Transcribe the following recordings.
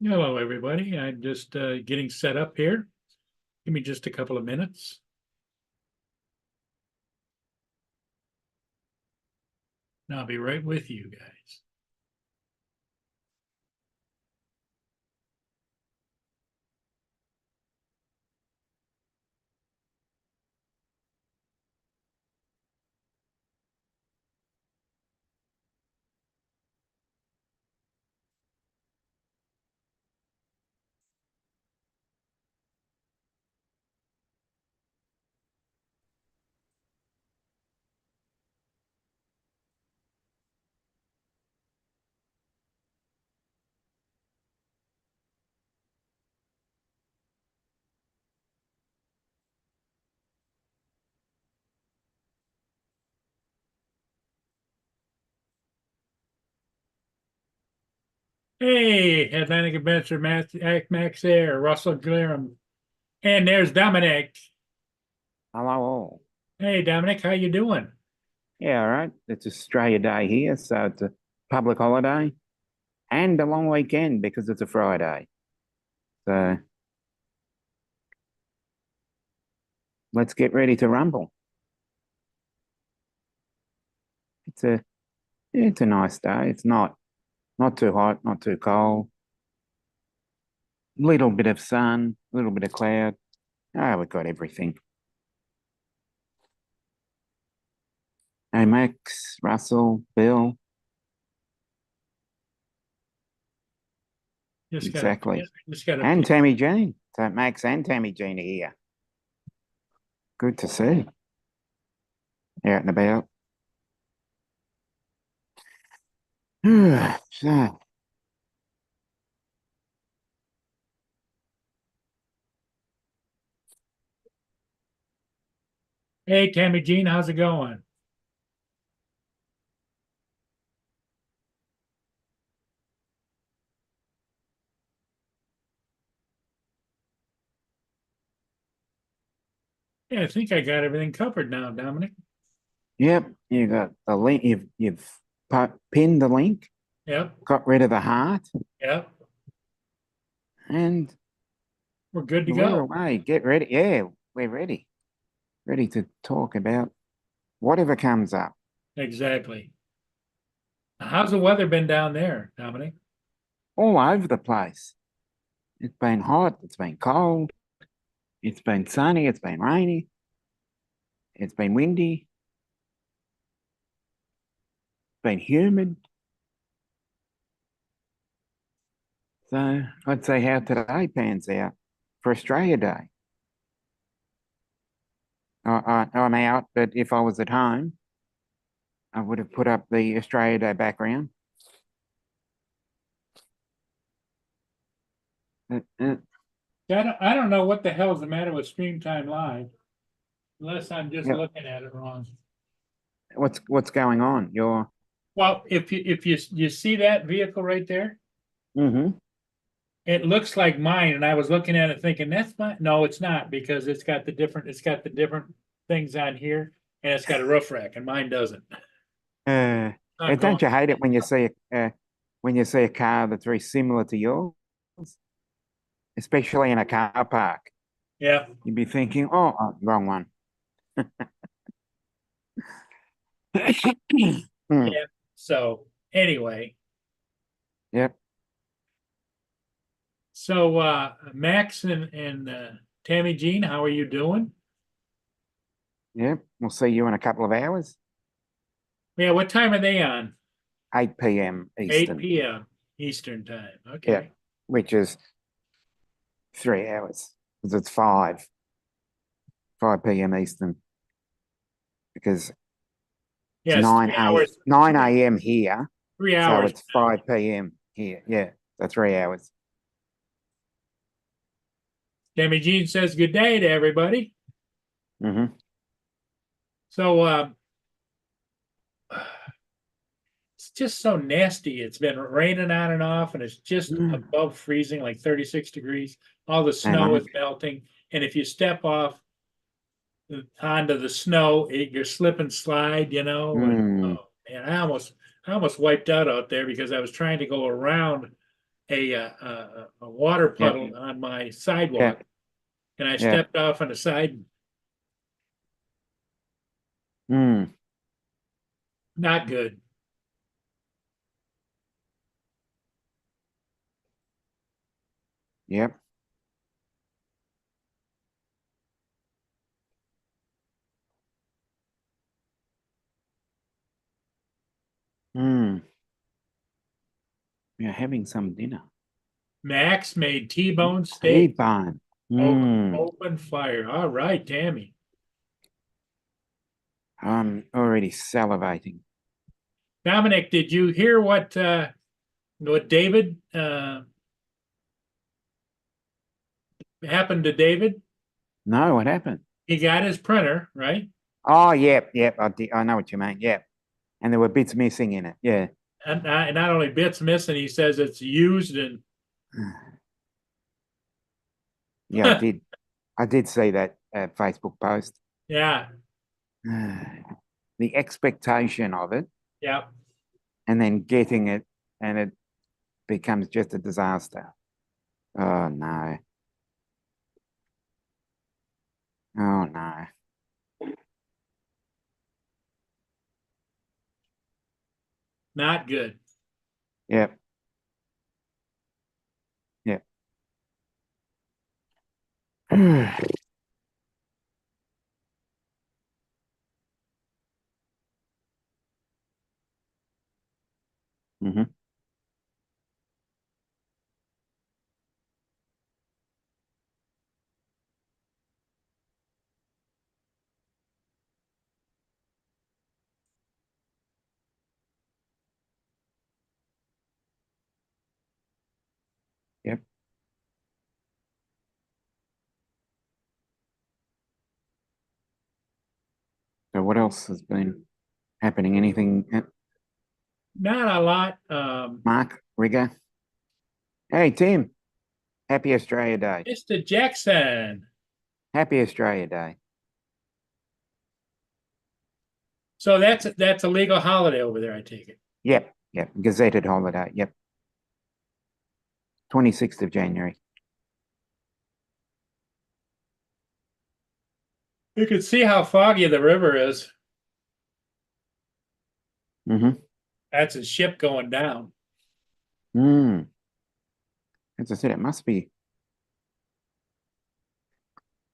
Hello, everybody. I'm just getting set up here. Give me just a couple of minutes. And I'll be right with you guys. Hey, Atlantic Adventure, Max Air, Russell Glenn, and there's Dominic. Hello all. Hey, Dominic, how you doing? Yeah, all right. It's Australia Day here, so it's a public holiday and a long weekend because it's a Friday. So let's get ready to rumble. It's a it's a nice day. It's not too hot, not too cold. Little bit of sun, little bit of cloud. Ah, we've got everything. Hey Max, Russell, Bill, Just got exactly. just got And a Tammy Jean. So Max and Tammy Jean are here. Good to see. Out and about. So Hey, Tammy Jean, how's it going? Yeah, I think I got everything covered now, Dominic. yep, you got the link. You've pinned the link, Yep, got rid of the heart, yep. and We're good to we're go. away. Get ready. Yeah, we're ready. Ready to talk about whatever comes up. Exactly. How's the weather been down there, Dominic? All over the place. It's been hot. It's been cold. It's been sunny. It's been rainy. It's been windy. It's been humid. So I'd say how today pans out for Australia Day. I'm out, but if I was at home, I would have put up the Australia Day background. Uh, I don't know what the hell's the matter with Stream Time Live, unless I'm just yeah. looking at it wrong. What's going on? You're Well, if you see that vehicle right there, mm-hmm. it looks like mine, and I was looking at it thinking that's mine. No, it's not because it's got the different things on here, and it's got a roof rack, and mine doesn't. Uh, Not going. don't you hate it when you see a car that's very similar to yours, especially in a car park? Yeah, You'd be thinking, wrong one. Hmm. yeah. So anyway, Yep, so Max and Tammy Jean, how are you doing? yep. We'll see you in a couple of hours. Yeah, what time are they on? 8 p.m. 8 Eastern. p.m. Eastern time. Yep, Okay. which is 3 hours because it's 5 p.m. Eastern because it's Yes, 3 hours. 9 a.m. here, Three so hours. it's 5 p.m. here. Yeah, so 3 hours. Tammy Jean says good day to everybody. Mm-hmm. So it's just so nasty. It's been raining on and off, and it's just Mm. above freezing, like 36 degrees. All the I snow know. is melting. And if you step off onto the snow, you slip and slide, And Mm. oh man, I almost wiped out there because I was trying to go around a water puddle on my sidewalk. And I Yeah. stepped off on the side, Mm. not good. Yep. Mm. We're having some dinner. Max made T-bone steak. T-bone. Open, Mm. open fire. All right, Tammy. I'm already salivating. Dominic, did you hear what David happened to David? No, what happened? He got his printer, right? Oh, yep. I know what you mean. Yep. And there were bits missing in it. Yeah. And not only bits missing, he says it's used and Yeah, I did. I did see that Facebook post. yeah, The expectation of it yeah. and then getting it, and it becomes just a disaster. Oh, no. Oh, no. Not good. Yep. Yep. Hmm. Yep. So what else has been happening? Anything, Not a lot. Mark Rigger? Hey, Tim. Happy Australia Day. Mr. Jackson. Happy Australia Day. So that's a legal holiday over there, I take it. Yep. Yep. Gazetted holiday. Yep. 26th of January. You can see how foggy the river is. Mm-hmm. That's a ship going down. Mm. As I said, it must be.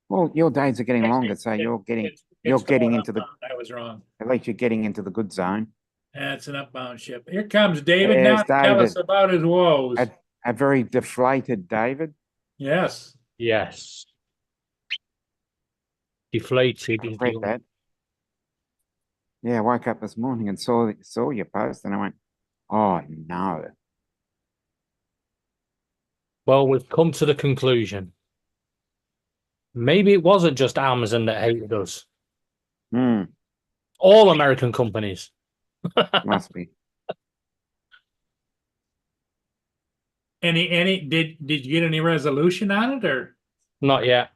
Well, your days are getting longer, so you're getting into the. I was wrong. At least you're getting into the good zone. That's an upbound ship. Here comes David There's now to tell us David. about his woes. A very deflated David. Yes. Yes. Deflated. I read that. Yeah, I woke up this morning and saw your post, and I went, "Oh no!" Well, we've come to the conclusion. Maybe it wasn't just Amazon that hated us. Hmm. All American companies. Must be. Did you get any resolution on it or? Not yet.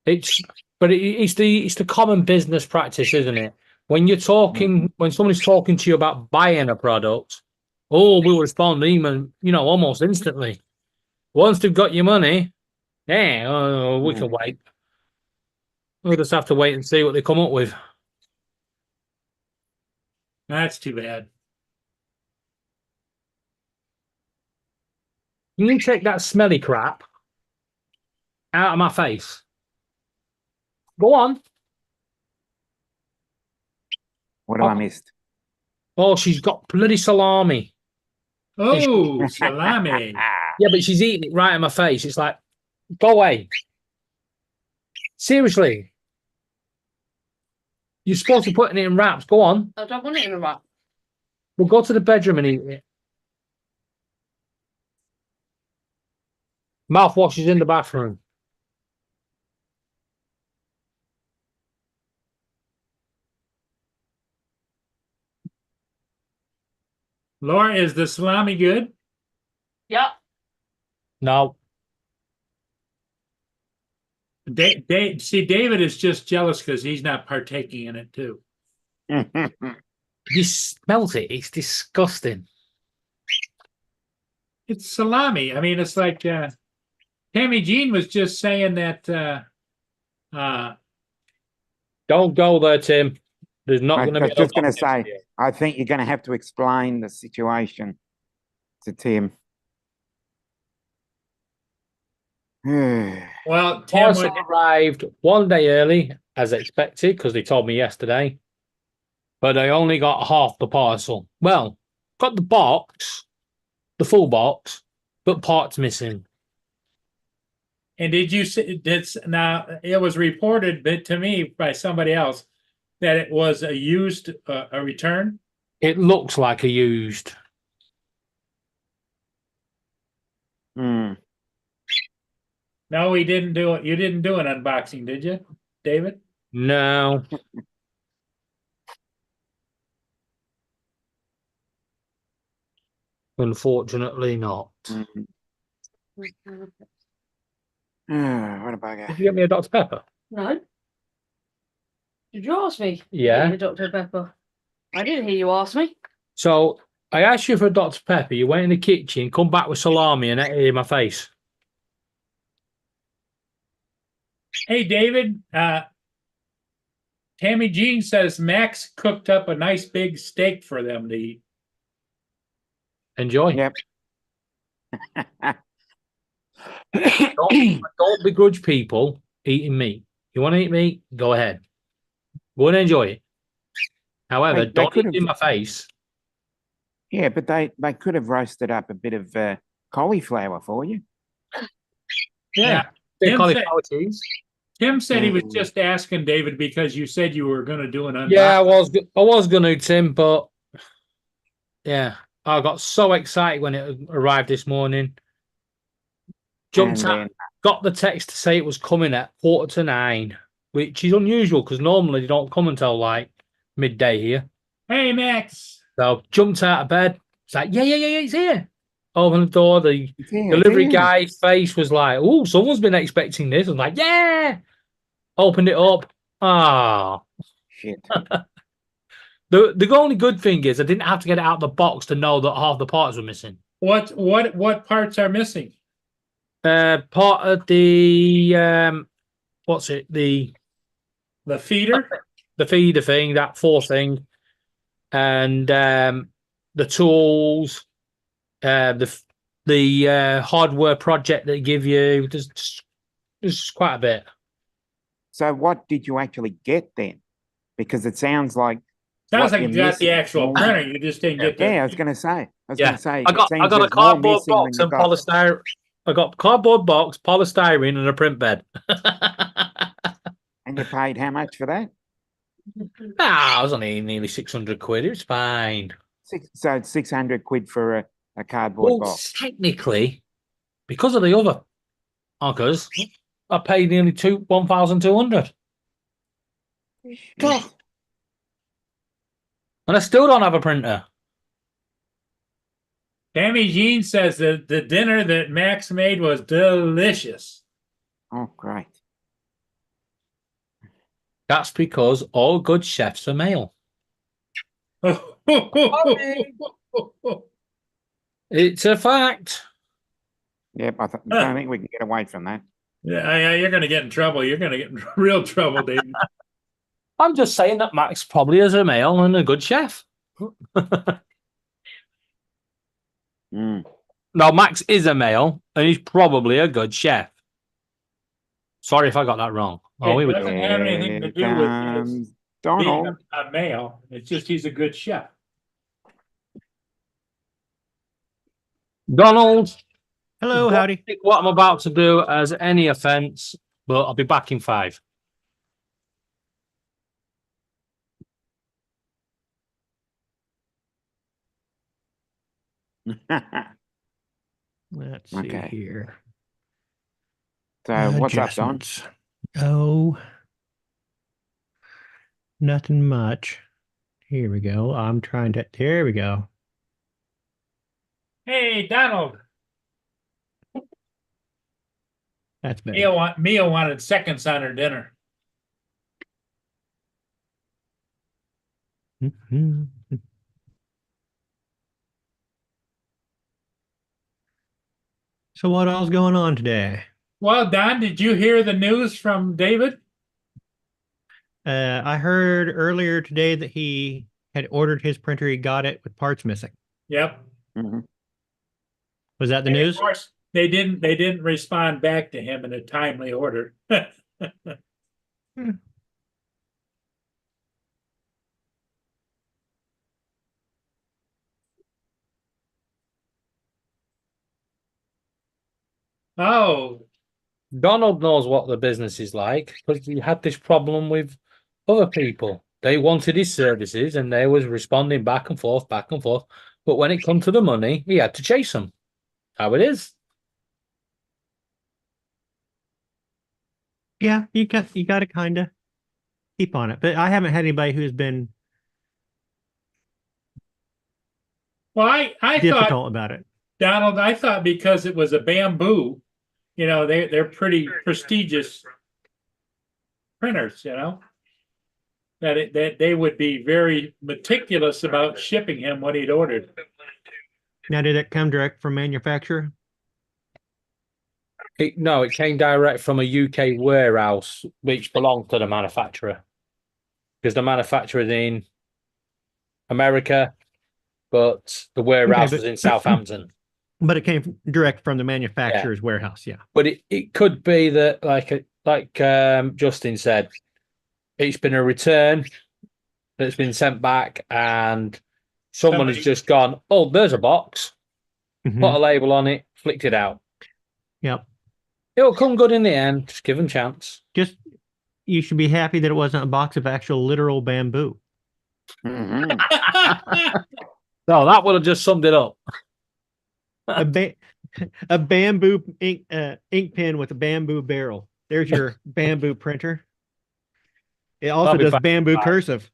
It's the common business practice, isn't it? When you're talking, when somebody's talking to you about buying a product, we'll respond even, almost instantly. Once they've got your money, we can wait. We'll just have to wait and see what they come up with. That's too bad. Can you take that smelly crap out of my face? Go on. What have I missed? Oh, she's got bloody salami. Oh, salami. Yeah, but she's eating it right in my face. It's like, go away. Seriously. You're supposed to be putting it in wraps. Go on. I don't want it in a wrap. We'll go to the bedroom and eat it. Mouthwash is in the bathroom. Laura, is the salami good? Yep. No. See, David is just jealous because he's not partaking in it too. You smelt it. It's disgusting. It's salami. I mean, it's like Tammy Jean was just saying that Don't go there, Tim. There's not I going to was be no just going to cocktails say, here. I think you're going to have to explain the situation to Tim. well, Tim Parcel arrived 1 day early, as expected, because they told me yesterday. But I only got half the parcel. Well, got the box, the full box, but parts missing. and did you see that's now it was reported but to me by somebody else that it was a used a return? It looks like a used. Hmm. No, we didn't do it. You didn't do an unboxing, did you, David? No. Unfortunately not. Mhm. What a bugger. Did you get me a Dr. Pepper? No. Did you ask me? Yeah. Yeah, Dr. Pepper. I didn't hear you ask me. So I asked you for a Dr. Pepper. You went in the kitchen, come back with salami and ate it in my face. Hey, David, Tammy Jean says Max cooked up a nice big steak for them to eat. Enjoy. Yep. Don't begrudge people eating meat. You want to eat meat? Go ahead. Go and enjoy it. However, They don't could eat it in my face. Yeah, but they could have roasted up a bit of cauliflower for you. Yeah. Bit of cauliflower cheese. Tim said he was Mm. just asking David because you said you were going to do an unboxing. Yeah, I was gonna, Tim, but yeah, I got so excited when it arrived this morning. Jumped And out, then got the text to say it was coming at 8:45, which is unusual because normally they don't come until like midday here. Hey, Max. So jumped out of bed. It's like, yeah, it's here. Open the door. The it's here, delivery it's here. guy's face was like, oh, someone's been expecting this. I'm like, yeah. Opened it up. Ah. Shit. The only good thing is I didn't have to get it out of the box to know that half the parts were missing. What parts are missing? Part of the what's it? The feeder? The feeder thing, that fourth thing, and the tools, the hardware project they give you. There's quite a bit. So what did you actually get then? Because it sounds like Sounds what like you you're got the missing actual more- printer. You just didn't get the. Yeah, I was gonna say. Yeah, I it got seems a there's more cardboard missing box than and you got. polystyrene. I got cardboard box, polystyrene, and a print bed. And you paid how much for that? I was only nearly 600 quid. It's fine. So it's 600 quid for a cardboard Well, box. technically, because of the other uncles, I paid nearly 1,200. Shit. And I still don't have a printer. Tammy Jean says that the dinner that Max made was delicious. Oh, great. That's because all good chefs are male. It's a fact. Yep, I don't think we can get away from that. Yeah, you're going to get in trouble. You're going to get in real trouble, David. I'm just saying that Max probably is a male and a good chef. Mm. No, Max is a male and he's probably a good chef. Sorry if I got that wrong. Oh, It we would. doesn't have anything to do with his being Donald. a male. It's just he's a good chef. Donald. Hello, don't howdy. take what I'm about to do as any offense, but I'll be back in 5. Let's see Okay. here. So what's up, Don? Adjustments. Oh, nothing much. Here we go. I'm trying to. There we go. Hey, Donald. That's better. Mia wanted seconds on her dinner. Mhm. So what all's going on today? Well, Don, did you hear the news from David? I heard earlier today that he had ordered his printer. He got it with parts missing. Yep. Mhm. Was that the And of news? course, they didn't respond back to him in a timely order. Oh, Donald knows what the business is like because he had this problem with other people. They wanted his services and they was responding back and forth, back and forth. But when it come to the money, he had to chase them. How it is. Yeah, you got to kind of keep on it. But I haven't had anybody who's been well, I thought, difficult about it. Donald, I thought because it was a bamboo, they're pretty prestigious printers, that they would be very meticulous about shipping him what he'd ordered. Now, did it come direct from manufacturer? No, it came direct from a UK warehouse which belonged to the manufacturer. Because the manufacturer's in America, but the warehouse but- was in Southampton. But it came direct from the manufacturer's warehouse. Yeah. But it could be that, like Justin said, it's been a return that's been sent back, and someone has Somebody- just gone, "Oh, there's a box, Mhm. put a label on it, flicked it out." Yep. It'll come good in the end. Just give them chance. Just you should be happy that it wasn't a box of actual literal bamboo. Mhm. No, that would have just summed it up. A bamboo ink pen with a bamboo barrel. There's your bamboo printer. It also That'll be does fine. bamboo cursive.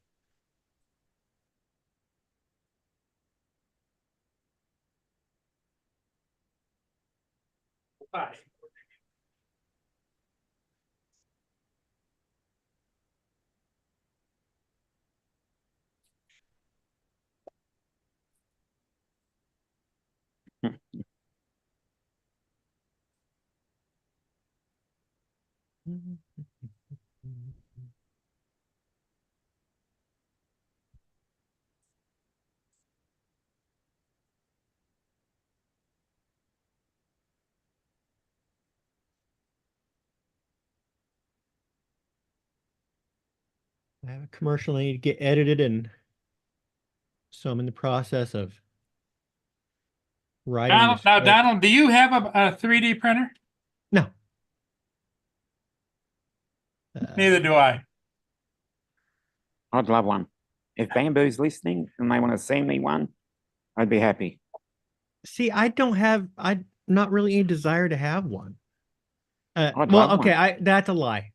I have a commercial I need to get edited, and so I'm in the process of writing. Donald, the now, script. Donald, do you have a 3D printer? No. Neither do I. I'd love one. If Bamboo's listening and they want to send me one, I'd be happy. See, I not really any desire to have one. I'd Well, love okay, one. that's a lie.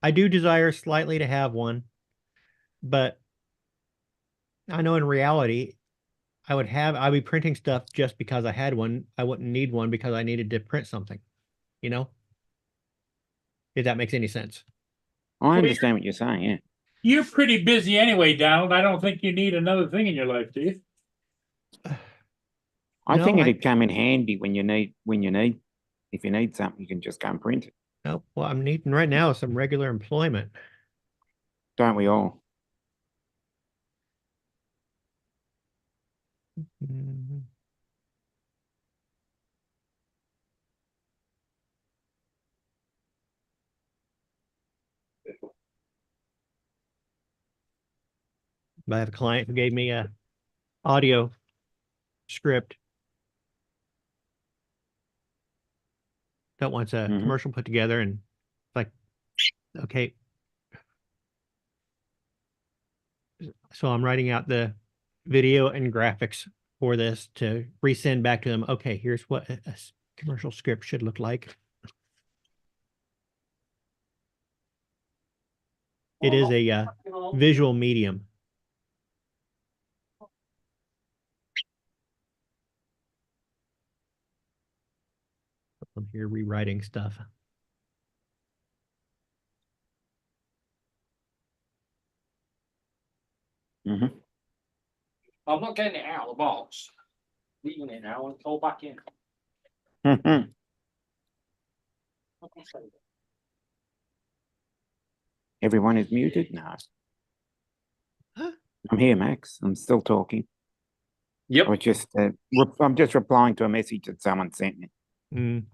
I do desire slightly to have one, but I know in reality, I'd be printing stuff just because I had one. I wouldn't need one because I needed to print something, you know? If that makes any sense. I understand what you're saying, yeah. You're pretty busy anyway, Donald. I don't think you need another thing in your life, do you? I No, think I- it'd come in handy if you need something, you can just go and print it. No, well, I'm needing right now some regular employment. Don't we all? Mhm. I have a client who gave me a audio script that wants a Mhm. commercial put together, and like, okay. So I'm writing out the video and graphics for this to resend back to them. Okay, here's what a commercial script should look like. It is a visual medium. I'm here rewriting stuff. Mhm. I'm not getting it out of the box. Leaving it now and go back in. Everyone is muted? No. Huh? I'm here, Max. I'm still talking. Yep. I'm just replying to a message that someone sent me. Mm.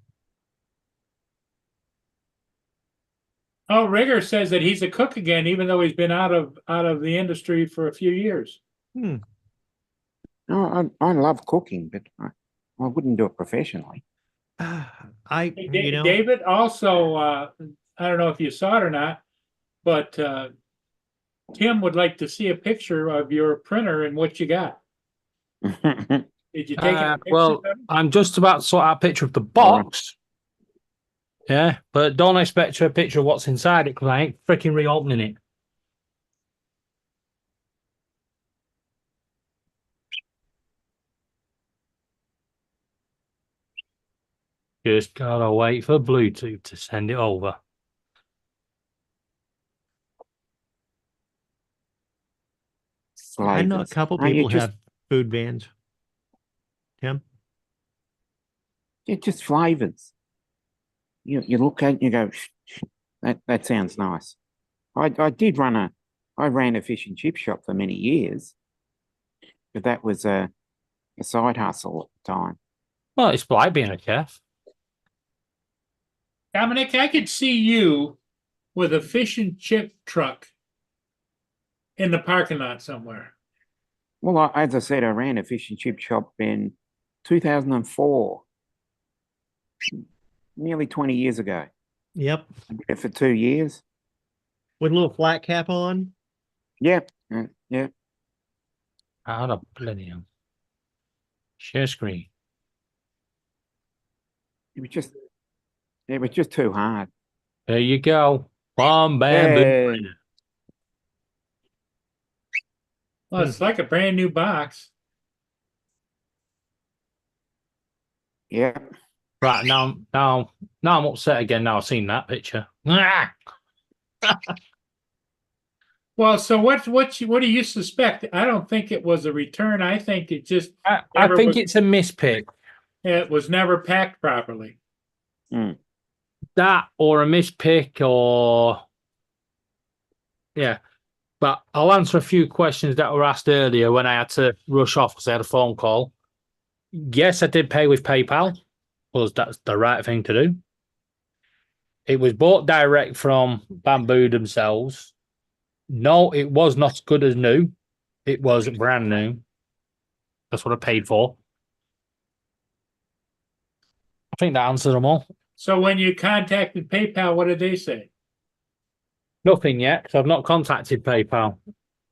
Oh, Rigger says that he's a cook again, even though he's been out of the industry for a few years. Hmm. No, I love cooking, but I wouldn't do it professionally. I, Hey, you know, David, also, I don't know if you saw it or not, but Tim would like to see a picture of your printer and what you got. Did you take any pictures Well, of it? I'm just about to sort out a picture of the box. Yeah, but don't expect a picture of what's inside it because I ain't freaking reopening it. Just gotta wait for Bluetooth to send it over. I know a Flavors. couple No, you people just have food vans. Tim? Yeah, just flavors. You look at it and you go, that sounds nice. I ran a fish and chip shop for many years, but that was a side hustle at the time. Well, it's like being a chef. Dominic, I could see you with a fish and chip truck in the parking lot somewhere. Well, as I said, I ran a fish and chip shop in 2004, nearly 20 years ago. Yep. I did it for 2 years. With a little flat cap on. Yep. Yeah. Out of bloody hell. Share screen. It was just too hard. There you go. Bomb bamboo. Hey. Well, it's like a brand new box. Yeah. Right now I'm upset again. Now I've seen that picture. Ah! Well, so what do you suspect? I don't think it was a return. I think it just I Never think was- it's a mispick. it was never packed properly. That or a mispick or yeah. But I'll answer a few questions that were asked earlier when I had to rush off because I had a phone call. Yes, I did pay with PayPal because that's the right thing to do. It was bought direct from Bamboo themselves. No, it was not as good as new. It was brand new. That's what I paid for. I think that answers them all. So when you contacted PayPal, what did they say? Nothing yet because I've not contacted PayPal.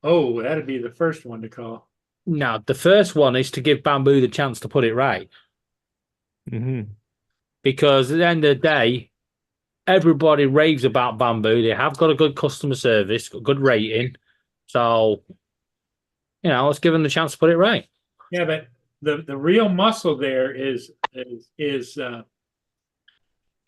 Oh, that'd be the first one to call. Now, the first one is to give Bamboo the chance to put it right. Mm-hmm. Because at the end of the day, everybody raves about Bamboo. They have got a good customer service, got good rating. So, let's give them the chance to put it right. Yeah, but the real muscle there is PayPal.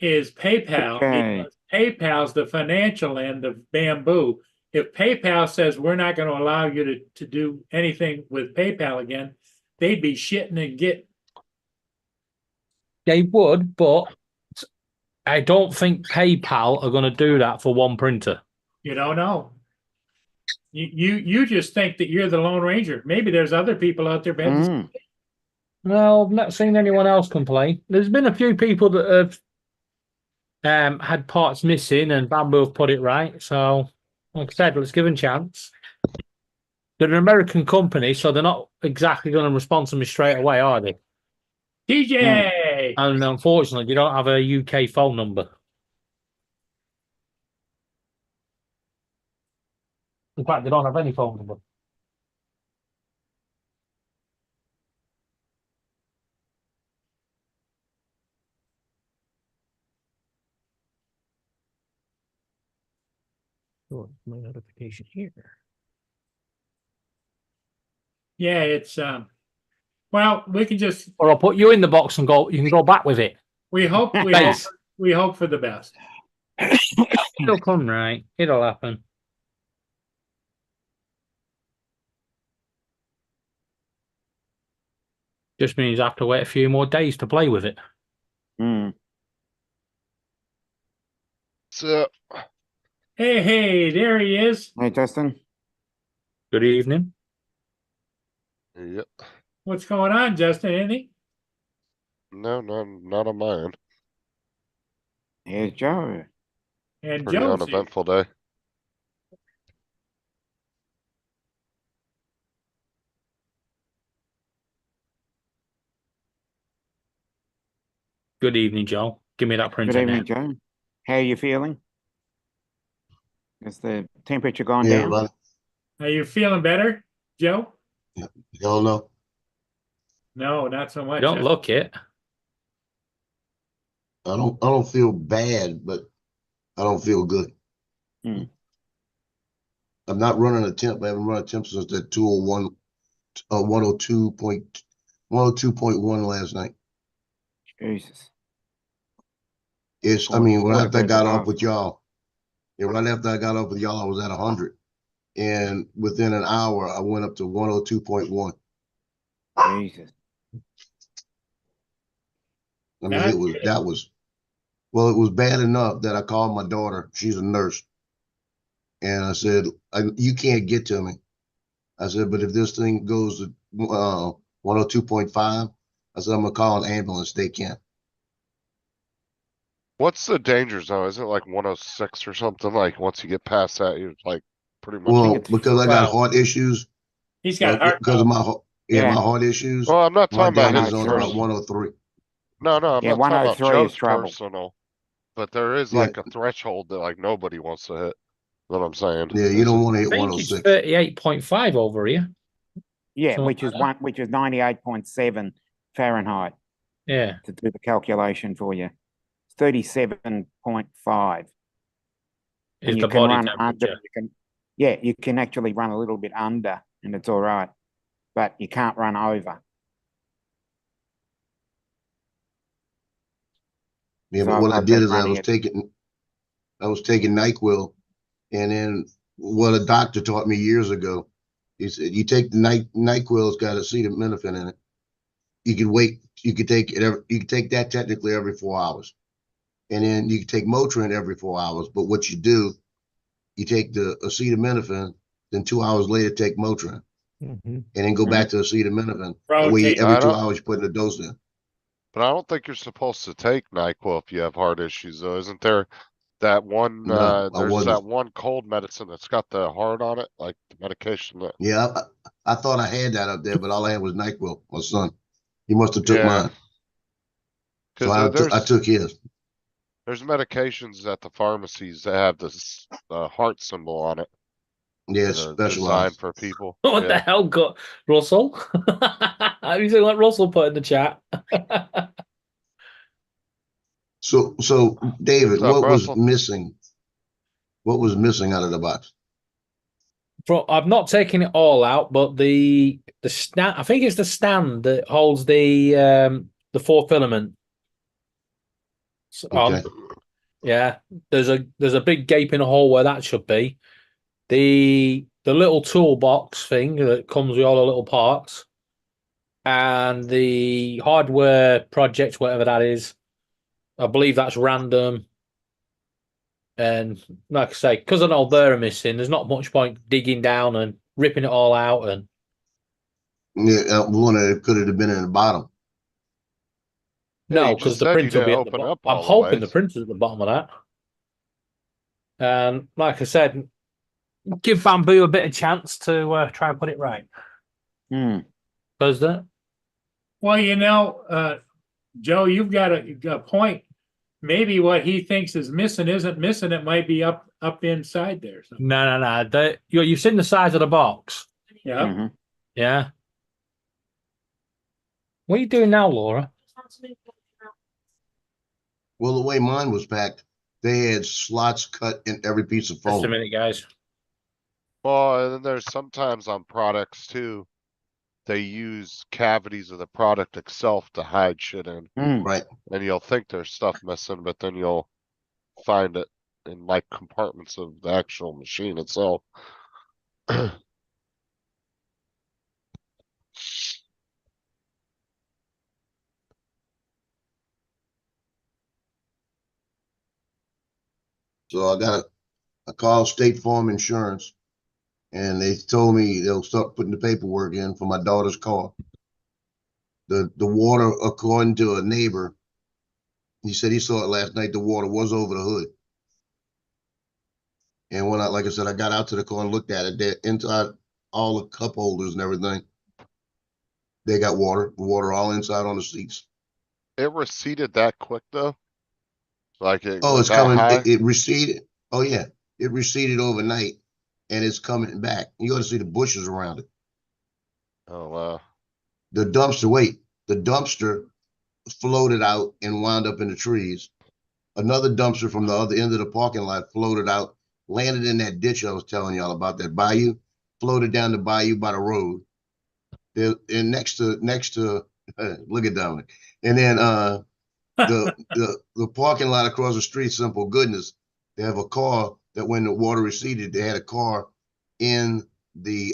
Okay. Because PayPal's the financial end of Bamboo. If PayPal says we're not going to allow you to do anything with PayPal again, they'd be shitting and get. They would, but I don't think PayPal are going to do that for one printer. You don't know. You just think that you're the Lone Ranger. Maybe there's other people out there. No, I've not seen anyone else complain. There's been a few people that have had parts missing and Bamboo have put it right. So, like I said, let's give them a chance. They're an American company, so they're not exactly going to respond to me straight away, are they? TJ. And unfortunately, they don't have a UK phone number. In fact, they don't have any phone number. Oh, my notification here. Yeah, it's well, we can just Or I'll put you in the box and go. You can go back with it. we hope Thanks. we hope for the best. It'll come right. It'll happen. Just means I have to wait a few more days to play with it. Hmm. So, Hey, there he is. Hey, Justin. Good evening. yep. What's going on, Justin? Anything? No, not on my end. Here's Joe. And Pretty Joe's here. uneventful day. Good evening, Joe. Give me that Good printer evening, now. Joe. How are you feeling? Has the temperature gone Yeah, down? right. Are you feeling better, Joe? Y'all know. No, not so You much. don't look it. I don't feel bad, but I don't feel good. Hmm. I'm not running a temp. I haven't run a temp since that 201 102.1 last night. Jesus. I mean, when Quarter after I bird got above. off with y'all, yeah, right after I got off with y'all, I was at 100. And within an hour, I went up to 102.1. Jesus. I mean, Not well, it was bad enough that I called my daughter. She's a nurse. And I said, you can't get to me. I said, but if this thing goes to 102.5, I said, I'm gonna call an ambulance. They can't. What's the danger zone? Is it like 106 or something? Like once you get past that, you're like pretty much. Well, it's- because I got well, heart issues, he's got heart. because of my Yeah. heart issues, Well, I'm not my talking about danger his zone is 103. about 103. No, I'm Yeah, not talking about 103 is Joe's trouble. personal. But there is Yeah, like a threshold that like nobody wants to hit. What I'm saying. yeah, you Is don't it- want to I hit think it's 106. 38.5 over here. Yeah, Something which like is that. which is 98.7 Fahrenheit Yeah. to do the calculation for you. It's 37.5. Is And you the can body run under, temperature. you can actually run a little bit under and it's all right. But you can't run over. Yeah, So but what I I've did been is running it. I was taking NyQuil, and then what a doctor taught me years ago. He said, you take the NyQuil, it's got acetaminophen in it. You can wait. You can take it. You can take that technically every 4 hours, and then you can take Motrin every 4 hours. But what you do, you take the acetaminophen, then 2 hours later take Motrin, Mhm. and then go back to acetaminophen. That way, Rotate. every I two don't- hours, you put in a dose in. But I don't think you're supposed to take NyQuil if you have heart issues, though. Isn't there that one? No, I There's that wasn't. one cold medicine that's got the heart on it, like the medication that. Yeah, I thought I had that up there, but all I had was NyQuil. My son, he must have took Yeah, mine, so because I took his. there's medications at the pharmacies that have this heart symbol on it. Yeah, That it's are designed specialized. for people. What the Yeah. hell got Russell? You saying like Russell put in the chat? So David, What's up, what was Russell? missing? What was missing out of the box? I've not taken it all out, but the stand, I think it's the stand that holds the 4 filament. On. Okay. Yeah, there's a big gaping hole where that should be. The little toolbox thing that comes with all the little parts, and the hardware project, whatever that is. I believe that's random. And like I say, because I know they're missing, there's not much point digging down and ripping it all out. And Yeah, one that could have been in the bottom. Yeah, no, you because just the said you printer will didn't be at the open bottom. up I'm all the hoping the ways. printer's at the bottom of that. And like I said, give Bamboo a bit of chance to try and put it right. Hmm. Does that? Well, Joe, you've got a point. Maybe what he thinks is missing isn't missing. It might be up inside there. So, No. You've seen the size of the box. yeah. Mhm. Yeah. What are you doing now, Laura? Well, the way mine was packed, they had slots cut in every piece of Just a foam. minute, guys. Well, and then there's sometimes on products too, they use cavities of the product itself to hide shit in. Hmm. Right. And you'll think there's stuff missing, but then you'll find it in like compartments of the actual machine itself. So I called State Farm Insurance and they told me they'll start putting the paperwork in for my daughter's car. The water, according to a neighbor, he said he saw it last night. The water was over the hood. And when like I said, I got out to the car and looked at it, they're inside all the cup holders and everything. They got water, all inside on the seats. It receded that quick though? Like it Oh, went it's that coming. high? It receded. Oh yeah, it receded overnight, and it's coming back. You ought to see the bushes around it. Oh, wow. The dumpster. Wait, the dumpster floated out and wound up in the trees. Another dumpster from the other end of the parking lot floated out, landed in that ditch I was telling y'all about, that bayou, floated down the bayou by the road. There, and next to look at Dominic, and then the parking lot across the street, Simple Goodness, they have a car that when the water receded, they had a car in the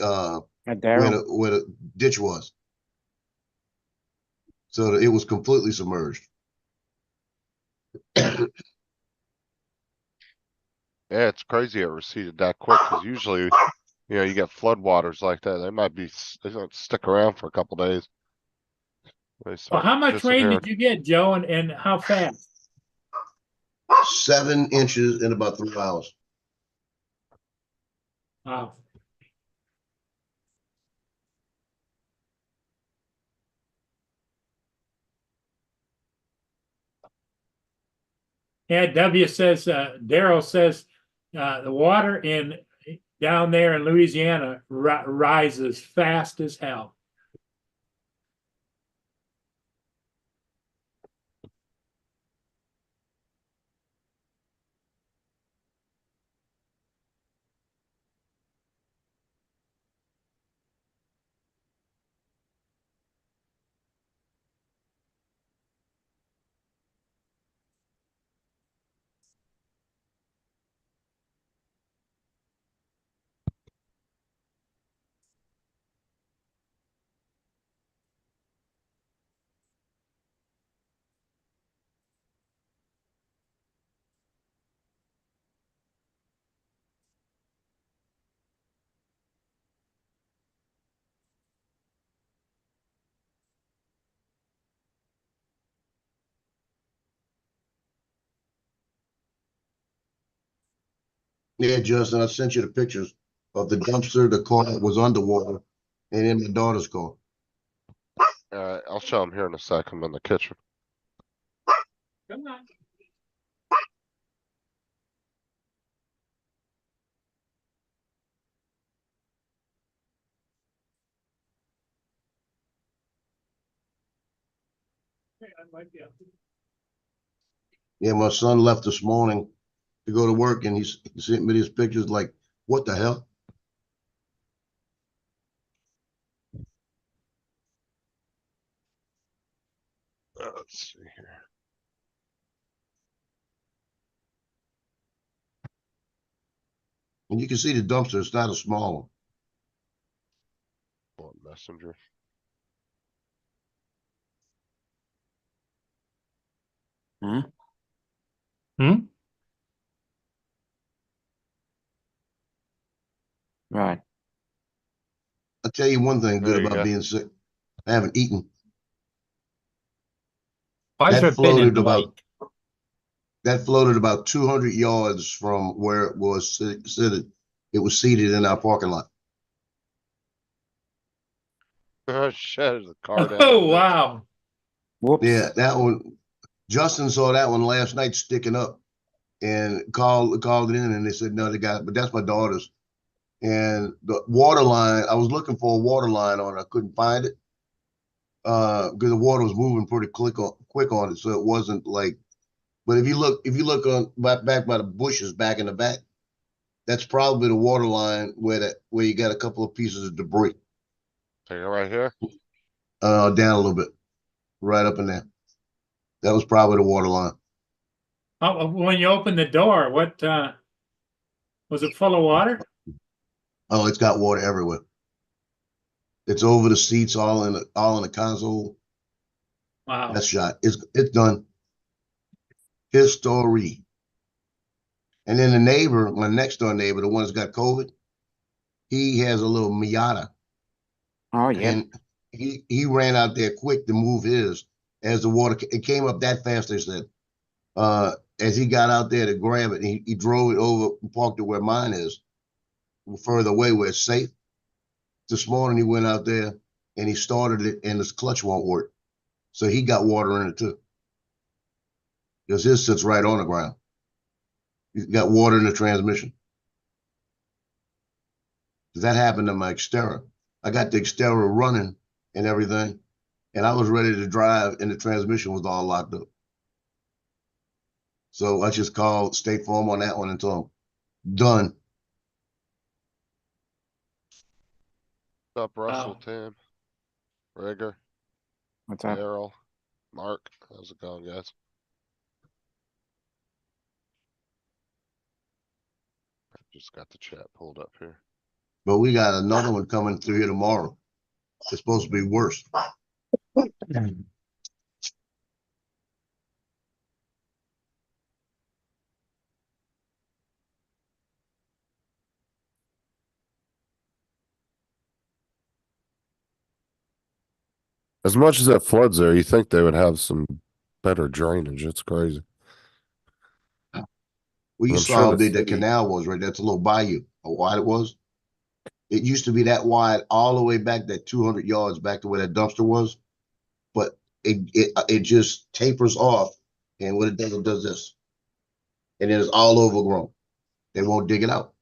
Daryl. where the ditch was. So it was completely submerged. Yeah, it's crazy it receded that quick, cause usually, you get floodwaters like that, they don't stick around for a couple days. They Well, start how much rain disappearing. did you get, Joe, and how fast? 7 inches in about 3 hours. Wow. Yeah, W says, Daryl says, the water down there in Louisiana rises fast as hell. Yeah, Justin, I sent you the pictures of the dumpster, the car that was underwater, and in my daughter's car. Alright, I'll show them here in a sec. I'm in the kitchen. Come on. Yeah, my son left this morning to go to work, and he sent me these pictures. Like, what the hell? Let's see here. And you can see the dumpster. It's not a small one. On Messenger. Huh? Hmm? Right. I'll tell you one thing good There you about go. being sick. I haven't eaten. Why is That there a bin in floated the about lake? that floated about 200 yards from where it was seated. It was seated in our parking lot. Oh shit, there's a car down Oh, in it. wow. Whoops. Yeah, that one. Justin saw that one last night sticking up, and called it in, and they said no, they got it, but that's my daughter's. And the water line, I was looking for a water line on it, I couldn't find it. Because the water was moving pretty quick on it, so it wasn't like. But if you look on back by the bushes back in the back, that's probably the water line where you got a couple of pieces of debris. Take it right here. Down a little bit, right up in there. That was probably the water line. When you opened the door, what was it full of water? Oh, it's got water everywhere. It's over the seats, all in the console. Wow. That's shot. It's done. History. And then the neighbor, my next door neighbor, the one that's got COVID, he has a little Miata. Oh, yeah. And he ran out there quick to move his as the water, it came up that fast, they said. As he got out there to grab it, he drove it over and parked it where mine is, further away where it's safe. This morning he went out there and he started it and his clutch won't work. So he got water in it too. Because his sits right on the ground. He's got water in the transmission. That happened to my Xterra. I got the Xterra running and everything, and I was ready to drive and the transmission was all locked up. So I just called State Farm on that one and told them, done. What's up, Russell, Wow. Tim, Rigger, What's up? Daryl, Mark? How's it going, guys? I just got the chat pulled up here. But we got another one coming through here tomorrow. It's supposed to be worse. As much as it floods there, you think they would have some better drainage. It's crazy. Well, you I'm saw sure how the big that city- canal was, right? That's a little bayou, how wide it was. It used to be that wide all the way back that 200 yards back to where that dumpster was. But it just tapers off. And what it does this. And it is all overgrown. They won't dig it out.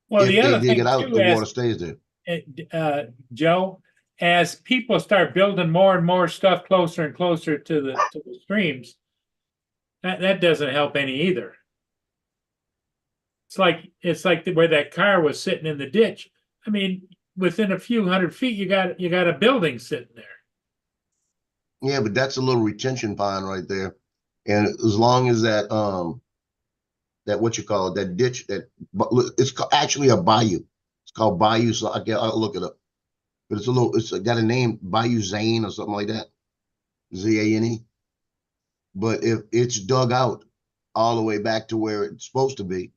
Well, If the they other dig thing it out, too, the as water stays there. Joe, as people start building more and more stuff closer and closer to the streams, that doesn't help any either. It's like where that car was sitting in the ditch. I mean, within a few hundred feet, you got a building sitting there. Yeah, but that's a little retention pond right there. And as long as that that what you call it, that ditch, it's actually a bayou. It's called Bayou. So I'll look it up. But it's got a name, Bayou Zane or something like that. Zane. But if it's dug out all the way back to where it's supposed to be,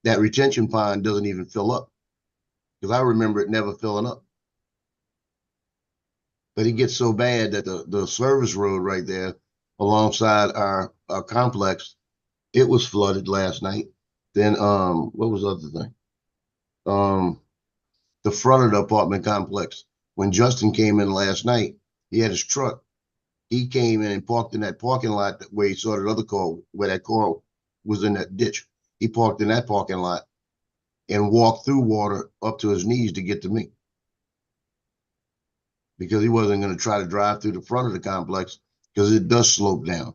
that retention pond doesn't even fill up. Because I remember it never filling up. But it gets so bad that the service road right there alongside our complex, it was flooded last night. Then what was the other thing? The front of the apartment complex. When Justin came in last night, he had his truck. He came in and parked in that parking lot where he saw that other car, where that car was in that ditch. He parked in that parking lot and walked through water up to his knees to get to me. Because he wasn't going to try to drive through the front of the complex because it does slope down.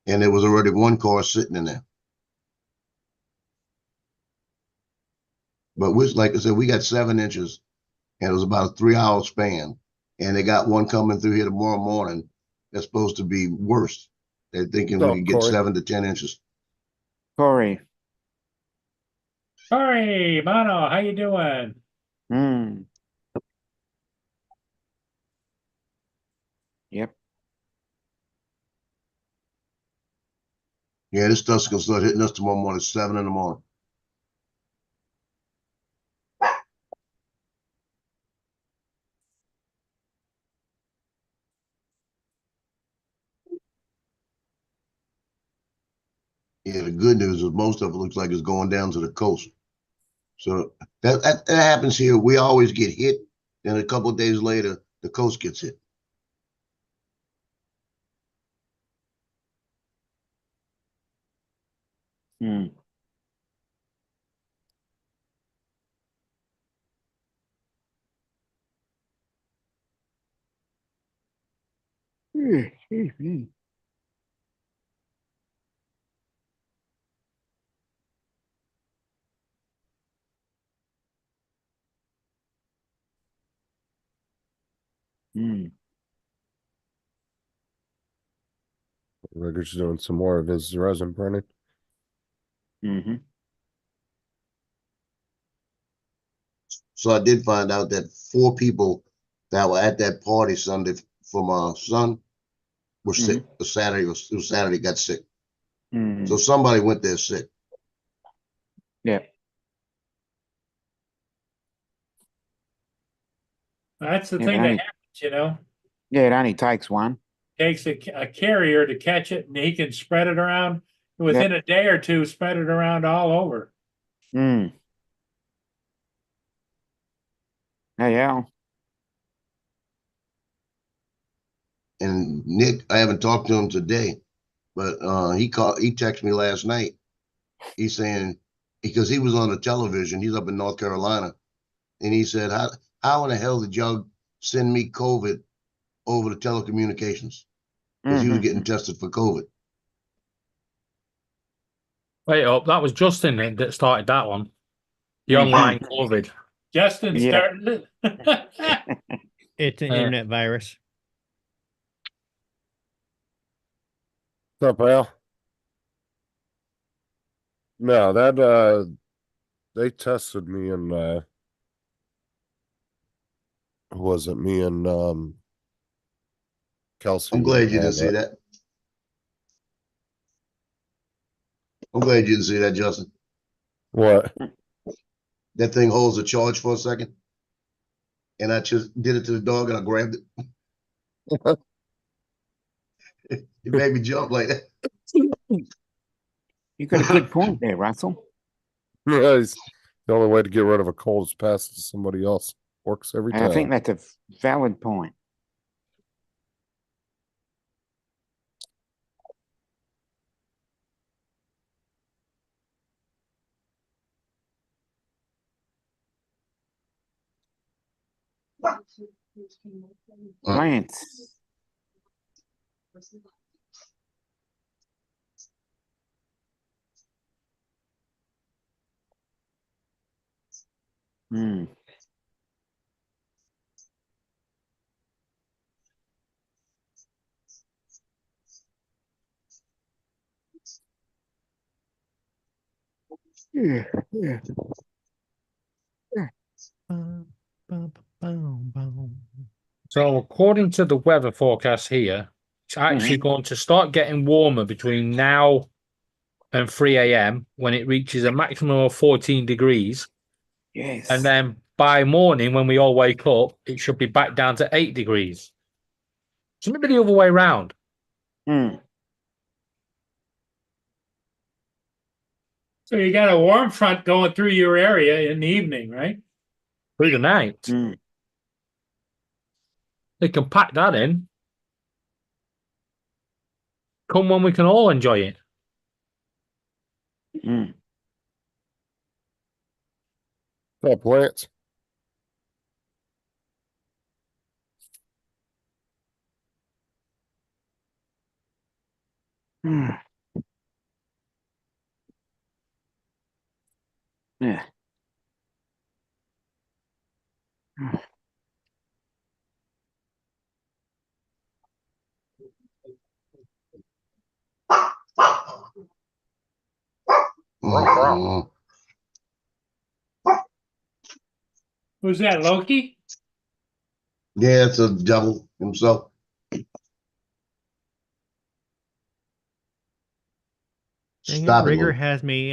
And there was already one car sitting in there. But like I said, we got 7 inches and it was about a 3-hour span. And they got one coming through here tomorrow morning that's supposed to be worse. They're thinking we Oh, can get Corey. 7 to 10 inches. Corey. Sorry, Mono, how you doing? Hmm. Yep. Yeah, this stuff's gonna start hitting us tomorrow morning, 7 in the morning. Yeah, the good news is most of it looks like it's going down to the coast. So that happens here. We always get hit. Then a couple of days later, the coast gets hit. Hmm. Hmm. Rigger's doing some more of his resin printing. Mm-hmm. So I did find out that 4 people that were at that party Sunday for my son were sick. It was Saturday got sick. Mm, So somebody went there sick. yeah. That's the Yeah, thing it that only, happens, you know, yeah, it only takes one. takes a carrier to catch it and he can spread it around within a day or two, spread it around all over. Mm. Yeah. And Nick, I haven't talked to him today, but he texted me last night. He's saying, because he was on the television, he's up in North Carolina, and he said, how in the hell did y'all send me COVID over the telecommunications? Because he was Mhm. getting tested for COVID. Wait up, that was Justin that started that one. The Mhm. online COVID. Justin Yeah. started it. It's an internet virus. What's up, Al? No, that they tested me and who was it? Me and Kelsey. I'm glad you didn't had see that. I'm glad you didn't see that, Justin. What? That thing holds a charge for a second. And I just did it to the dog and I grabbed it. It made me jump like that. You got a good point there, Russell. Yeah, the only way to get rid of a cold is pass it to somebody else. Works every And I think time. that's a valid point. Lance. Mm. Yeah. Bum, bum, bum, bum. So according to the weather forecast here, it's actually going to start getting warmer between now and 3 a.m. when it reaches a maximum of 14 degrees. Yes. And then by morning, when we all wake up, it should be back down to 8 degrees. So maybe the other way around. Mm. So you got a warm front going through your area in the evening, right? Through the night. Mm. They can pack that in. Come when we can all enjoy it. Mm. What's up, Lance? Mm. Yeah. Mhm. Who's that, Loki? Yeah, it's a devil himself. Dang it, Stop it, Rigger Lou. has me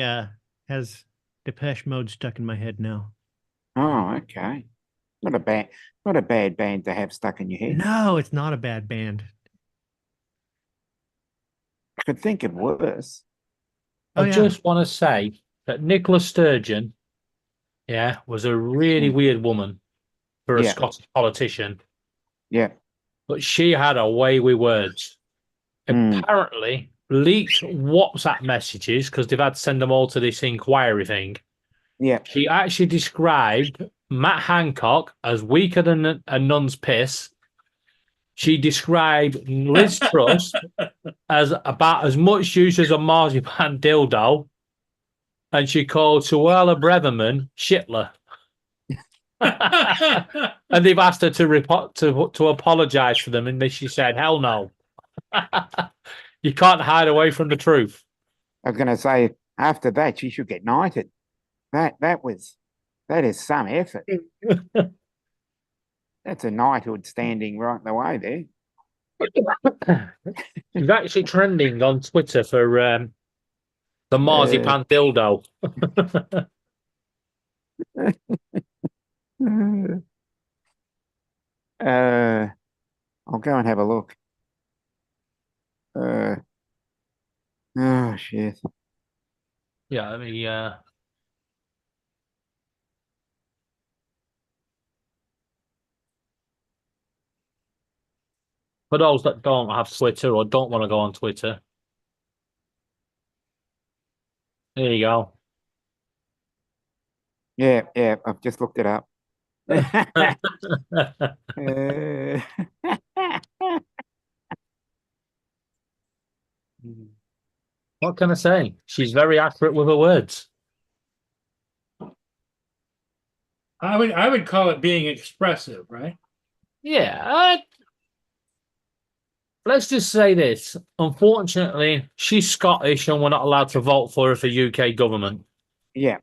has Depeche Mode stuck in my head now. Oh, okay. Not a bad band to have stuck in your head. No, it's not a bad band. I could think of worse. Oh, I yeah. just want to say that Nicola Sturgeon, was a really weird woman for a Yeah. Scottish politician, Yeah. but she had a way with words. Mm. Apparently, leaked WhatsApp messages because they've had to send them all to this inquiry thing. Yeah. She actually described Matt Hancock as weaker than a nun's piss. She described Liz Truss as about as much use as a marzipan dildo. And she called Suella Breverman Shitler. And they've asked her to apologize for them. And she said, hell no. You can't hide away from the truth. I was going to say, after that, she should get knighted. That is some effort. That's a knighthood standing right the way there. She's actually trending on Twitter for The marzipan dildo. I'll go and have a look. Oh shit. Yeah, I mean, for those that don't have Twitter or don't want to go on Twitter, there you go. Yeah, I've just looked it up. What can I say? She's very accurate with her words. I would call it being expressive, right? Yeah. Let's just say this. Unfortunately, she's Scottish and we're not allowed to vote for her for UK government. Yeah.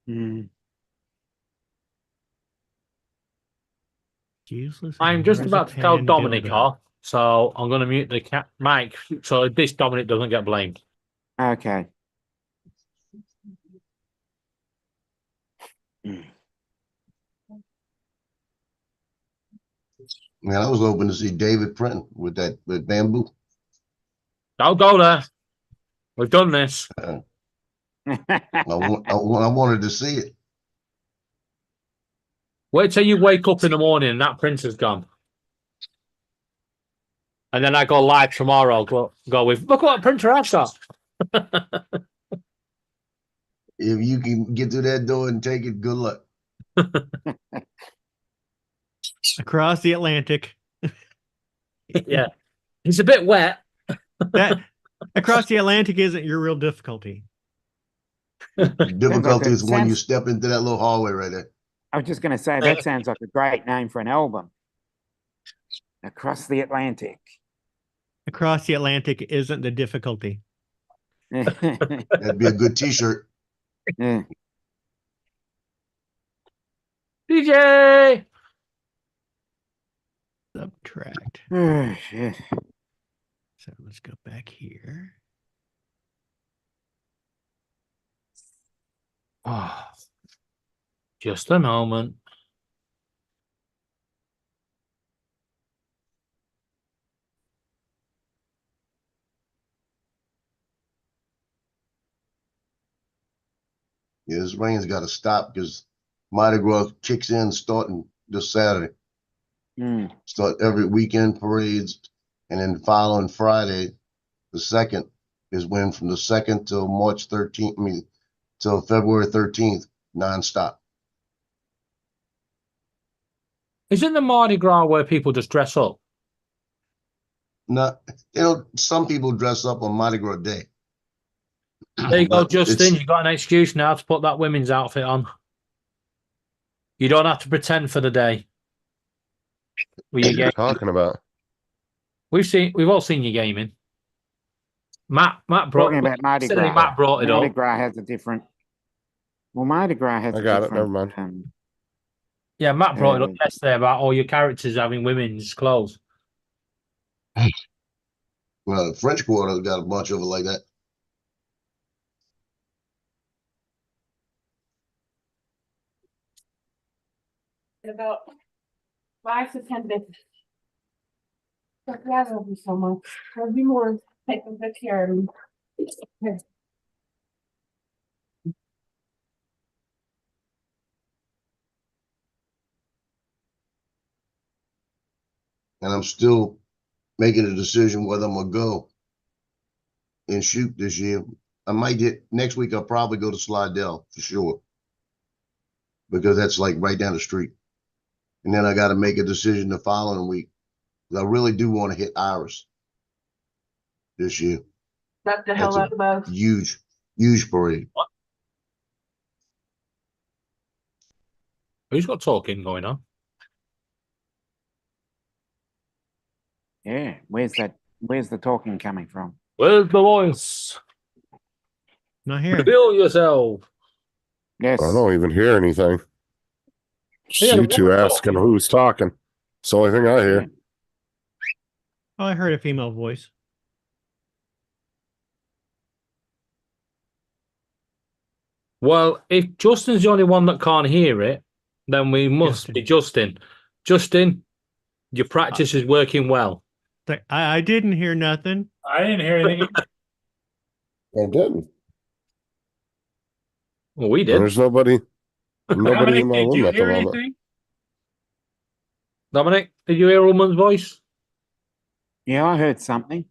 Mm. Useless. I'm just about to tell marzipan Dominic dildo. off, so I'm going to mute the mic so this Dominic doesn't get blamed. Okay. Man, I was hoping to see David printing with bamboo. Don't go there. We've done this. I wanted to see it. Wait till you wake up in the morning and that printer's gone. And then I go live tomorrow. Go with, look what printer I've got. If you can get through that door and take it, good luck. Across the Atlantic. Yeah. It's a bit wet. That across the Atlantic isn't your real difficulty. The difficulty is when you sounds- step into that little hallway right there. I was just going to say that sounds like a great name for an album. Across the Atlantic. Across the Atlantic isn't the difficulty. That'd be a good T-shirt. Yeah. DJ! Subtract. Oh, shit. So let's go back here. Oh, just a moment. Yeah, this rain's got to stop because Mardi Gras kicks in starting this Saturday. Mm. Start every weekend parades, and then the following Friday, the 2nd, is when from the 2nd till March 13th, till February 13th, nonstop. Isn't the Mardi Gras where people just dress up? Not, some people dress up on Mardi Gras Day. There you go, But Justin. it's- You've got an excuse now to put that women's outfit on. You don't have to pretend for the day. What are you talking about? We've all seen you gaming. Matt brought Talking about Mardi Saturday, Gras. Matt brought it Mardi up. Gras has a different. Well, Mardi Gras has I a got it, different. never mind. Yeah, Matt brought it up Um, yesterday about all your characters having women's clothes. Well, the French Quarter's got a bunch of it like that. In about 5 to 10 minutes. But that will be so much. There'll be more taking good care of me. And I'm still making a decision whether I'm gonna go and shoot this year. I might get next week. I'll probably go to Slidell for sure, because that's like right down the street. And then I got to make a decision the following week. 'Cause I really do want to hit Iris this year. Knock the That's hell a out of both. huge parade. Who's got talking going on? Yeah. Where's the talking coming from? Where's the voice? Not here. Reveal yourself. Yes. I don't even hear anything. Yeah, You two what- asking who's talking. It's the only thing I hear. Oh, I heard a female voice. Well, if Justin's the only one that can't hear it, then we must be Justin. Justin, your practice is working well. I didn't hear nothing. I didn't hear anything. I didn't. Well, we And did. there's nobody Dominic, in my did room you at the hear moment. anything? Dominic, did you hear a woman's voice? Yeah, I heard something.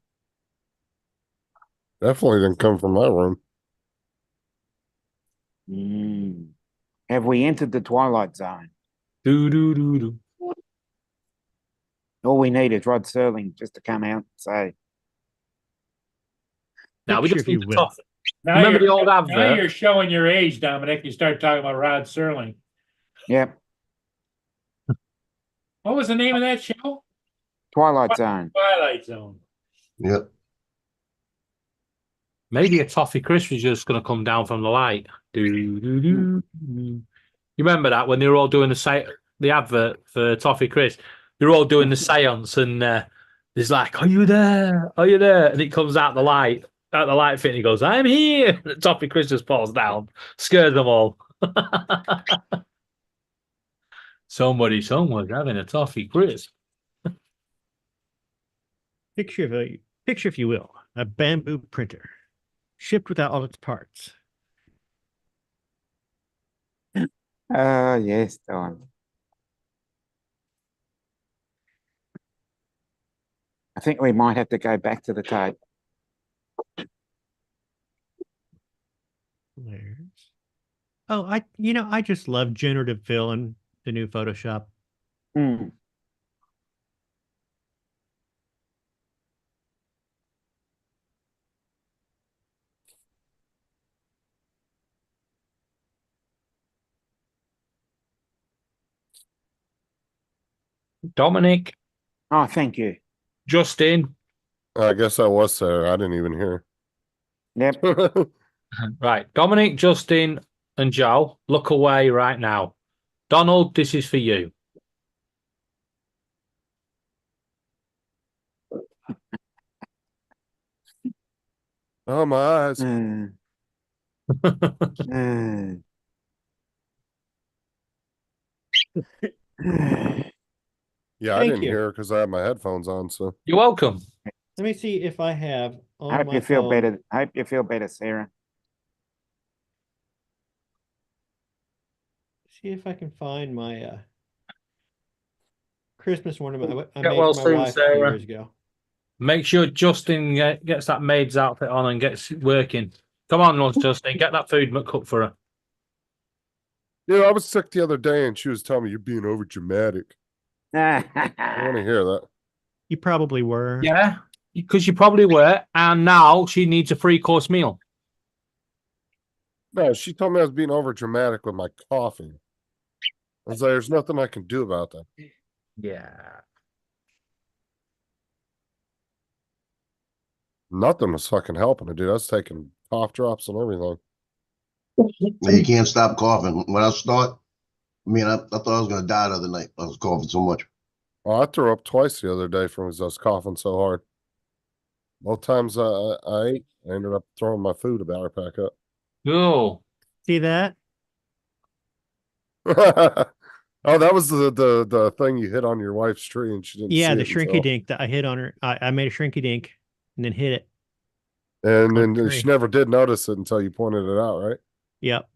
Definitely didn't come from my room. Mm. Have we entered the twilight zone? Do do do do. All we need is Rod Serling just to come out and say, Now we Picture, just if you need to will. talk. Now Remember you're, the old now advert? you're showing your age, Dominic. You start talking about Rod Serling. yep, What was the name of that show? Twilight Zone. Twilight Zone. Yep. Maybe a toffee crisp is just going to come down from the light. Do do do. You remember that when they were all doing the advert for toffee crisp? They're all doing the seance, and there's like, "Are you there? Are you there?" And it comes out the light fit, and he goes, "I'm here." The toffee crisp just falls down, scares them all. Someone's having a toffee crisp. Picture, if you will, a bamboo printer shipped without all its parts. Oh, yes, Don. I think we might have to go back to the tape. Oh, I just love generative fill in the new Photoshop. Hmm. Dominic, Oh, thank you. Justin, I guess I was there. I didn't even hear. Yep. right? Dominic, Justin, and Joe, look away right now. Donald, this is for you. Oh, my eyes. Mm. Mm. Yeah, I Thank didn't you. hear because I had my headphones on. So You're welcome. Let me see if I have on Hope my you feel phone. better. Hope you feel better, Sarah. See if I can find my Christmas ornament I Get made well for my soon, wife a few Sarah. years ago. Make sure Justin gets that maid's outfit on and gets working. Come on, Justin, get that food cooked for her. yeah, I was sick the other day, and she was telling me you're being over dramatic. I want to hear that. You probably were. Yeah, because you probably were, and now she needs a 3-course meal. No, she told me I was being over dramatic with my coughing. I was like, there's nothing I can do about that. Yeah. Nothing was fucking helping it, dude. I was taking cough drops and everything. You can't stop coughing. When I thought I thought I was gonna die the other night. I was coughing so much. Well, I threw up twice the other day from because I was coughing so hard. Both times I ate, I ended up throwing my food about back up. Oh, See that? Oh, that was the thing you hit on your wife's tree and she didn't Yeah, see the it shrinky until- dink that I hit on her. I made a shrinky dink and then hit it. And on then the she tree. never did notice it until you pointed it out, right? Yep.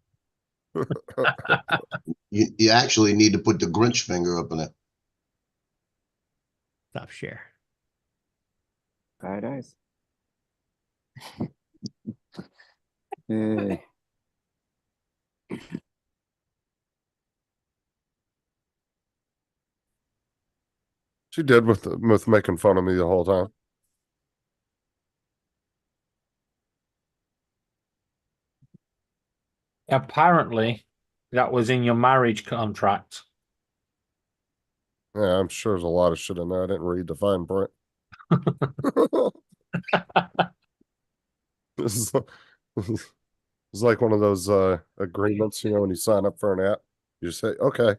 You actually need to put the Grinch finger up in it. Stop share. Photos. Uh, She did with making fun of me the whole time. apparently that was in your marriage contract. Yeah, I'm sure there's a lot of shit in there. I didn't read the fine print. This is it's like one of those agreements, when you sign up for an app, you just say, okay.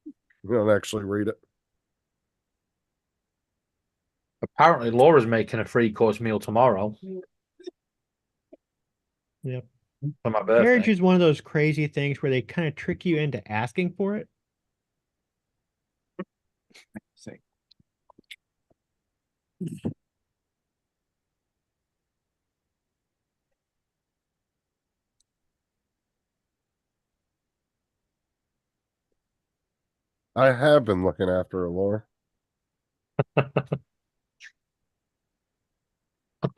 You don't actually read it. Apparently, Laura's making a 3-course meal tomorrow. Yep. For my Marriage birthday. is one of those crazy things where they kind of trick you into asking for it. See. I have been looking after her, Laura. I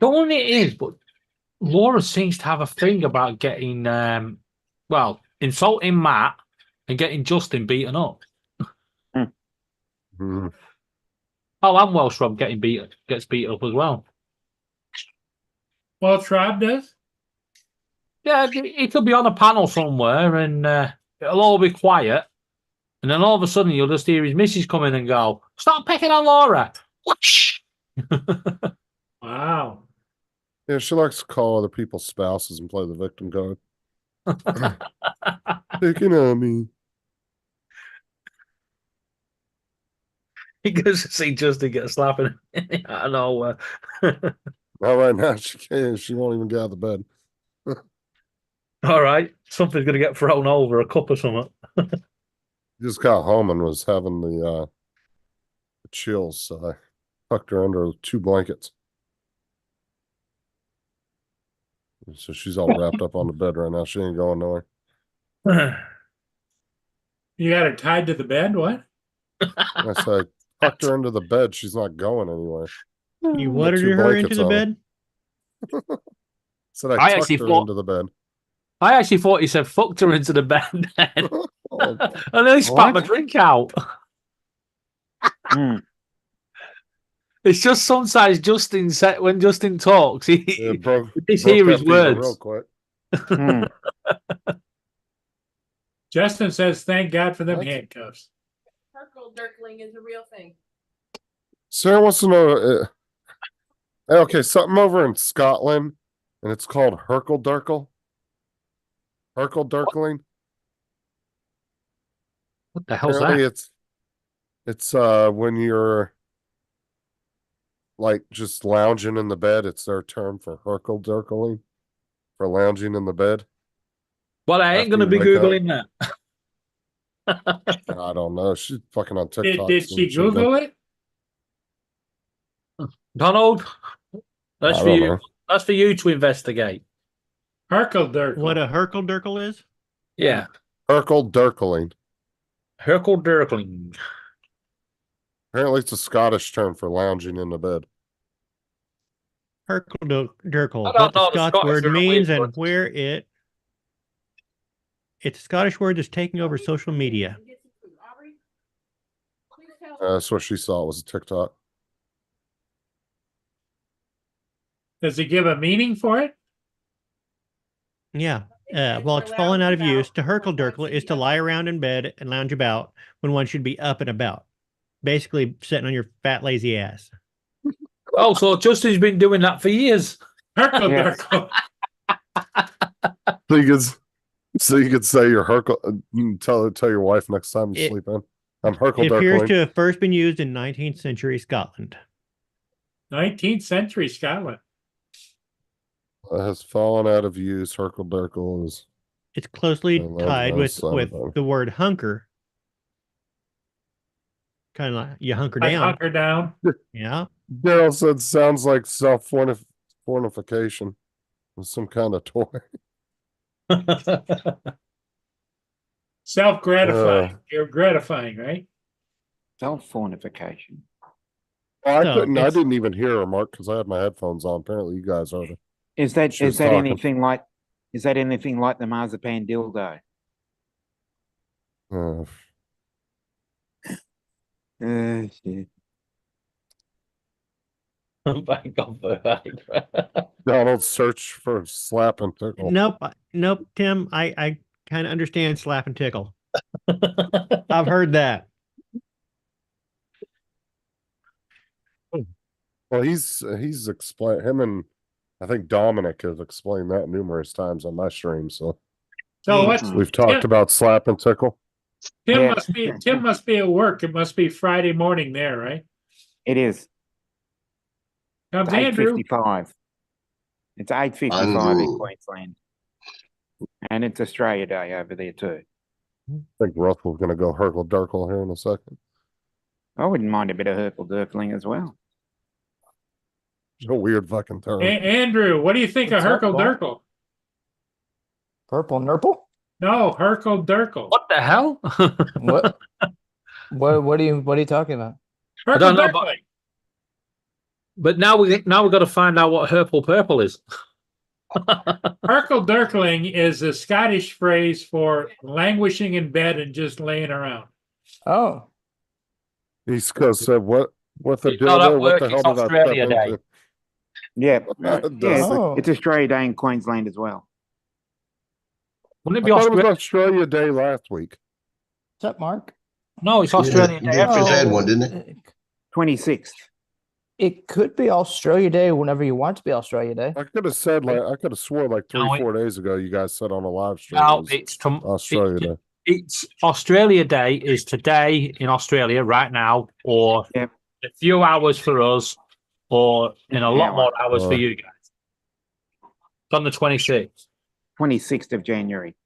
don't know what it is, but Laura seems to have a thing about getting, insulting Matt and getting Justin beaten up. Mhm. Oh, and Welsh Rob gets beat up as well. Well, Rob does? Yeah, he could be on a panel somewhere and it'll all be quiet. And then all of a sudden you'll just hear his missus come in and go, "Stop picking on Laura." Whoosh! Wow. Yeah, she likes to call other people's spouses and play the victim card. Picking on me. He goes to see Justin get slapping out of nowhere. Not right now. She can't. She won't even get out of the bed. All right, something's going to get thrown over, a cup or something. Just got home and was having the chills, so I tucked her under 2 blankets. So she's all wrapped up on the bed right now. She ain't going nowhere. You got her tied to the bed? What? I said, tucked her into the bed. She's not going anywhere. You Put watered 2 her into blankets the on her. bed. Said I I tucked actually her thought- into the bed. I actually thought he said fucked her into the bed then. Oh, And then he spat my What? drink out. Mm. It's just sometimes Justin said when Justin talks, it broke, you broke hear that his fever real words. quick. Mm. Justin says, thank God for them What? handcuffs. Herkel Dirkling is a real thing. Sarah wants to know. Okay, something over in Scotland, and it's called Herkel Durkle. Herkel Durkling. What the hell's Apparently, that? it's when you're like just lounging in the bed. It's their term for Herkel Durkling, for lounging in the bed. Well, I ain't after going to you be wake up. Googling that. I don't know. She's fucking on TikTok. Did she Google it? Donald, that's I for don't you. know. That's for you to investigate. Herkel Dirk. What a Herkel Dirkle is? Yeah. Herkel Durkling. Herkel Dirkling. Apparently, it's a Scottish term for lounging in the bed. Herkel Dirkle. I don't What the know the Scots Scottish word are means weird and words. where it's a Scottish word that's taking over social media. Get some food. Aubrey, please tell- That's what she saw was a TikTok. Does it give a meaning for it? Yeah. Well, it's fallen out of use. To Herkel Dirkle is to lie around in bed and lounge about when one should be up and about. Basically, sitting on your fat, lazy ass. Oh, so Justin's been doing that for years. Herkel Yes. Dirk. So you could say you're Herkel. You can tell your wife next time you It- sleep in. I'm Herkel It appears Durkling. to have first been used in 19th century Scotland. 19th century Scotland. Has fallen out of use. Herkel Durkle is. It's closely I love tied those with sound the word hunker. Kind of like you hunker I down. hunker down. Yeah. Daryl said sounds like self fornification. Some kind of toy. Self-gratifying. You're gratifying, right? Self-fornification. I So, couldn't. I it's- didn't even hear her, Mark, because I had my headphones on. Apparently, you guys heard her. Is that She was is that talking. anything like the marzipan dildo? Uh, Shit. Thank God for that. Donald search for slap and tickle. Nope, Tim. I kind of understand slap and tickle. I've heard that. Well, he's explained him, and I think Dominic have explained that numerous times on my stream. So So what's we've talked about slap and tickle. Tim Yeah. Tim must be at work. It must be Friday morning there, right? It is. Comes It's Andrew. 8:55. It's 8:55 in Andrew. Queensland. And it's Australia Day over there too. I think Russell's gonna go Herkel Durkle here in a second. I wouldn't mind a bit of Herkel Durkling as well. It's a weird fucking term. Andrew, what do you think of What's up, Herkel Paul? Durkle? Purple Nurple? No, Herkel Durkle. What the hell? What? What are you talking about? I Herkel don't know, but- Durkling. But now we've got to find out what Herpel Purple is. Herkel Durkling is a Scottish phrase for languishing in bed and just laying around. Oh, He's said what the It's deal not at there? What work, the hell it's did I Australia step Day. into? Yeah, Does yeah, Oh. it's Australia Day in Queensland as well. Wouldn't it I be thought it was Australia? Australia Day last week. what's up, Mark? No, it's Australia Day. Yeah, just had Oh, one, didn't it? 26th. It could be Australia Day whenever you want it to be Australia Day. I could have said I could have swore like No, 4 days ago you guys said on a live stream. No, it was it's Australia Day. it's Australia Day is today in Australia right now, or Yep. a few hours for us, or in a lot Hour. more hours for Uh. you guys. It's on the 26th. 26th of January.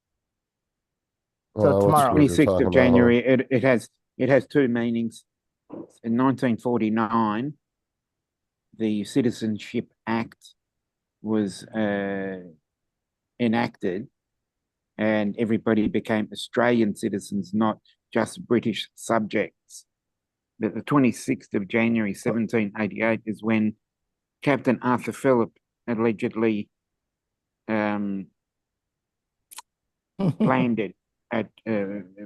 So what's tomorrow. what you're 26th talking of about, huh? January. It has two meanings. In 1949, the Citizenship Act was enacted, and everybody became Australian citizens, not just British subjects. But the 26th of January, 1788, is when Captain Arthur Phillip allegedly landed at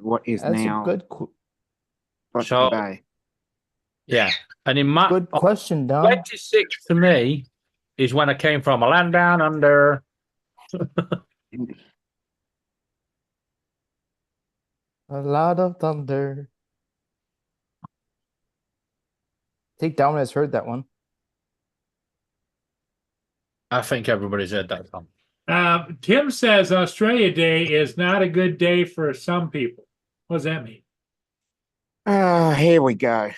what is That's now a good Botany So- Bay. Yeah, and in my good question, Don. 26 to me is when I came from a land down under. A lot of thunder. I think Dominus heard that one. I think everybody's heard that song. Tim says Australia Day is not a good day for some people. What does that mean? Here we go.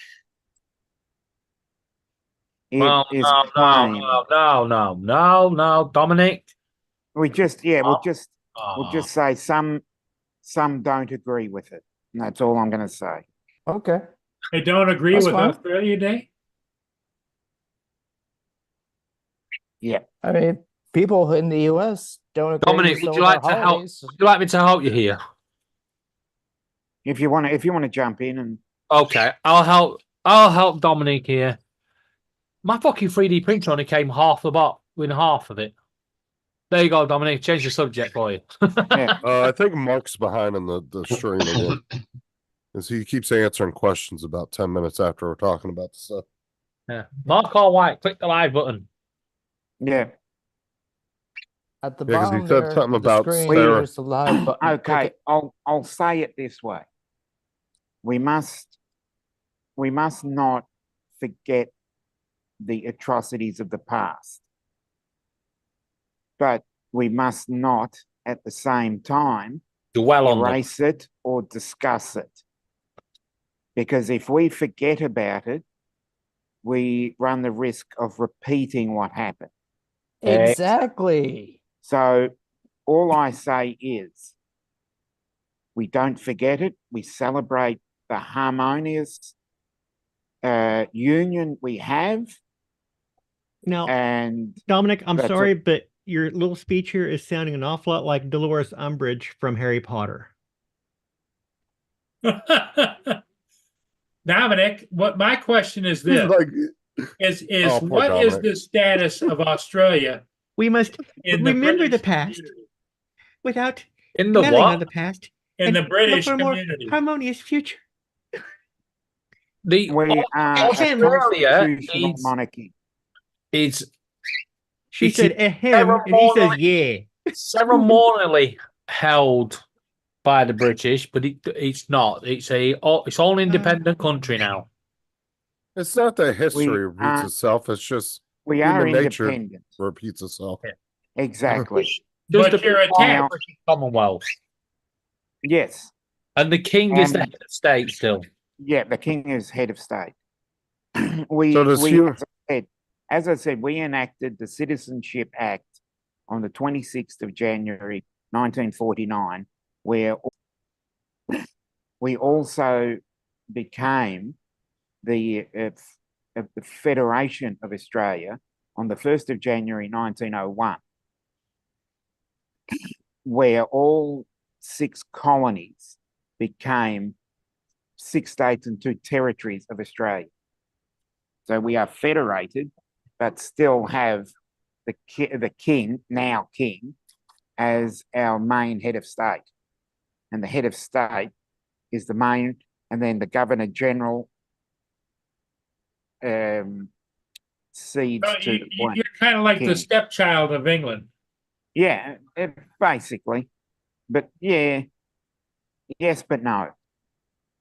It Well, is no, plain. no, Dominic. We'll just Oh. say some don't agree with it. And that's all I'm going to say. Okay. They don't agree That's with fine. Australia Day? Yeah. I mean, people in the US don't agree Dominic, with some would you of our like to help? holidays. Would you like me to help you here? If you want to jump in and Okay, I'll help Dominic here. My fucking 3D printer only came half the bot with half of it. There you go, Dominic. Change the subject for you. yeah, I think Mark's behind in the stream again. Because he keeps answering questions about 10 minutes after we're talking about the stuff. Yeah. Mark or White, click the live button. yeah. At the Yeah, 'cause he bottom said there something of the about screen, Sarah. there's the live button. Click Okay, it. I'll say it this way. We must not forget the atrocities of the past. But we must not at the same time Dwell on them. erase it or discuss it. Because if we forget about it, we run the risk of repeating what happened. Exactly. So all I say is we don't forget it. We celebrate the harmonious union we have. Now, And Dominic, I'm that's sorry, but your little speech here is sounding an awful lot like Dolores Umbridge from Harry Potter. Dominic, what my question is He's this, like, is Oh, poor what is Dominic. the status of Australia We must in remember the British past community? without In the dwelling on what? the past In and the look British for a more community. harmonious future. The we are a Australia constitutional is- monarchy. it's She It's said him, and he says yeah. ceremonially held by the British, but it's not. It's all independent country now. it's not that history We repeats are- itself. It's just We are Human nature. independent. repeats itself. Exactly. Just But the you're attached. British Commonwealth, Yes. and the king is the And- head of state still. Yeah, the king is head of state. we, So does we Hugh- as I said, as I said, we enacted the Citizenship Act on the 26th of January, 1949, where we also became the Federation of Australia on the 1st of January 1901, where all 6 colonies became 6 states and 2 territories of Australia. So we are federated, but still have the king, now king, as our main head of state. And the head of state is the main, and then the Governor General cedes So to one. you're kind of like the king. stepchild of England. Yeah, basically. But yeah, yes, but no.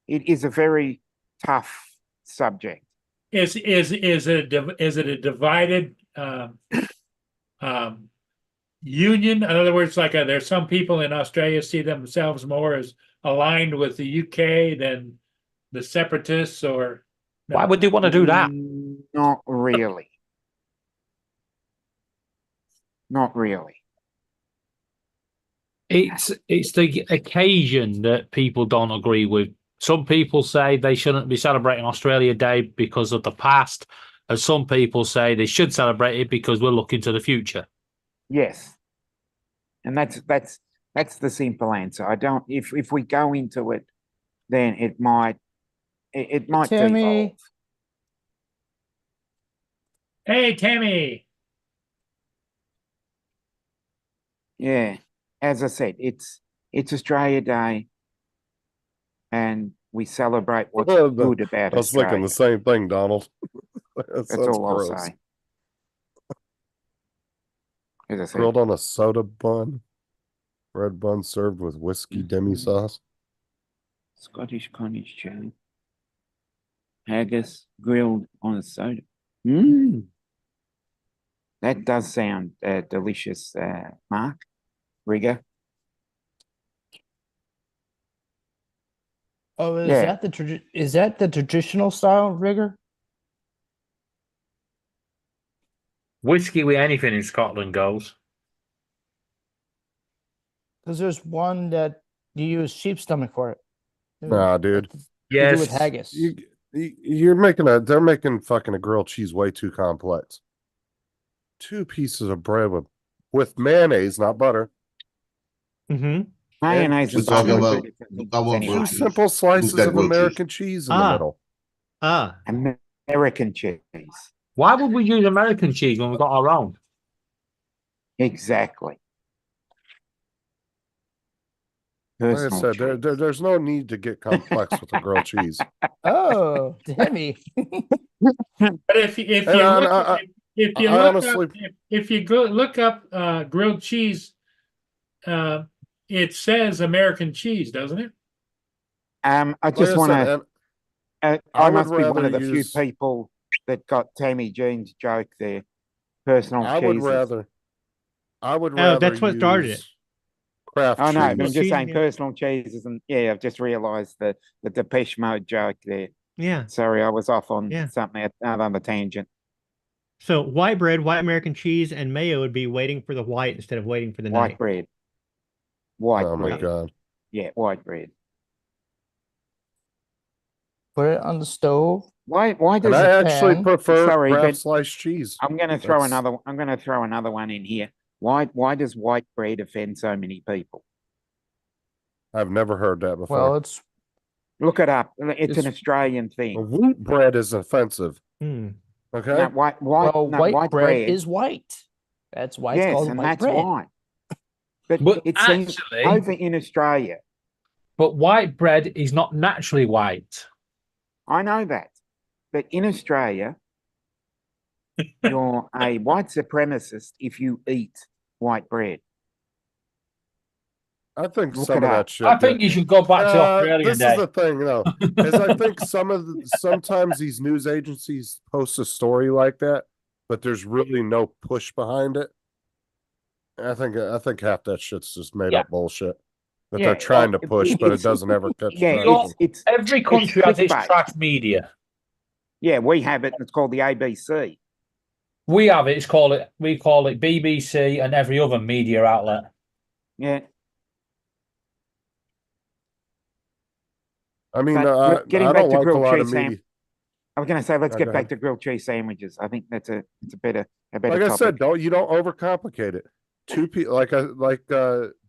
It is a very tough subject. Is it a divided union? In other words, like there's some people in Australia see themselves more as aligned with the UK than the separatists, or no? Why would they want to do that? Not really. Not really. It's the occasion that people don't agree with. Some people say they shouldn't be celebrating Australia Day because of the past, and some people say they should celebrate it because we're looking to the future. Yes. And that's the simple answer. I don't if we go into it, then it might Timmy. devolve. Hey, Tammy. Yeah. As I said, it's Australia Day, and we celebrate what's Well, good about I was Australia. thinking the same thing, Donald. That's all I'll say. As I said, Grilled on a soda bun, bread bun served with whiskey demi sauce. Scottish cottage cheese, haggis grilled on a soda. Mmm. That does sound delicious, Mark Rigger. Oh, is Yeah. that the traditional style rigger? Whiskey with anything in Scotland goes. Because there's one that you use sheep stomach for it. Nah, dude. To do Yes. with haggis. They're making fucking a grilled cheese way too complex. 2 pieces of bread with mayonnaise, not butter. Mm-hmm. Mayonnaise We're and talking butter are about- two different things I want anyway. Two grilled cheese. simple slices that of grilled cheese? American cheese in the middle. American cheese. Why would we use American cheese when we've got our own? Exactly. Like I Personal said, cheese. there's no need to get complex with the grilled cheese. Oh, Timmy. But if you And look up grilled cheese, it says American cheese, doesn't it? I just Like want said, to. and I would must be one of rather the use- few people that got Tammy Jean's joke there. Personal I would cheeses. rather that's what started use it. Craft I know, but I'm cheese. just Cheese, saying yeah. personal cheeses, and yeah, I've just realised the Depeche Mode joke there. Yeah. Sorry, I was off on Yeah. something out on the tangent. So white bread, white American cheese, and mayo would be waiting for the white instead of waiting for the White night. bread. White Oh my bread. god. Yeah, white bread. Put it on the stove. Why And does I it? actually pan. prefer Sorry, Kraft but- sliced cheese. I'm going to throw That's- another one in here. Why does white bread offend so many people? I've never heard that before. Well, it's Look it up. It's an It's- Australian thing. Wheat bread is offensive. Hmm. Okay. No, white white bread bread is white. That's why it's yes, called and white that's bread. why. But But it seems actually- over in Australia. But white bread is not naturally white. I know that, but in Australia, you're a white supremacist if you eat white bread. I think Look some it of up. that shit. I think you should go back to Australia This Day. is the thing, though, is I think sometimes these news agencies post a story like that, but there's really no push behind it. I think half that shit's just made Yeah. up bullshit that Yeah, they're trying to well, push, but it it's- doesn't ever catch Yeah, traction. it's Every country has its clickbait. trash media. Yeah, we have it. It's called the ABC. We have it. We call it BBC and every other media outlet. Yeah. I mean, But look, getting I back don't to like a grilled lot cheese of sandwich- media. I was gonna say, let's Oh, get go back ahead. to grilled cheese sandwiches. I think that's a better Like I topic. said, you don't overcomplicate it. Like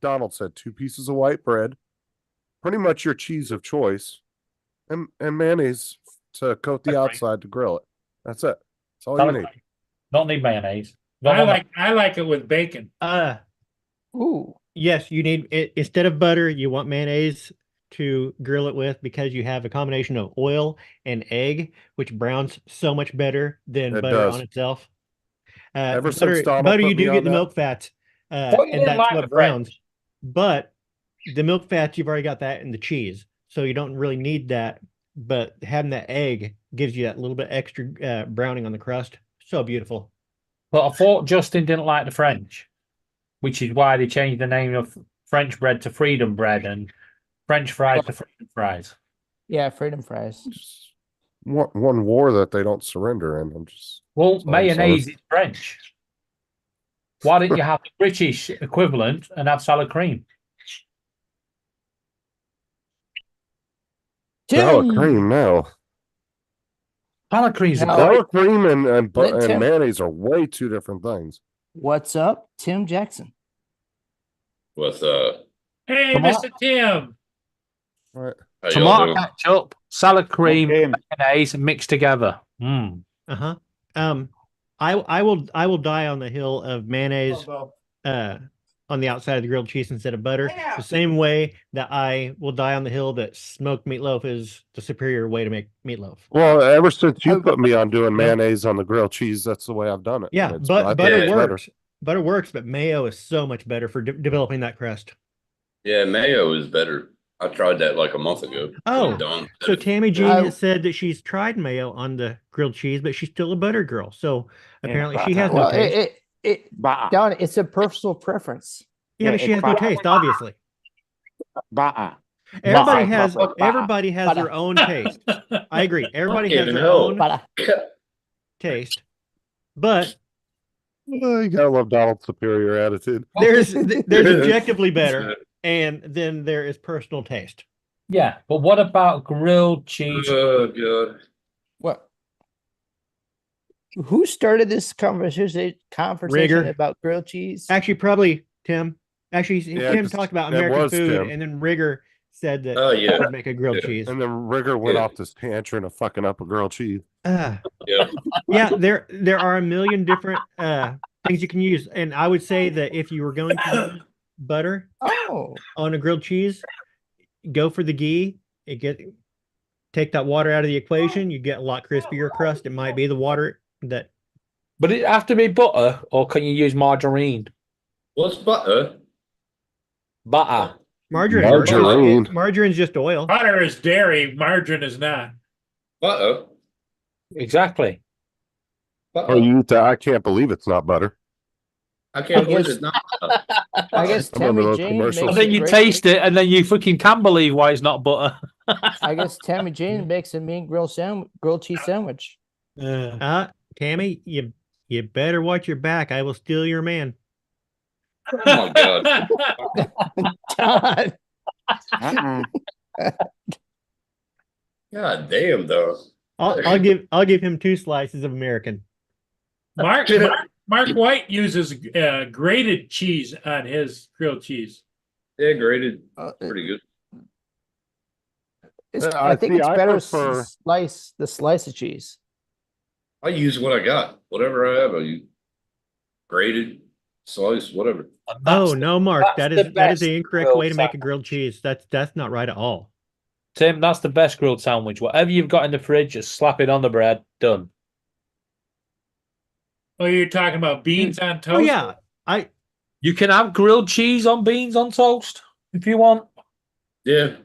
Donald said, 2 pieces of white bread, pretty much your cheese of choice, and mayonnaise to coat the That's right. outside to grill it. That's it. That's all you need. Don't need mayonnaise. I like it with bacon. Ooh. Yes, you need it instead of butter, you want mayonnaise to grill it with because you have a combination of oil and egg, which browns so much better than It butter does. on itself. Ever since Butter, Donald butter put you me do on get the that- milk fats, Thought you and didn't that's like what the browns. French. But the milk fats, you've already got that in the cheese, so you don't really need that. But having that egg gives you that little bit extra browning on the crust. So beautiful. But I thought Justin didn't like the French, which is why they changed the name of French bread to Freedom Bread and French fries to Freedom Fries. Yeah, freedom fries. One war that they don't surrender in. I'm just Well, So- mayonnaise is French. Why didn't you have the British equivalent and have salad cream? salad Tim! cream now. Salad cream's a Now- great. Salad cream and Let Tim- mayonnaise are way 2 different things. What's up, Tim Jackson? With Hey, Come on. Mr. Tim. Right. how y'all Tomato doing? ketchup, salad cream, Okay. mayonnaise mixed together. Mm. Uh-huh. I will die on the hill of mayonnaise on the outside of the grilled cheese instead of butter. The same way that I will die on the hill that smoked meatloaf is the superior way to make meatloaf. Well, ever since you Oh, put me on doing Yeah. mayonnaise on the grilled cheese, that's the way I've done it. Yeah, and I but think butter it's better. works. Butter works, but mayo is so much better for developing that crust. Yeah, mayo is better. I tried that like a month ago. Oh, Dawn said So it- Tammy Jean I- has said that she's tried mayo on the grilled cheese, but she's still a butter girl. So Yeah, apparently but- she has no Well, taste. Butter. Don, it's a personal preference. Yeah, yeah, but she it's has no butter. taste, obviously. Butter. Everybody Butter. has Butter. everybody has Butter. their own taste. I agree. Everybody has Fucking their hell. own But taste. But Well, you gotta love Donald's superior attitude. there's objectively better, and then there is personal taste. Yeah, but what about grilled cheese? Oh god. what? Who started this conversation Rigger. about grilled cheese? Actually, probably Tim. Actually, Yeah, Tim 'cause talked about that American was food, Tim. and then Rigger said that Oh, yeah. would make a grilled Yeah. cheese. And then Rigger went Yeah. off this tantrum of fucking up a grilled cheese. Ah. Yeah. Yeah, there are a million different things you can use, and I would say that if you were going to use butter Oh, on a grilled cheese, go for the ghee. Take that water out of the equation. You get a lot crispier crust. It might be the water that But it have to be butter, or can you use margarine? What's butter? Butter. margarine. Margarine. Margarine's just oil. Butter is dairy, margarine is not. Butter? Exactly. Butter? Oh, you eat that? I can't believe it's not butter. I can't I believe guess- it's not butter. I guess I remember Tammy those Jane commercials. makes And then a you great- taste it, and then you fucking can believe why it's not butter. I guess Tammy Jane makes a mean grilled cheese sandwich. Tammy, you better watch your back. I will steal your man. Oh my god. Don, Uh-uh. God damn though. I'll give him 2 slices of American. Mark White uses grated cheese on his grilled cheese. Yeah, grated. uh, Pretty good. I think see, it's I better prefer- slice the slice of cheese. I use what I got. Whatever I have, I use grated, slice, whatever. Oh no, Mark, that that's is the that is best the incorrect grilled way to make a sandwich. grilled cheese. That's not right at all. Tim, that's the best grilled sandwich. Whatever you've got in the fridge, just slap it on the bread. Done. Oh, you're talking about beans on toast? Oh yeah, You can have grilled cheese on beans on toast if you want. Yeah,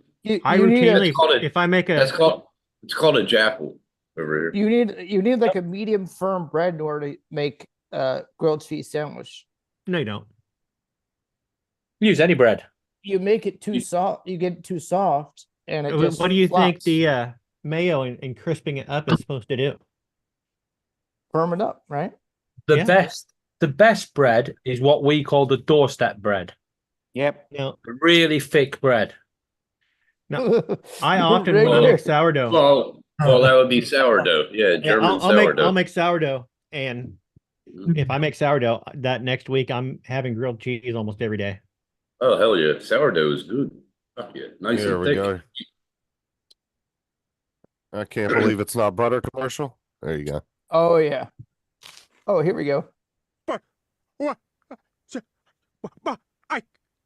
I You need a- routinely Let's call it- if I make it's a called a jackal over here. you need like a medium firm bread in order to make a grilled cheese sandwich. no, you don't. Use any bread. You make it too soft. You get it too soft, and it just What do you think flops. the mayo and crisping it up is supposed to do? firm it up, right? Yeah. The best bread is what we call the doorstep bread. Yep. Now, Really thick bread. I often Rigger. will make sourdough. Well, that would be sourdough. Yeah, Yeah, German I'll sourdough. make sourdough, and if I make sourdough, that next week I'm having grilled cheese almost every day. Oh, hell yeah. Sourdough is good. Fuck yeah. Nice There and we thick. go. I can't believe it's not butter commercial. There you go. Oh yeah. Oh, here we go. But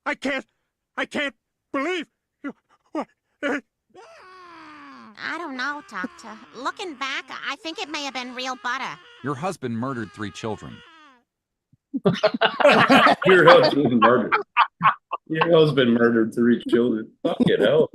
I can't believe you. What? I don't know, Doctor. Looking back, I think it may have been real butter. Your husband murdered 3 children. Your husband murdered. Your husband murdered 3 children. Fuck it, hell.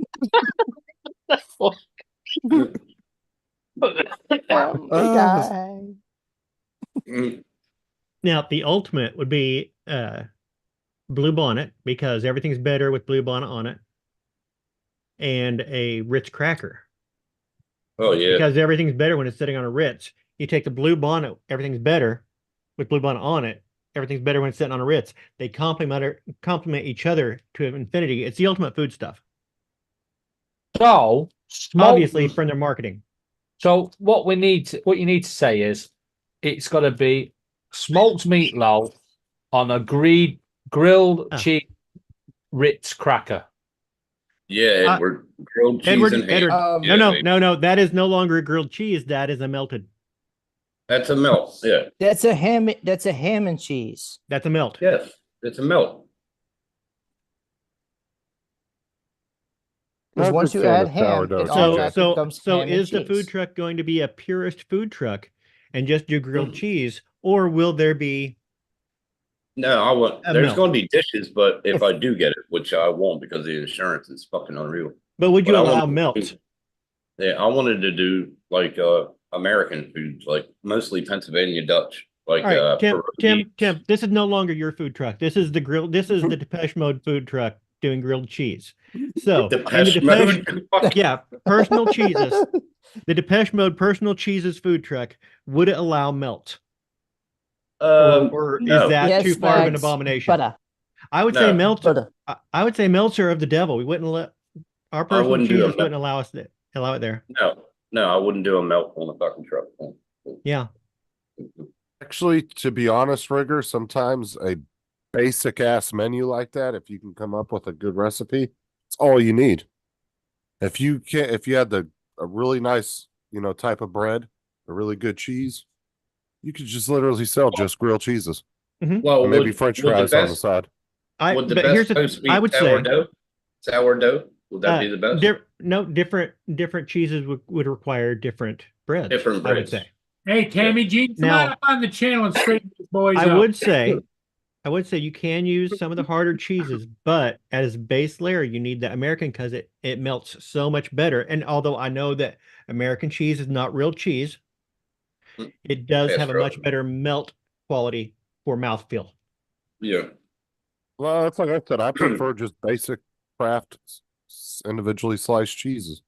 Now, the ultimate would be Blue Bonnet, because everything's better with Blue Bonnet on it, and a Ritz cracker. Oh yeah. Because everything's better when it's sitting on a Ritz. You take the Blue Bonnet, everything's better with Blue Bonnet on it. Everything's better when it's sitting on a Ritz. They complement each other to infinity. It's the ultimate food stuff. So Obviously, from their marketing. So what you need to say is, it's got to be smoked meatloaf on a grilled cheese Ritz cracker. Yeah, Edward. Grilled cheese and ham. Yeah, No. That is no longer a grilled cheese. That is a melted. That's a melt. Yeah. That's a ham. That's a ham and cheese. That's a melt. Yes, it's a melt. Because once you add ham, it automatically becomes so ham and is the cheese. food truck going to be a purist food truck and just do grilled cheese, or will there be? No, I want. A There's melt. going to be dishes, but if I do get it, which I won't because the insurance is fucking unreal. But would you I allow wanted to melt? do- Yeah, I wanted to do like American foods, like mostly Pennsylvania Dutch. Like All right, pierogi. Tim, this is no longer your food truck. This is the grill. This is the Depeche Mode food truck doing grilled cheese. So in the Depeche Mode? yeah, personal cheeses. The Depeche Mode personal cheeses food truck, would it allow melt? Or no. is that Yes, too far of an Max, abomination? butter. I would No. say melts. Butter. I would say melts are of the devil. We wouldn't let our personal wouldn't do cheeses a melt. wouldn't allow it there. No, I wouldn't do a melt on a fucking truck. Yeah. Actually, to be honest, Rigger, sometimes a basic ass menu like that, if you can come up with a good recipe, it's all you need. If you had a really nice, type of bread, a really good cheese, you could just literally sell just grilled cheeses. Well, And maybe French fries on the side. Would the but best here's the- toast be I would say- sourdough? Sourdough? Would that be the best? Different cheeses would require different breads. Different I would breads. say. Hey, Tammy Jean, come Now- on up on the channel and straighten these boys I up. would say you can use some of the harder cheeses, but as base layer, you need the American because it melts so much better. And although I know that American cheese is not real cheese, it does That's have a right. much better melt quality for mouthfeel. Yeah. Well, that's like I said, I prefer just basic craft individually sliced cheeses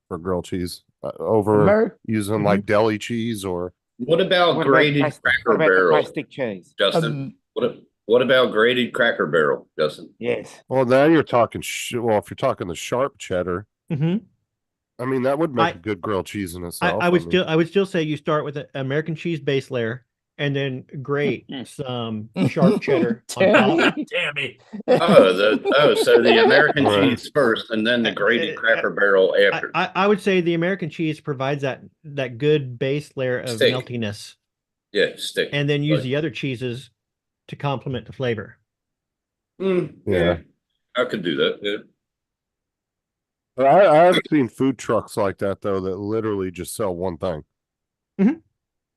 for grilled cheese over Ameri- using like deli cheese or What about What about grated plastic- Cracker what about the Barrel, plastic cheese? Justin? What about grated Cracker Barrel, Justin? Yes. well, now you're talking well, if you're talking the sharp cheddar, Mhm. I mean that would make a good grilled cheese in itself. I would still say you start with an American cheese base layer and then grate some sharp cheddar on top. Tammy. So the American Right. cheese first, and then the grated Cracker Barrel after. I would say the American cheese provides that good base layer of Steak. meltiness, Yeah, stick. and then use Like- the other cheeses to complement the flavor. Yeah, I could do that. Yeah. I have seen food trucks like that though that literally just sell one thing. Mhm.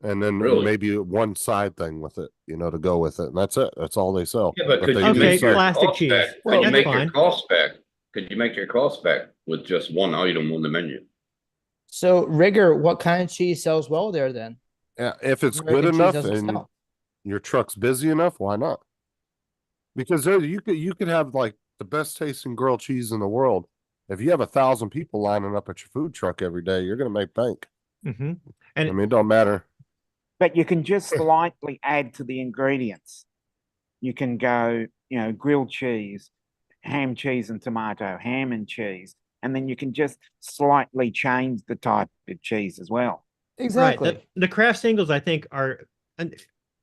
And then Really? maybe one side thing with it, to go with it. And that's it. That's all they sell. Yeah, but could they you do make sell- your plastic cost cheese. back? Well, Could you that's make fine. your cost back? Could you make your cost back with just one item on the menu? So, Rigger, what kind of cheese sells well there then? Yeah, if it's American good cheese enough doesn't and sell. your truck's busy enough, why not? Because there you could have like the best tasting grilled cheese in the world. If you have 1,000 people lining up at your food truck every day, you're gonna make bank. Mm-hmm. I mean, it don't matter. but you can just slightly add to the ingredients. You can go, grilled cheese, ham, cheese, and tomato, ham and cheese, and then you can just slightly change the type of cheese as well. Exactly. Right. The craft singles, I think, are, and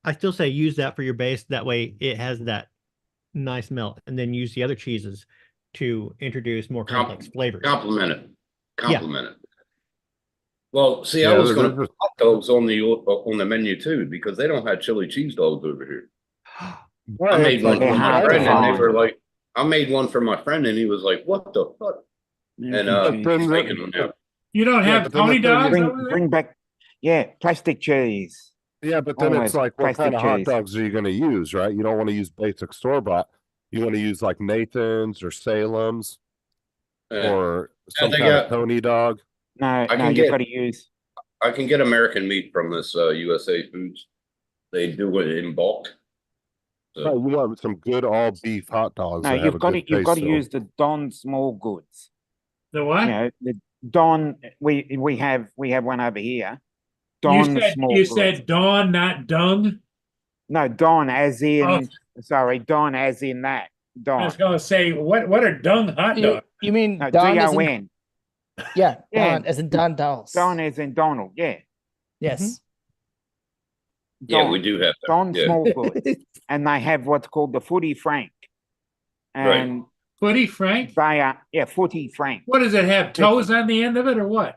I still say use that for your base. That way it has that nice melt, and then use the other cheeses to introduce more complex flavors. Compliment it. Yeah. Compliment it. Well, see, Yeah, I was they're going to just- put hot dogs on the menu too, because they don't have chili cheese dogs over here. I made one for They're my hard to friend, and they find. were like, I made one for my friend, and he was like, "What the fuck?" And American cheese. he's making them now. You don't Yeah, have but then the Tony thing dogs is- over there? Bring back, plastic cheese. Yeah, but then Always it's like, what plastic kind of hot cheese. dogs are you going to use, right? You don't want to use basic store bought. You want to use like Nathan's or Salem's Yeah. or some they kind of got- Tony dog. No, can you've get- got to use. I can get American meat from this USA Foods. They do it in bulk. So, No, you want some good all beef hot dogs. No, that have you've a got good to. You've got to taste them. use the Don Small Goods. The what? The Don. We have one over here. You Don said, Small you Goods. said dawn, not dung? No, Don as in. Oh. Sorry, Don as in that. I Don. was gonna say, what are dung hot You, dogs? you mean No, Don as in, D-O-N. yeah, Yeah. Don as in Don Dolls. Don as in Donald. Yeah. Yes. yeah, Don. we do have that. Don Yeah. Small Goods. And they have what's called the Footy Frank. And Footy Frank? they are, Footy Frank. What does it have? Toes on the end of it or what?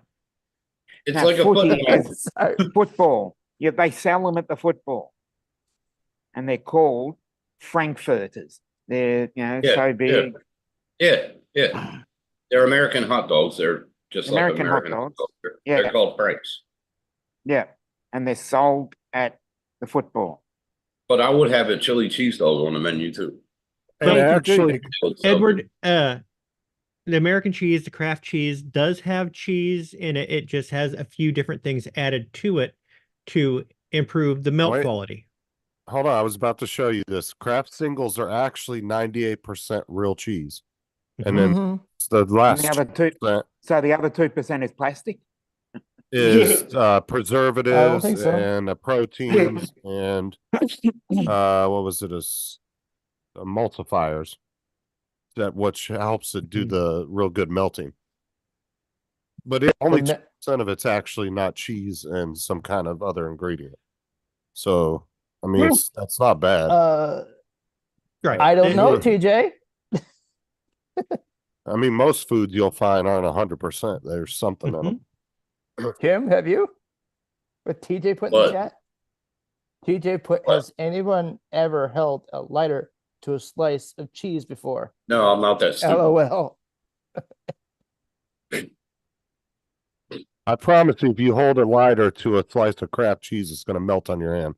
It's No, like a footy football. is football. Yeah, they sell them at the football. And they're called Frankfurters. They're, Yeah, so big. Yeah. They're American hot dogs. They're just American like hot American hot dogs. dogs. They're, Yeah. they're called Franks. Yeah. And they're sold at the football. But I would have a chili cheese dog on the menu too. And Well, you can do actually, It was so Edward, good. the American cheese, the craft cheese does have cheese in it. It just has a few different things added to it to improve the melt Wait. quality. hold on, I was about to show you this. Kraft singles are actually 98% real cheese. And then Mhm. the And last the other 2%, so the other 2% is plastic? is preservatives think so. and proteins and what was it, emulsifiers, that which helps it do the real good melting. But only The me- 2% of it's actually not cheese and some kind of other ingredient. So I mean, that's not bad. Right. I don't It- know, Yeah. TJ. I mean, most foods you'll find aren't 100%. There's something in them. Kim, have you? What TJ put in the What? chat? TJ put, What? has anyone ever held a lighter to a slice of cheese before? No, I'm not that stupid. LOL. I promise you, if you hold a lighter to a slice of Kraft cheese, it's going to melt on your hand.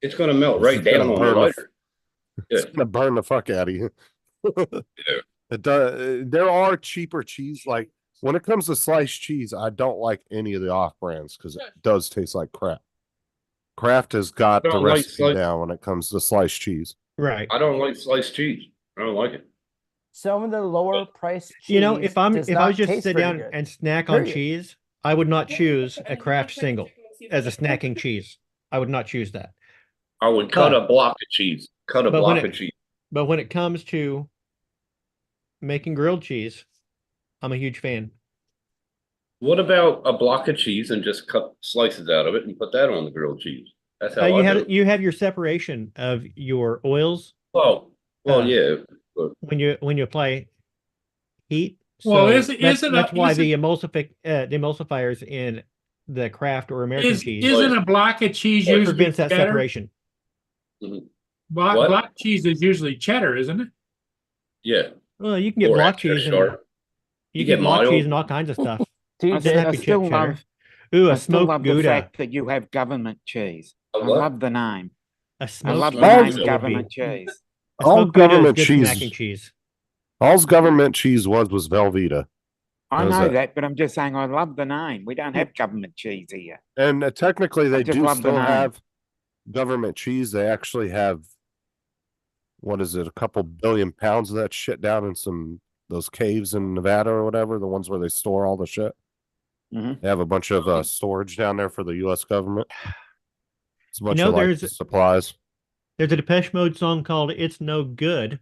It's gonna melt right It's gonna down on the burn the lighter. It's Yeah. going to burn the fuck out of you. Yeah. It does. There are cheaper cheese. Like when it comes to sliced cheese, I don't like any of the off brands because it does taste like crap. Kraft has got the Don't like recipe slice- down when it comes to sliced cheese. Right. I don't like sliced cheese. I don't like it. Some of the lower price cheese. You know, if I does was not just taste sit very down good. and snack on Period. cheese, I would not choose a craft single as a snacking cheese. I would not choose that. I would cut But- a block of cheese. Cut a but when block it- of cheese. But when it comes to making grilled cheese, I'm a huge fan. What about a block of cheese and just cut slices out of it and put that on the grilled cheese? That's how You I do have it. you have your separation of your oils Well, uh, yeah. But when you apply heat. Well, So isn't that's why isn't- the emulsifiers in the Kraft or American cheese Isn't a block of cheese it usually prevents that cheddar? separation. Block, What? block cheese is usually cheddar, isn't it? yeah. Well, you can get Or block extra cheese and sharp. you You get get block mild. cheese and all kinds of stuff. TJ, Doesn't have I to be still cheddar. love, Ooh, I a still smoked love the Gouda. fact that you have government cheese. A I what? love the name. A I smoked love the Gouda name would be- government cheese. A All smoked Gouda is government good cheese- snacking cheese. All's government cheese was Velveeta. I How's know that? that, but I'm just saying I love the name. We don't have government cheese here. And technically, they just do love the still name. have government cheese. They actually have, what is it, a couple billion pounds of that shit down in those caves in Nevada or whatever, the ones where they store all the shit. Mhm. They have a bunch of storage down there for the U.S. government. It's a bunch know, of like there's- supplies. There's a Depeche Mode song called "It's No Good,"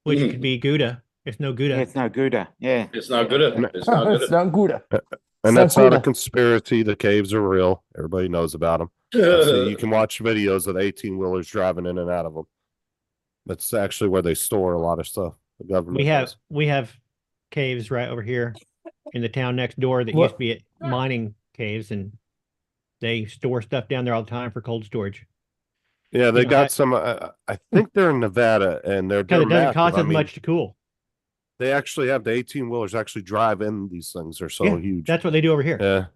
which could be Gouda. It's no Gouda. Yeah, it's no Gouda. Yeah. It's not good. It's not It's good. not good. And It's that's not not a Gouda. conspiracy. The caves are real. Everybody knows about them. So you can watch videos of 18-wheelers driving in and out of them. That's actually where they store a lot of stuff. The government. does. We have caves right over here in the town next door that What- used to be mining caves, and they store stuff down there all the time for cold storage. Yeah, they know, got I- some. I think they're in Nevada, and they're Because it doesn't massive. cost I as mean, much to cool. They actually have the 18-wheelers actually drive in these things. They're so Yeah, huge. That's what they do over here. Yeah,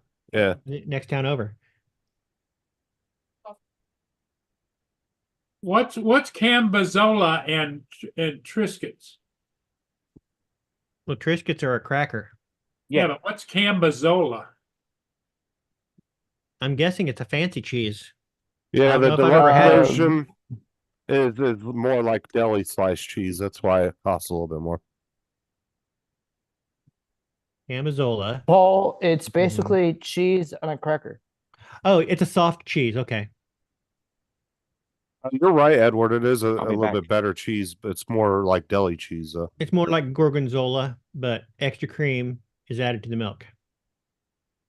yeah. Next town over. What's Cambazola and Triscuits? Well, Triscuits are a cracker. Yeah, but what's Cambazola? I'm guessing it's a fancy cheese. I Yeah, don't the know if I've ever had it. version is more like deli sliced cheese. That's why it costs a little bit more. Amazola. Paul, it's basically cheese on a cracker. Oh, it's a soft cheese. Okay. You're right, Edward. It is a I'll be little back. bit better cheese, but it's more like deli cheese. It's more like gorgonzola, but extra cream is added to the milk.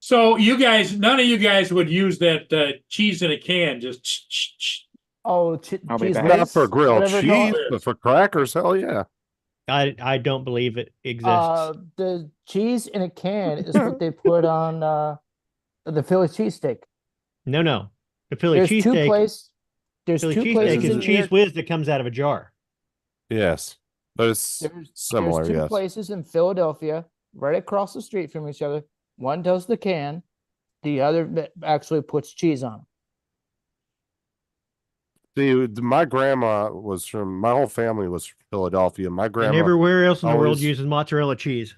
So none of you guys would use that cheese in a can, just Oh, I'll be cheese back. Not whiz, for grilled whatever you call cheese, it. but for crackers, hell yeah. I don't believe it exists. The cheese in a can is what they put on the Philly cheesesteak. No. The Philly There's two cheesesteak. places. There's Philly two cheesesteak places is in a cheese New whiz that comes out of a jar. Yes, but it's similar. There's two Yes. places in Philadelphia, right across the street from each other. One does the can, the other actually puts cheese on. See, my grandma was from. My whole family was from Philadelphia. My And grandma. everywhere else in the world always- uses mozzarella cheese.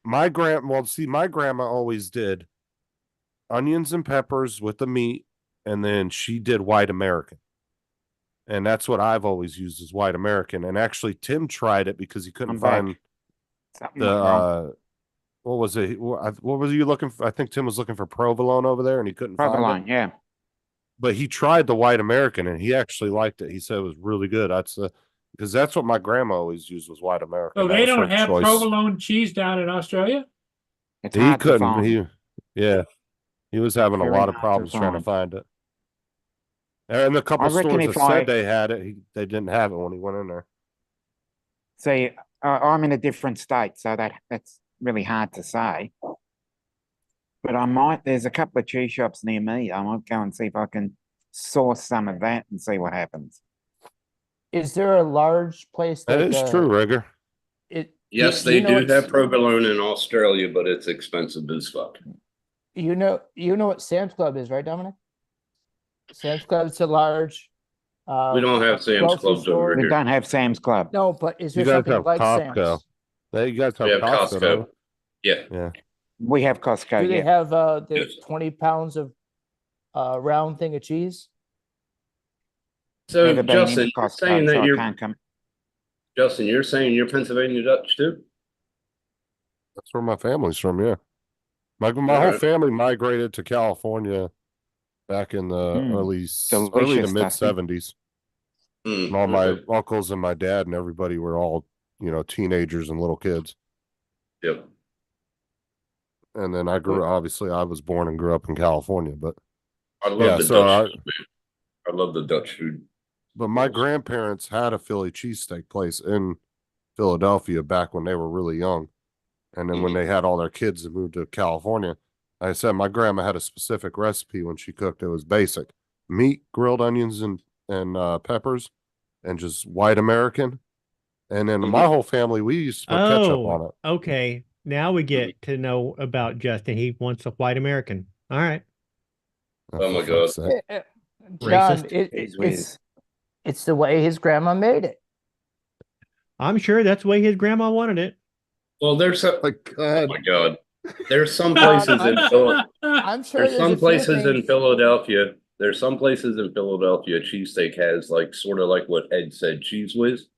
My grandma always did onions and peppers with the meat, and then she did white American. And that's what I've always used as white American. And actually, Tim tried it because he couldn't I'm back. find Something the went wrong. what was it? What was you looking for? I think Tim was looking for provolone over there, and he couldn't find Provolone, it. yeah. But he tried the white American, and he actually liked it. He said it was really good. Because that's what my grandma always used was white American. so That they was her don't have choice. provolone cheese down in Australia? It's He hard to couldn't. find. He was having a Very lot of hard to problems trying to find. find it. And the couple I reckon stores that if I- said they had it, they didn't have it when he went in there. See, I'm in a different state, so that's really hard to say. But there's a couple of cheese shops near me. I might go and see if I can source some of that and see what happens. Is there a large place That that is true, Rigger. Yes, you they know do it's- have provolone in Australia, but it's expensive as fuck. You know what Sam's Club is, right, Dominic? Sam's Club is a large. We don't have Sam's grocery Clubs store. over We here. don't have Sam's Club. No, but is You there guys something have like Costco. Sam's? You guys have We have Costco. don't Costco. Yeah. you? Yeah. We have Costco, Do they yeah. have the Yes. 20 pounds of round thing of cheese? So Never been Justin, in you're Costco, saying so that I you're can't come. Justin, you're saying you're Pennsylvania Dutch too? That's where my family's from, yeah. My whole Alright. family migrated to California back in the early to delicious, mid Dusty. 70s. And all my Okay. uncles and my dad and everybody were all, teenagers and little kids. Yep. And then I was born and grew up in California, but I love Yeah, the so Dutch food, man. I love the Dutch food. my Yes. grandparents had a Philly cheesesteak place in Philadelphia back when they were really young. And then when they had all their kids and moved to California, like I said, my grandma had a specific recipe when she cooked. It was basic meat, grilled onions, and peppers, and just white American. And then my whole family, we used to put ketchup on it. Okay. Now we get to know about Justin. He wants a white American. All right. Oh my For God. fuck's sake. John, Racist. it's the way his grandma made it. I'm sure that's the way his grandma wanted it. Well, there's some, My oh God. my God. There's some places in I'm sure there's some a few places in things- Philadelphia. There's some places in Philadelphia cheesesteak has like sort of like what Ed said, cheese whiz.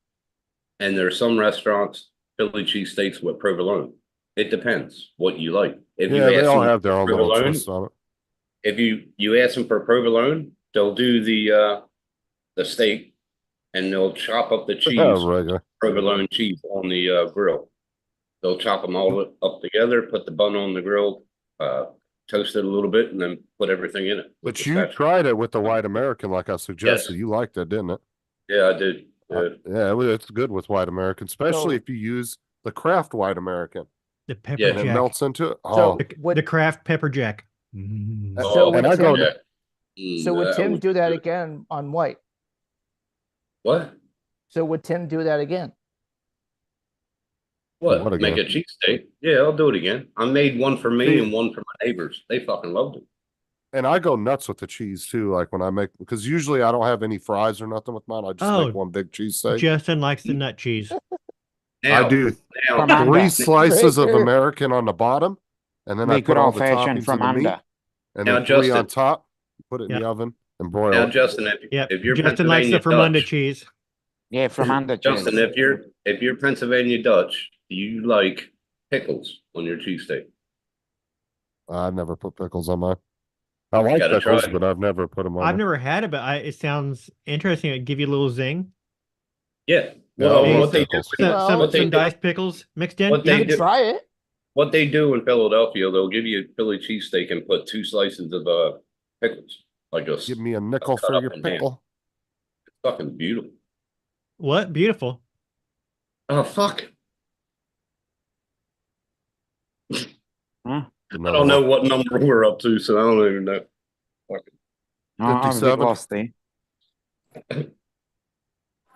And there's some restaurants, Philly cheesesteaks with provolone. It depends what you like. If you Yeah, they ask all me have their own little provolone, twist on it. if you ask them for provolone, they'll do the steak, and they'll chop up the cheese, Regular. provolone cheese on the grill. They'll chop them all up together, put the bun on the grill, toast it a little bit, and then put everything in it. But you tried it with the white American, like I suggested. Yes. You liked it, didn't it? Yeah, I did. Yeah, it's good with white American, especially if you use the Kraft white American. The pepper Yeah. And it jack. melts into it. So Oh, The Kraft pepper jack. Mm. So and would I go Tim, Mm, so would I Tim would do that again on white? What? So would Tim do that again? What? What Make again? a cheesesteak? Yeah, I'll do it again. I made one for me See- and one for my neighbors. They fucking loved it. and I go nuts with the cheese too. Like when I make, because usually I don't have any fries or nothing with mine. I just Oh, make one big cheese steak. Justin likes the nut cheese. Now, I do now, From under. 3 slices of Right. American on the bottom, and then I Make put good all old the fashioned toppings from of the meat, under. and Now, then 3 on Justin. top. Put it in Yep. the oven and broil now, it. Justin, Yep. if you're Justin likes the Pennsylvania Fermunda Dutch, cheese. Yeah, from under. Justin, cheese. if you're Pennsylvania Dutch, do you like pickles on your cheesesteak? I've never put pickles on mine. I like gotta pickles, try it. but I've never put them on. I've there. never had it, but it sounds interesting. It'd give you a little zing. Yeah. Yeah, Well, I love what they do, pickles. Well, what they Some do, diced pickles mixed in. what You they can do- try it. what they do in Philadelphia, they'll give you a Philly cheesesteak and put 2 slices of pickles, like a Give me a nickel cut for up your in half. pickle. fucking beautiful. What? Beautiful. Oh fuck! Huh? I don't know what number we're up to, so I don't even know. Fucking- Oh, I was a bit 57. lost there.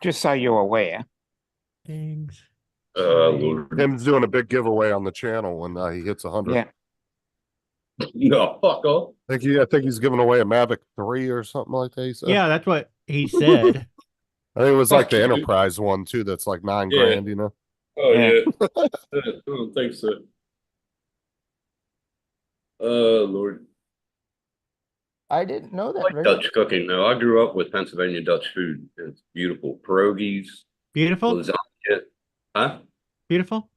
Just so you're aware. Things. Lord. Tim's doing a big giveaway on the channel when he hits 100. Yeah. No, fuck off. I think he's giving away a Mavic 3 or something like that. He said. Yeah, that's what he said. I think it was like Fuck the you. Enterprise one too. That's like 9 Yeah. grand. You know. Oh Yeah. yeah. I don't think so. Lord. I didn't know I that. like Rick. Dutch cooking though. I grew up with Pennsylvania Dutch food. It's beautiful. Pierogies, Beautiful. lasagna. Huh? Beautiful.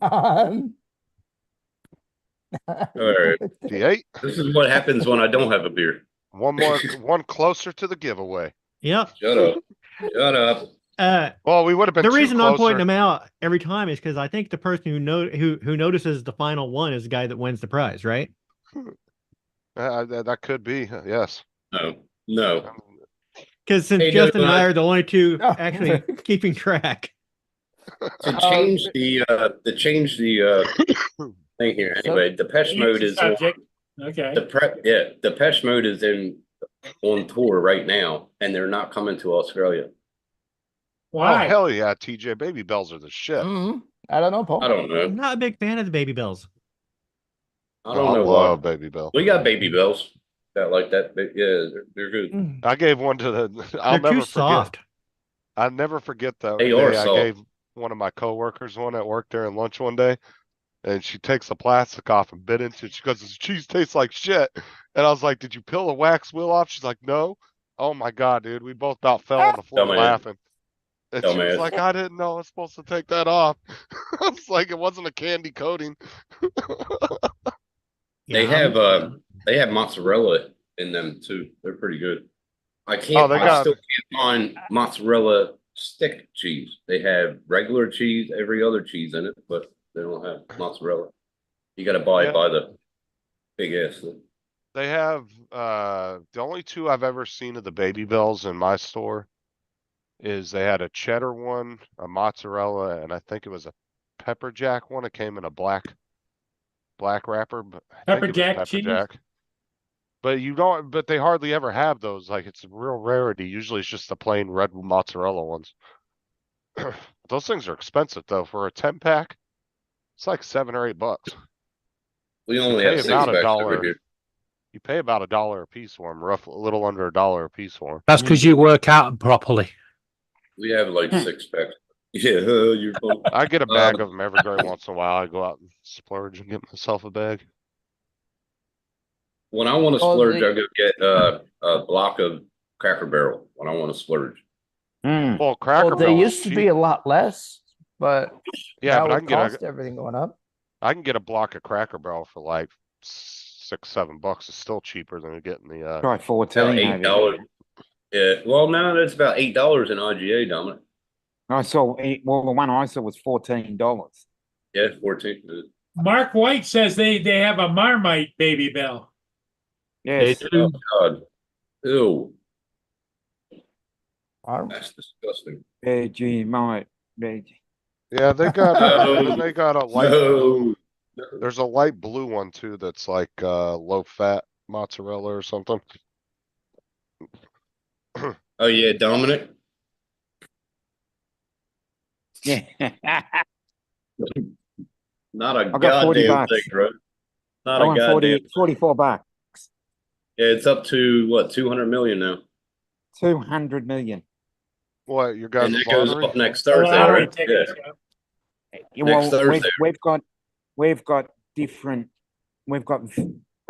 Um, All right. D8. This is what happens when I don't have a beer. One more, one closer to the giveaway. Yep. Shut up. Shut up. Well, we would have been. The too reason I'm pointing closer. them out every time is because I think the person who notices the final one is the guy that wins the prize, right? That could be. Yes. No. No. Because since Hey, Justin and no, I are the only two Oh. actually keeping track. To change the thing here. Anyway, Depeche Mode is on, Subject. Okay. Depeche Mode is on tour right now, and they're not coming to Australia. Why? Oh hell yeah, TJ! Baby bells are the shit. mhm. I don't know, Paul. I don't know. I'm not a big fan of the Baby Bells. I don't know love why. Baby Bell. We got baby bells that like that. Yeah, they're good. Mm. I gave one to the. I'll They're never too forget. soft. I'll never forget the They day are I soft. gave one of my coworkers one at work during lunch one day, and she takes the plastic off and bit into it. She goes, "This cheese tastes like shit." And I was like, "Did you peel the wax wheel off?" She's like, "No." Oh my god, dude, we both about fell on the floor Dumbass. laughing. And she was Dumbass. like, "I didn't know I was supposed to take that off." I was like, "It wasn't a candy coating." They Yeah. they have mozzarella in them too. They're pretty good. I can't. Oh, they I got- still can't find mozzarella stick cheese. They have regular cheese, every other cheese in it, but they don't have mozzarella. You got to buy Yeah. it by the big ass thing. They have the only two I've ever seen of the Baby Bells in my store is they had a cheddar one, a mozzarella, and I think it was a pepper jack one. It came in a black wrapper, but I think Pepper it was jack pepper cheese? jack. But you don't. But they hardly ever have those. Like it's a real rarity. Usually it's just the plain red mozzarella ones. Those things are expensive though. For a 10-pack, it's like $7 or $8. We only Pay have six about packs $1. over here. You pay about $1 a piece for them, roughly a little under $1 a piece for them. That's because you work out properly. We have like Hmm. 6 packs. Yeah, you're both. I get a bag of them every once in a while. I go out and splurge and get myself a bag. When I want to Oh, splurge, they- I go get a block of Cracker Barrel. When I want to splurge, Mm. Well, Cracker Well, they Barrel is used to be cheap. a lot less, but Yeah, now but I with can get cost everything going up. I can get a block of Cracker Barrel for like $6-7 is still cheaper than getting the, Try 14 About over $8. here. Yeah, well, now it's about $8 in IGA, Dominic. I saw well, the one I saw was $14. Yeah, 14. Mark White says they have a Marmite Baby Bell. Yes. Oh God. Ew. Are- That's disgusting. Vegemite. yeah, they got, and they got a light blue. No. There's a light blue one too that's like, low fat mozzarella or something. Oh yeah, Dominic. Yeah. Not a I got 40 goddamn bucks. thing, bro. Not I a won goddamn 40, thing. 44 bucks. Yeah, it's up to what, 200 million now. 200 million. What, your And guys' it goes lottery? up next The Thursday, lottery right? Yeah. tickets, yeah. Next Thursday. we've got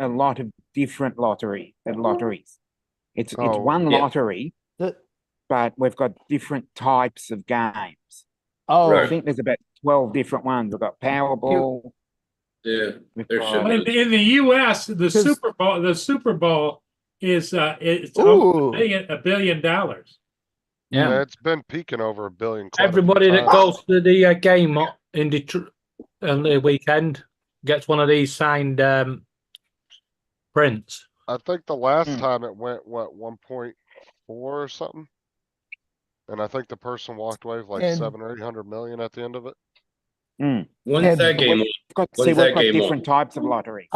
a lot of different lotteries. It's Oh, one yeah. lottery, The- but we've got different types of games. oh, I Right. think there's about 12 different ones. We've got Powerball. Yeah. We've There got- should Well, in the US, the Because- Super Bowl is it's Ooh. $1 billion. Yeah. Yeah, it's been peaking over $1 billion. quite a few Everybody that times. goes to the game in Detroit on the weekend gets one of these signed prints. I think the last Hmm. time it went, what, 1.4 or something? And I think the person walked away with like And- 700 or 800 million at the end of it. When's And- that game on? We've got, When's we've that got game different on? types of lotteries.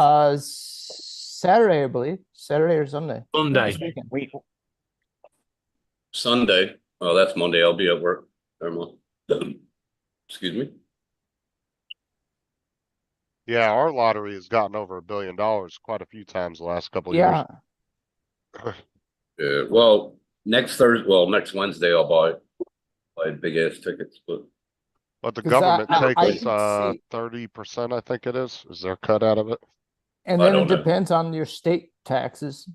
Saturday, I believe. Saturday or Sunday. Sunday. This weekend. We Sunday. Oh, that's Monday. I'll be at work. Never mind. Excuse me. Yeah, our lottery has gotten over $1 billion quite a few times the last couple of years. Yeah. Yeah. Well, next Wednesday I'll buy big ass tickets, but But the 'Cause government I takes, did see- 30%, I think it is their cut out of it. And I then it don't know. depends on your state taxes.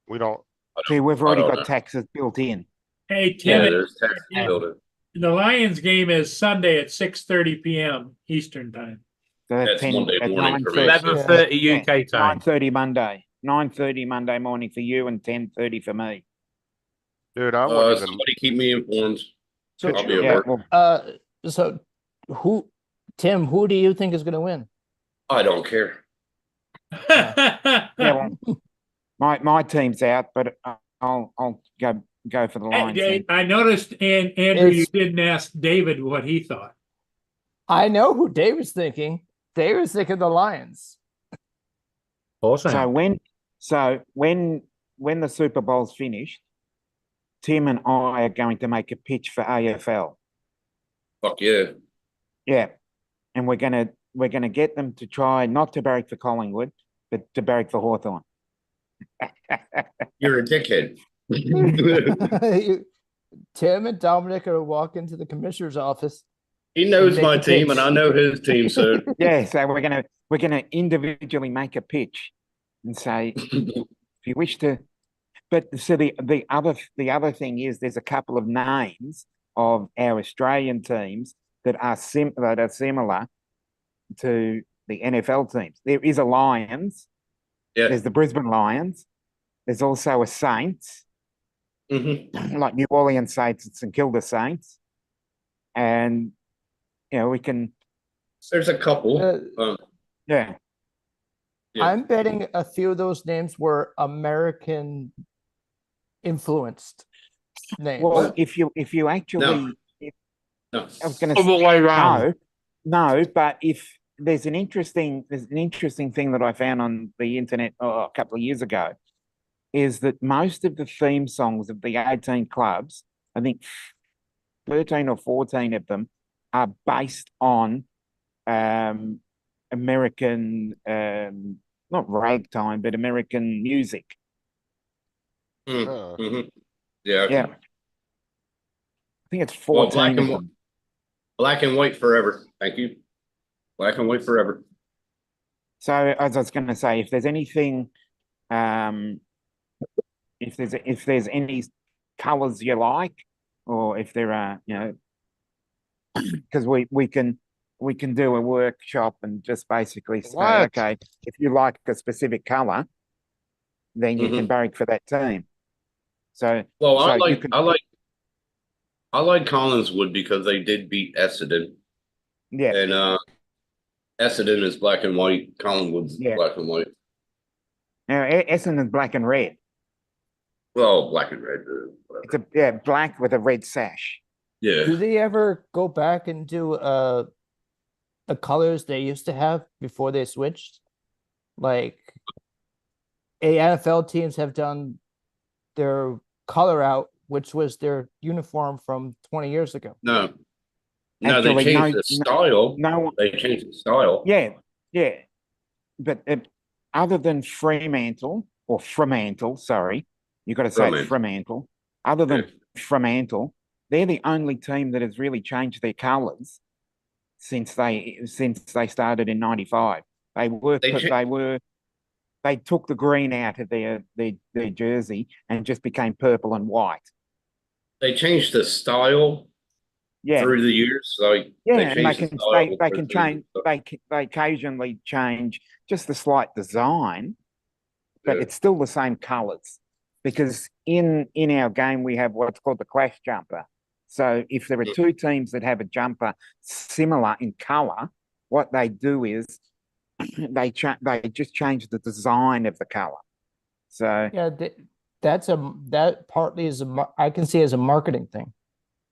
We don't, see, we've already don't got know. taxes built in. Hey, yeah, Tim, there's tax Yeah. building. the Lions game is Sunday at 6:30 p.m. Eastern time. So That's Monday at morning for me. 11:30 UK time. 9:30 Monday. 9:30 Monday morning for you and 10:30 for me. dude, I wouldn't even, Somebody keep me informed. So, I'll be at Yeah, work. well, so Tim, who do you think is going to win? I don't care. yeah, well, my team's out, but I'll go for the Lions. then. I noticed, and Andrew, you It's- didn't ask David what he thought. I know who David's thinking. David's thinking the Lions. Awesome. So when the Super Bowl's finished, Tim and I are going to make a pitch for AFL. Fuck yeah. Yeah, and we're gonna get them to try not to barrack for Collingwood, but to barrack for Hawthorn. You're a dickhead. Tim and Dominic are walk into the commissioner's office. He knows Make my a team pitch. and I know his team, so Yeah, so we're gonna individually make a pitch and say, if you wish to. But so the other thing is, there's a couple of names of our Australian teams that are similar to the NFL teams. There is a Lions. yeah. There's the Brisbane Lions. There's also a Saints, Mhm. like New Orleans Saints and St Kilda Saints, and we can There's a couple. yeah. Yeah. I'm betting a few of those names were American influenced names. Well, if you actually, No. I was going Other to way around. no, but if there's an interesting thing that I found on the internet a couple of years ago, is that most of the theme songs of the 18 clubs, I think 13 or 14 of them, are based on American, not ragtime, but American music. Mhm. Yeah. Yeah. I think it's Well, 14 black of and them. Black and white forever. Thank you. Black and white forever. So as I was going to say, if there's anything, if there's any colors you like, or if there are, because we can we can do a workshop and just basically say, What? okay, if you like a specific color, then you can vote for that team. So, Well, so you can, I like Collinswood because they did beat Essendon, yeah, and Essendon is black and white. Collinswood's Yeah. black and white. now Essendon's black and red. Well, black and red. It's black with a red sash. Yeah. Do they ever go back and do the colors they used to have before they switched? Like NFL teams have done their color out, which was their uniform from 20 years ago. No. No, Actually, they changed the style. No, They changed the style. yeah, but other than Fremantle or Fremantle, sorry, you got to say Fremantle. Fremantle. Other than Fremantle, they're the only team that has really changed their colours since they started in '95. They took the green out of their jersey and just became purple and white. They changed the style Yeah, through the years. Like yeah, they and they changed the can style they through can the change years. they occasionally change just the slight design, but Yeah. it's still the same colours. Because in our game we have what's called the clash jumper. So if there are two teams that have a jumper similar in colour, what they do is they just change the design of the colour. So Yeah, that partly is I can see as a marketing thing.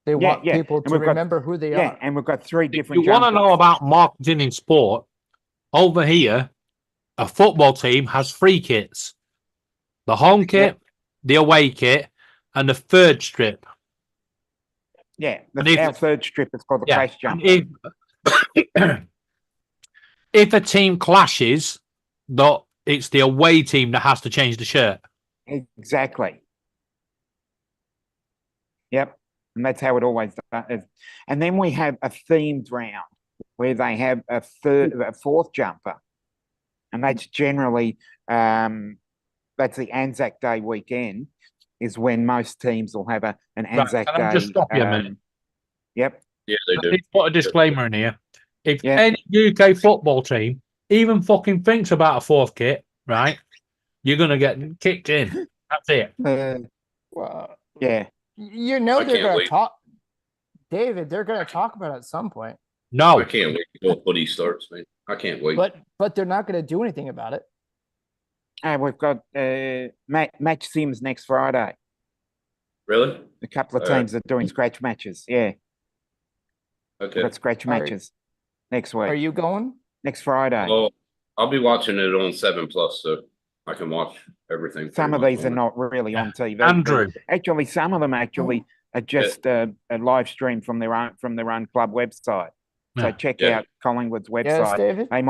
They want people and to we've got- remember who they yeah, are. and we've got three If different. you want to jumpers. know about marketing in sport, over here, a football team has three kits: the home kit, the away kit, and the third strip. Yeah, And if- our third strip is called the Yeah, clash jumper. and if a team clashes, it's the away team that has to change the shirt. Exactly. Yep. And that's how it always does. And then we have a themed round where they have a fourth jumper. And that's generally that's the Anzac Day weekend is when most teams will have an Anzac can I Day. just stop you a minute? Yep. Yeah, they do. Let's put a disclaimer in here. If Yeah. any UK football team even fucking thinks about a fourth kit, right, you're going to get kicked in. That's it. Well, Yeah. you know I they're can't going to wait. talk, David. They're going to talk about it at some point, No. I can't wait till footy starts, man. I can't wait. but they're not going to do anything about it. We've got Match Sims next Friday. Really? A couple of All right. teams are doing scratch matches. Yeah. We've Okay. got scratch All right. matches next week. Are you going? Next Friday. Well, I'll be watching it on 7 Plus, so I can watch everything. Some of pretty these much are on it. not really on TV. but Andrew. Actually, some of them are just a live stream from their own club website. So Yeah. check Yeah. out Collingwood's Yes, website. David. They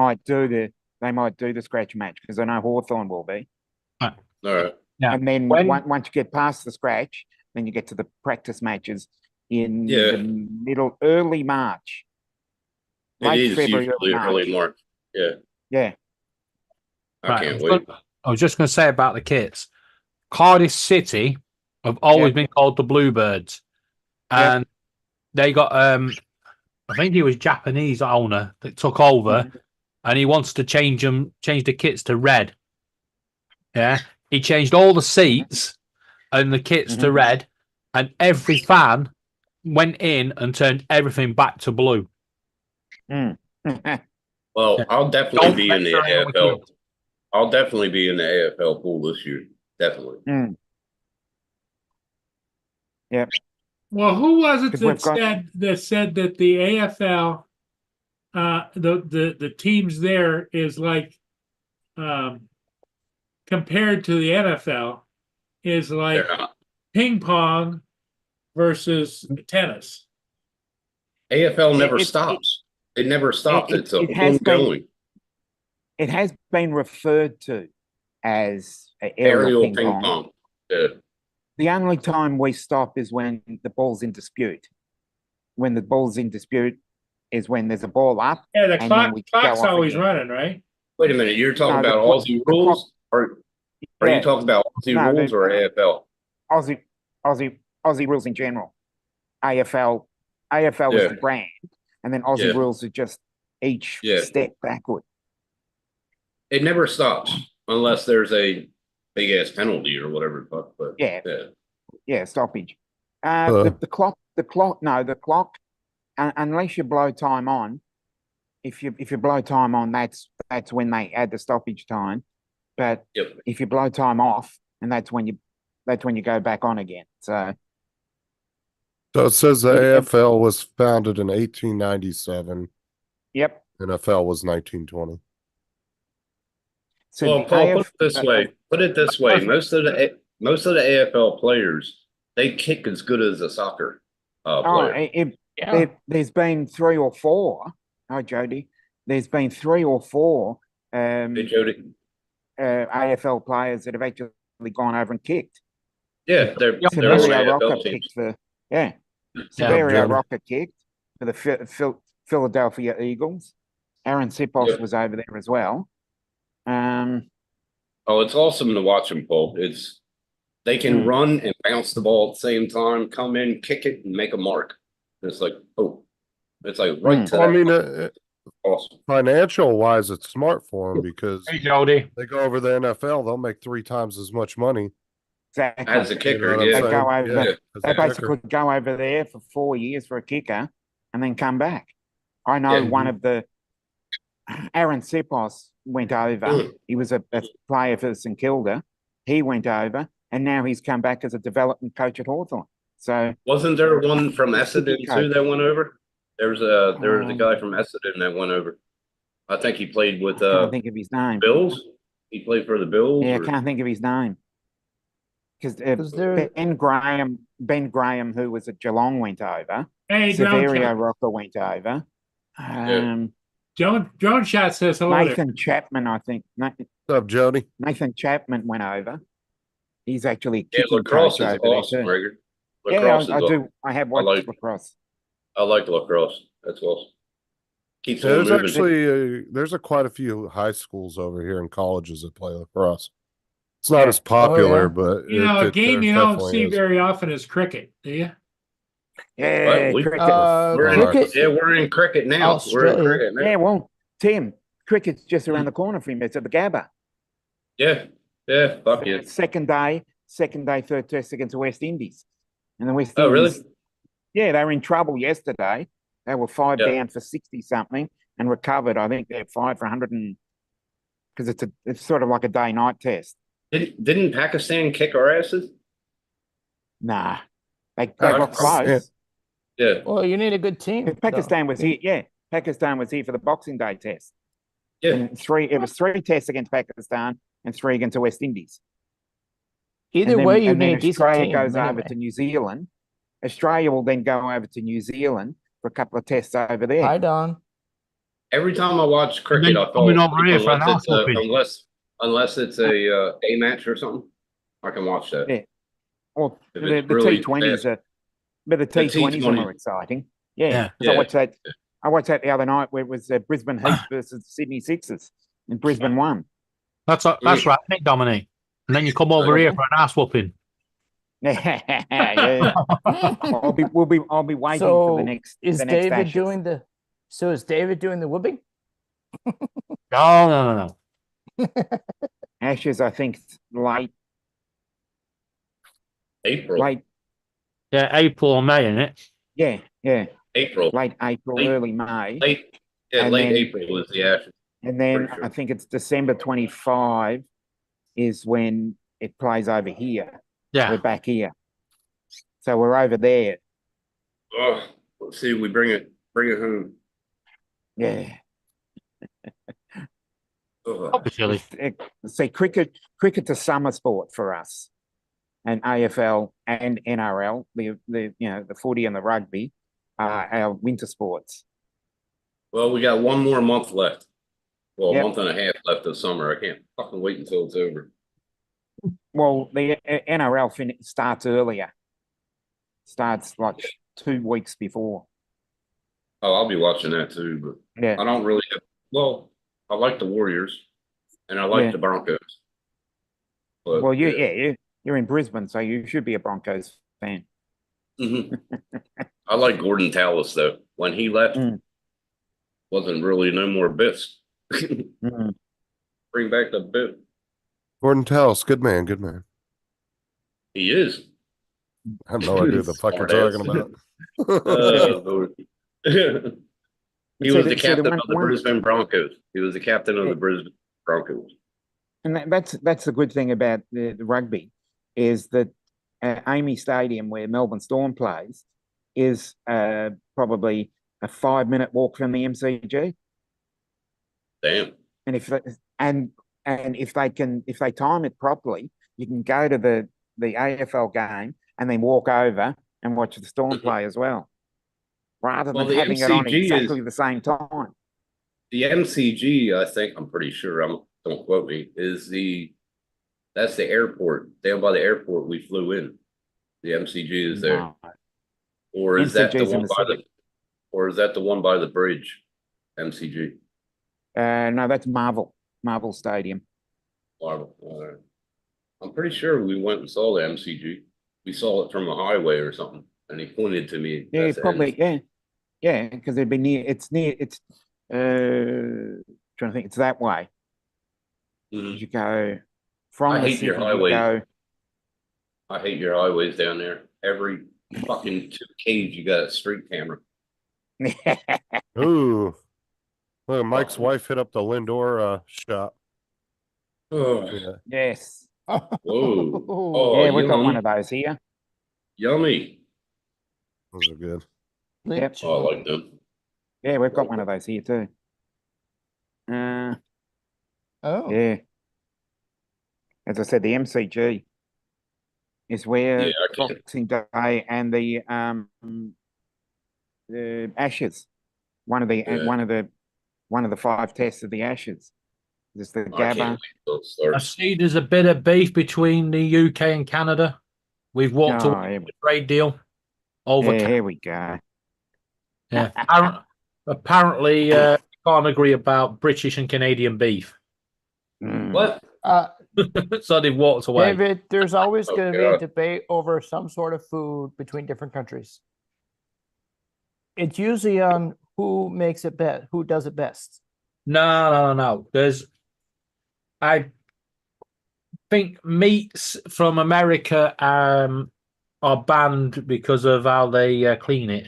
might do the scratch match because I know Hawthorn will be. All right. Yeah. And then When- once you get past the scratch, then you get to the practice matches in Yeah. the early March. It Late is February, usually early March. Yeah. Yeah. I Right, can't wait. I was just going to say about the kits. Cardiff City have always been called the Bluebirds, Yeah. and they got I think he was Japanese owner that took over, and he wants to change the kits to red. Yeah, he changed all the seats and the kits to red, and every fan went in and turned everything back to blue. Mm. Well, I'll definitely Don't be in the mess around with AFL. kids. I'll definitely be in the AFL pool this year. Definitely. Yep. Well, who was it 'Cause that we've got- said that the AFL, the teams there is like, compared to the NFL, is like They're not. ping pong versus tennis. AFL never it- stops. It never stops. it- It's a it has been- ongoing It has been referred to as aerial ping pong. Yeah. The only time we stop is when the ball's in dispute. When the ball's in dispute is when there's a ball up. Yeah, the and then clock's we go off always again. running, right? Wait a minute. You're talking No, the about clock- Aussie the clock- rules, or are Yeah. you talking about Aussie No, rules or AFL? Aussie rules in general. AFL is Yeah. the brand, and then Aussie Yeah. rules are just each Yeah. step backward. It never stops unless there's a big ass penalty or whatever. the fuck, But Yeah. yeah. Yeah, stoppage. Uh. The clock, unless you blow time on, if you blow time on, that's when they add the stoppage time. But Yep. if you blow time off, and that's when you go back on again. So So it says the Yeah. AFL was founded in 1897. yep. NFL was 1920. So Well, the Paul, put AF it this way. Put it this way. Most of the AFL players, they kick as good as a soccer player. Yeah. There's been 3 or 4. Hi, Jody. There's been 3 or 4 Hey, Jody. AFL players that have actually gone over and kicked. Yeah, they're on Severio AFL Rocca teams. kicked for Yeah. Severio Jody. Rocca kicked for the Philadelphia Eagles. Aaron Sipos Yep. was over there as well. Oh, it's awesome to watch them, Paul. They can Hmm. run and bounce the ball at the same time, come in, kick it, and make a mark. It's like, oh, it's like right to Well, I that. mean, Awesome. financial wise, it's smart for them because Hey, Jody. they go over the NFL, they'll make 3 times as much money. Exactly. As a You know kicker, what I'm yeah. They go saying? over. Yeah, Yeah. as They a kicker. basically go over there for 4 years for a kicker and then come back. I know Yeah. one of the Aaron Sipos went over. Mm. He was a player for St Kilda. He went over, and now he's come back as a development coach at Hawthorn. So Wasn't there one from He's a good Essendon too coach. that went over? There was a Um, guy from Essendon that went over. I think he played with I can't think of his name. Bills. He played for the Bills. Yeah, I or- can't think of his name. Because Was there- Ben Graham, who was at Geelong, went over. Hey, drone Severio shot. Rocca went over. Drone shot says hello there. Nathan Chapman, I think. What's up, Jody? Nathan Chapman went over. He's actually a Yeah, kicking lacrosse coach is over there awesome, too. Rigger. Yeah, Lacrosse is I awesome. do. I have watched like- lacrosse. I like lacrosse. That's awesome. Keeps Yeah, on there's moving. actually there's quite a few high schools over here and colleges that play lacrosse. It's not Yeah. as popular, yeah. but You know, a game there you don't definitely see is. very often is cricket, do you? Yeah, we- cricket. We're in, cricket, yeah, we're in cricket now. We're in Australia. cricket now. Yeah, well, Tim, cricket's just around the corner from him. It's at the Gabba. Yeah, fuck yeah. Second day, third test against the West Indies. And the West Oh, really? Indies, yeah, they were in trouble yesterday. They were 5 Yeah. down for 60 something and recovered. I think they're 5 for 100 because it's sort of like a day night test. Didn't Pakistan kick our asses? Nah, they Oh, got close. Yeah, Well, you need a good team. though. Pakistan was here. Yeah, Pakistan was here for the Boxing Day test. yeah. And it was 3 tests against Pakistan and 3 against the West Indies. Either And then- way, you and then need a decent Australia team. goes over anyway. to New Zealand. Australia will then go over to New Zealand for a couple of tests over there. Hi, Don. Every time I watch cricket, then I thought coming over here for an unless it's arse whooping. unless it's a match or something, I can watch that. Yeah. Well, If the it's really T20s fast. are, but the T20s are T20. more exciting. Yeah, Yeah. 'cause Yeah. I watched that the other night where it was Brisbane Heat versus Sydney Sixers, and Brisbane won. That's right, Nick Dominic. And then you come over here for an ass whooping. Yeah. I'll be waiting So for the next. is the next David Ashes. doing the? So is David doing the whooping? No. Ashes? I think late. April, Yeah, April or May, isn't it? Yeah, April, late April, Late- early May, late, yeah, And late then- April was the Ashes. and then pretty sure. I think it's December 25 is when it plays over here. Yeah. We're back here, so we're over there. Oh, let's see, we bring it home. Yeah. Ugh. Don't be silly. See, cricket's a summer sport for us, and AFL and NRL, the footy and the rugby are our winter sports. Well, we got one more month left. Well, Yep. a month and a half left of summer. I can't fucking wait until it's over. Well, the NRL starts earlier. Starts like 2 weeks before. Oh, I'll be watching that too, but Yeah. I don't really. Well, I like the Warriors, and I like Yeah. the Broncos. But, Well, you're in Brisbane, so you should be a Broncos fan. Mhm. I like Gordon Tallis though. When he left, Mm. wasn't really no more bits. Mm. Bring back the bit. Gordon Tells, good man, good man. He is. I have no idea the fuck you're talking about. Lord. He So was the- the so the captain one- of the one- Brisbane Broncos. He was the captain of Yeah. the Brisbane Broncos. And that's the good thing about the rugby is that Amy Stadium, where Melbourne Storm plays, is probably a 5-minute walk from the MCG. Damn. And if they time it properly, you can go to the AFL game and then walk over and watch the Storm play as well, rather Well, than the having it on MCG is- exactly the same time. The MCG, I think, I'm pretty sure, don't quote me, that's the airport. Down by the airport we flew in. The MCG is there. No. Or is that the MCG 's in one the by city. or is that the one by the bridge? MCG. No, that's Marvel Stadium. Marvel. I'm pretty sure we went and saw the MCG. We saw it from a highway or something, and he pointed to me. Yeah, that's the probably. Yeah, because it'd be near. It's trying to think. It's that way. Mhm. You go from I the hate city. your You highways. go. I hate your highways down there. Every fucking 2 Ks you got a street camera. Ooh. Look, Mike's wife hit up the Lindor shop. Oh, Yeah. Yes. whoa. Oh, Yeah, we've got yum. one of those here. Yummy. Those are good. Yep. Oh, I like them. Yeah, we've got one of those here too. Oh, Yeah. As I said, the MCG is where Yeah, I can. Boxing Day and the Ashes, one of the Yeah. one of the 5 tests of the Ashes. There's the I can't Gabba. wait till it I starts. see there's a bit of beef between the UK and Canada. We've walked Oh, away here from the trade deal over. Yeah, here we go. Yeah. Apparently, can't agree about British and Canadian beef. Mm. What? So they've walked away. David, there's always Oh, going to be a God. debate over some sort of food between different countries. It's usually on who makes it best, who does it best. No. I think meats from America are banned because of how they clean it.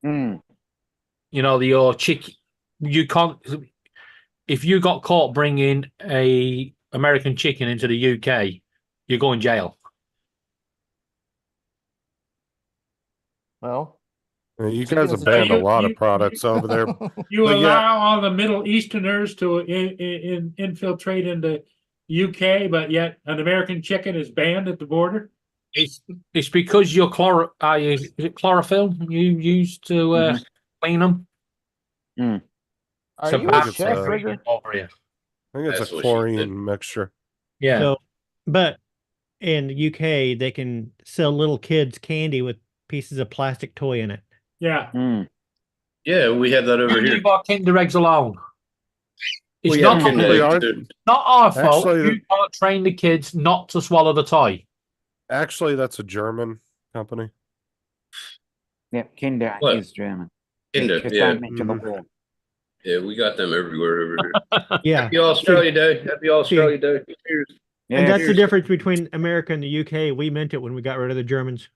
Mm. You know, your chicken. You can't. If you got caught bringing a American chicken into the UK, you're going jail. Well, You Chicken guys is have a banned a chicken. lot of You- products over there. You But yeah. allow all the Middle Easterners to infiltrate into UK, but yet an American chicken is banned at the border. It's because your is it chlorophyll you use to clean them? are So you a bad chef, for Rigger? over here. I think it's That's a what she said. chlorine mixture. Yeah. So, but in the UK, they can sell little kids candy with pieces of plastic toy in it. Yeah. Mm. Yeah, we have that over You here. leave our Kinder eggs alone. It's We not, have Kinder Actually, eggs, aren't- too. not our fault. Actually, You can't train the kids not to swallow the toy. Actually, that's a German company. Yep, Kinder What? is German. Kinder, Just yeah. don't mention the war. Yeah, we got them everywhere over here. Yeah. Happy Australia Day. Happy Australia Day. Cheers. Yeah, And that's the cheers. difference between America and the UK. We meant it when we got rid of the Germans.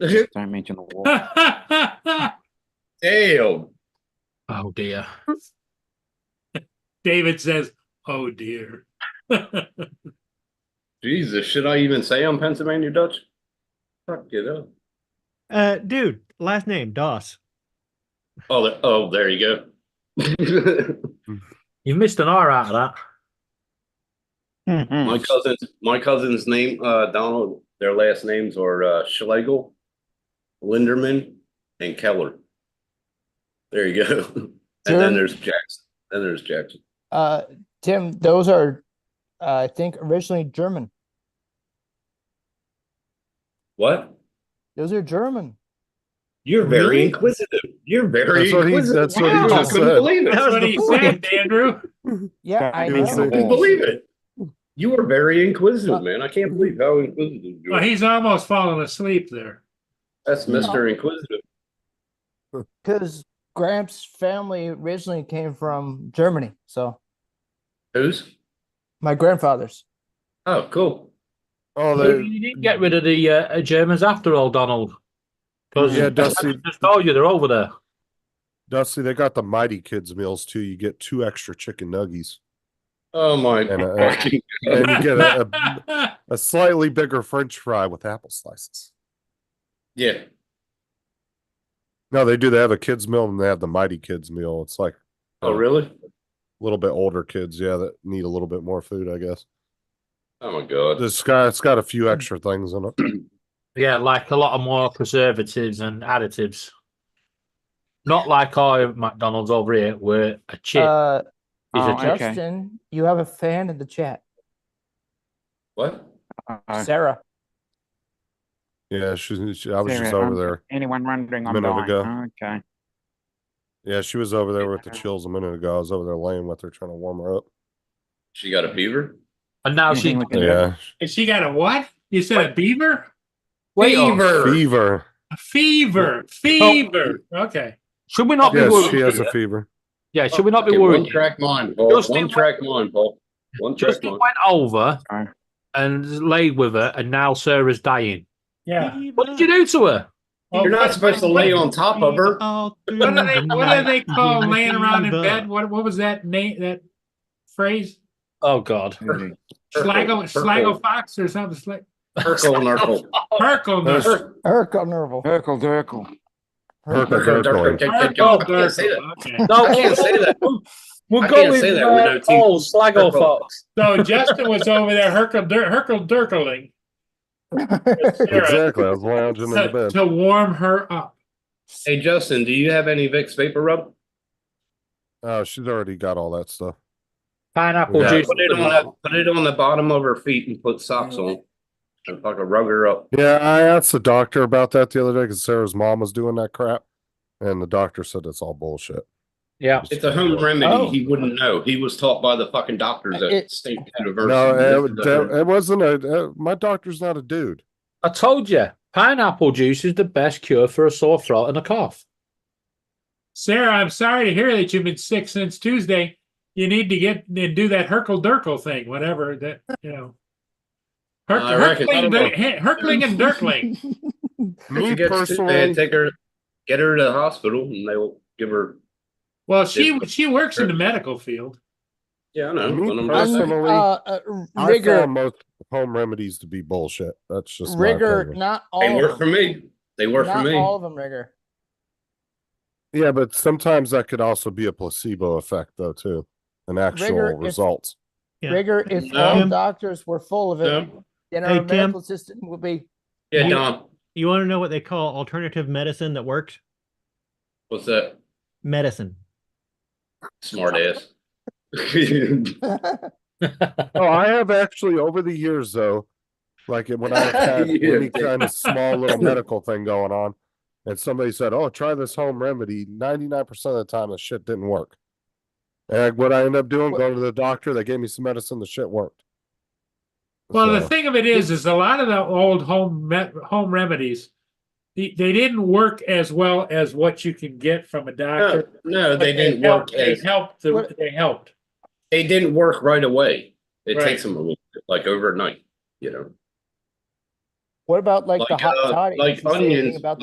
just don't mention the war. Damn. Oh dear. David says, "Oh dear." Jesus, should I even say I'm Pennsylvania Dutch? Fuck it up. Dude, last name Doss. Oh, there you go. You missed an R out of that. My cousin's name, Donald, their last names are Schlegel, Linderman, and Keller. There you go. And then Tim? there's Jackson. Tim, those are, I think, originally German. What? Those are German. You're very Really? inquisitive. You're very That's what he- inquisitive. that's what he Wow. just I couldn't said. believe it. That's what he said, Andrew. Yeah, I Don't He was mention the saying- I couldn't war. believe it. You are very inquisitive, man. I can't believe how inquisitive you Well, are. he's almost fallen asleep there. That's Mr. Inquisitive. because Gramps' family originally came from Germany, so Who's? my grandfather's. Oh, cool. Oh, You didn't get rid of the Germans after all, Donald. Because Yeah, Dusty. just told you they're over there. Dusty, they got the Mighty Kids meals too. You get 2 extra chicken nuggies. Oh my And, fucking and you get a slightly bigger French fry with apple slices. Yeah. No, they do. They have a kids meal and they have the Mighty Kids meal. It's like Oh, really? a little bit older kids, yeah, that need a little bit more food, I guess. Oh my god. It's got a few extra things in it. Yeah, like a lot of more preservatives and additives. Not like our McDonald's over here, where a chip is a chip. Justin, you have a fan in the chat. What? Sarah. Yeah, I was just Sarah, over there Anyone wondering a I'm minute dying? ago. Okay. Yeah, she was over there with the chills a minute ago. I was over there laying with her, trying to warm her up. She got a fever? And now she Yeah. And she got a what? You said a beaver? Fever. A fever. Fever. Okay. Should we not be Yes, worried? she has a fever. Yeah, should we not be Okay, worried? one track mind, Paul. Justin One track mind, Paul. One track Justin mind. went over and laid with her, and now Sarah's dying. Yeah. What did you do to her? You're not supposed to lay on top of her. What do they call laying around in bed? What was that name? That phrase? Oh God. Slago Fox or something. Herkel Nurkel. Herkel Nurkel. Urkel Nerval. Urkel Durkel. Herkel Durkel. Okay. No, I can't say that. We'll I go can't with say that with no teeth. Slago Urkel. Fox. So Justin was over there Herkel Durkeling Exactly. I was lounging in the bed. to warm her up. Hey, Justin, do you have any Vicks Vapor Rub? Oh, she's already got all that stuff. Pineapple Yeah. juice. Put it on the bottom of her feet and put socks on. And fucking rub her up. Yeah, I asked the doctor about that the other day because Sarah's mom was doing that crap. And the doctor said it's all bullshit. Yeah. It's a home remedy. Oh. He wouldn't know. He was taught by the fucking doctors at State University. No, it wasn't my doctor's not a dude. I told you, pineapple juice is the best cure for a sore throat and a cough. Sarah, I'm sorry to hear that you've been sick since Tuesday. You need to get and do that Herkel Durkel thing, whatever that I reckon Herkling and Durkling. Me They personally, take her, get her to the hospital, and they'll give her. Well, she works in the medical field. Yeah, I know. Me but I'm just personally, saying. I Rigor, found most home remedies to be bullshit. That's just my Rigor, opinion. not They all work of for them. me. They work for Not me. all of them, Rigor. Yeah, but sometimes that could also be a placebo effect, though, too. An actual Rigor, if- results. Yeah. Rigor, if No. all Tim? doctors were full of it, No. then Hey, our Tim? medical system would be. Yeah, You- Don. You want to know what they call alternative medicine that works? What's that? Medicine. Smart ass. Oh, I have actually over the years, though, like when I've had Yeah. any kind of small little medical thing going on, and somebody said, "Oh, try this home remedy," 99% of the time, the shit didn't work. And what I ended up doing, going to the doctor, they gave me some medicine, the shit worked. Well, the So- thing of it is a lot of the old home remedies, they didn't work as well as what you can get from a doctor. No, but they didn't work as They helped. they didn't work right away. It Right. takes them a little bit, like overnight, you know. What about like the hot toddy? like Did you say anything onions, about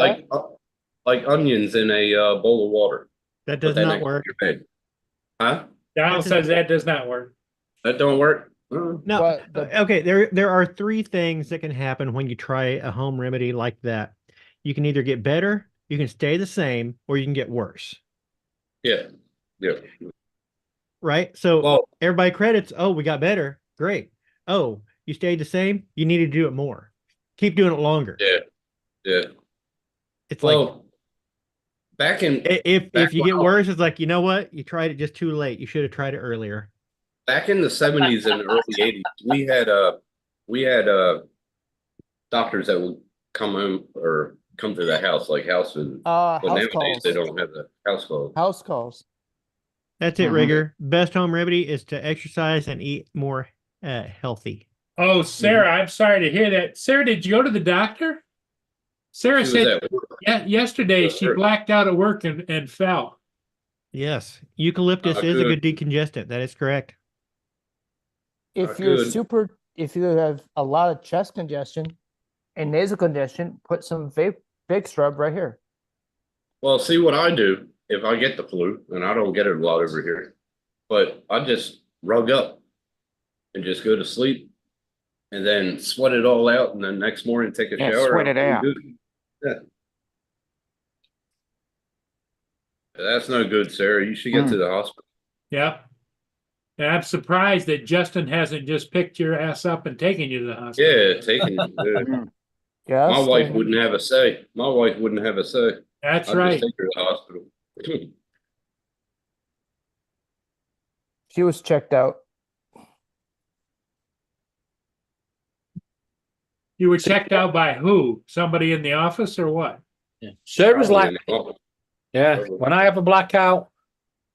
like onions in a bowl of water. That Put does that not next to work. your bed. Huh? Donald says that does not work. That don't work. No. But the- Okay, there are 3 things that can happen when you try a home remedy like that. You can either get better, you can stay the same, or you can get worse. Yeah. Yeah. Right? So Well, everybody credits, oh, we got better. Great. Oh, you stayed the same, you need to do it more. Keep doing it longer. yeah. Yeah. It's like Well, back in if you get wow. worse, it's like, you know what? You tried it just too late. You should have tried it earlier. back in the 70s and early 80s, we had doctors that would come home or come to the house, like house visits. But house nowadays calls. they don't have the house calls. House calls. That's it, Mhm. Rigor. Best home remedy is to exercise and eat more healthy. Oh, Sarah, I'm sorry to hear that. Sarah, did you go to the doctor? Sarah She was said at work. yesterday Yeah, she sure. blacked out at work and fell. Yes, eucalyptus is a good decongestant. That is correct. If good. if you have a lot of chest congestion and nasal congestion, put some big scrub right here. Well, see what I do if I get the flu, and I don't get it a lot over here, but I just rug up and just go to sleep and then sweat it all out. And then next morning take a Yeah, shower. sweat it I'm out. good. Yeah. That's no good, Sarah. You should get to the hospital. Yeah. And I'm surprised that Justin hasn't just picked your ass up and taken you to the hospital. Yeah, taking. Yeah. My wife wouldn't have a say. My wife wouldn't have a say. That's I'd right. just take her to the hospital. She was checked out. You were checked out by who? Somebody in the office or what? Sarah's Probably like, in the office. yeah, when I have a blackout,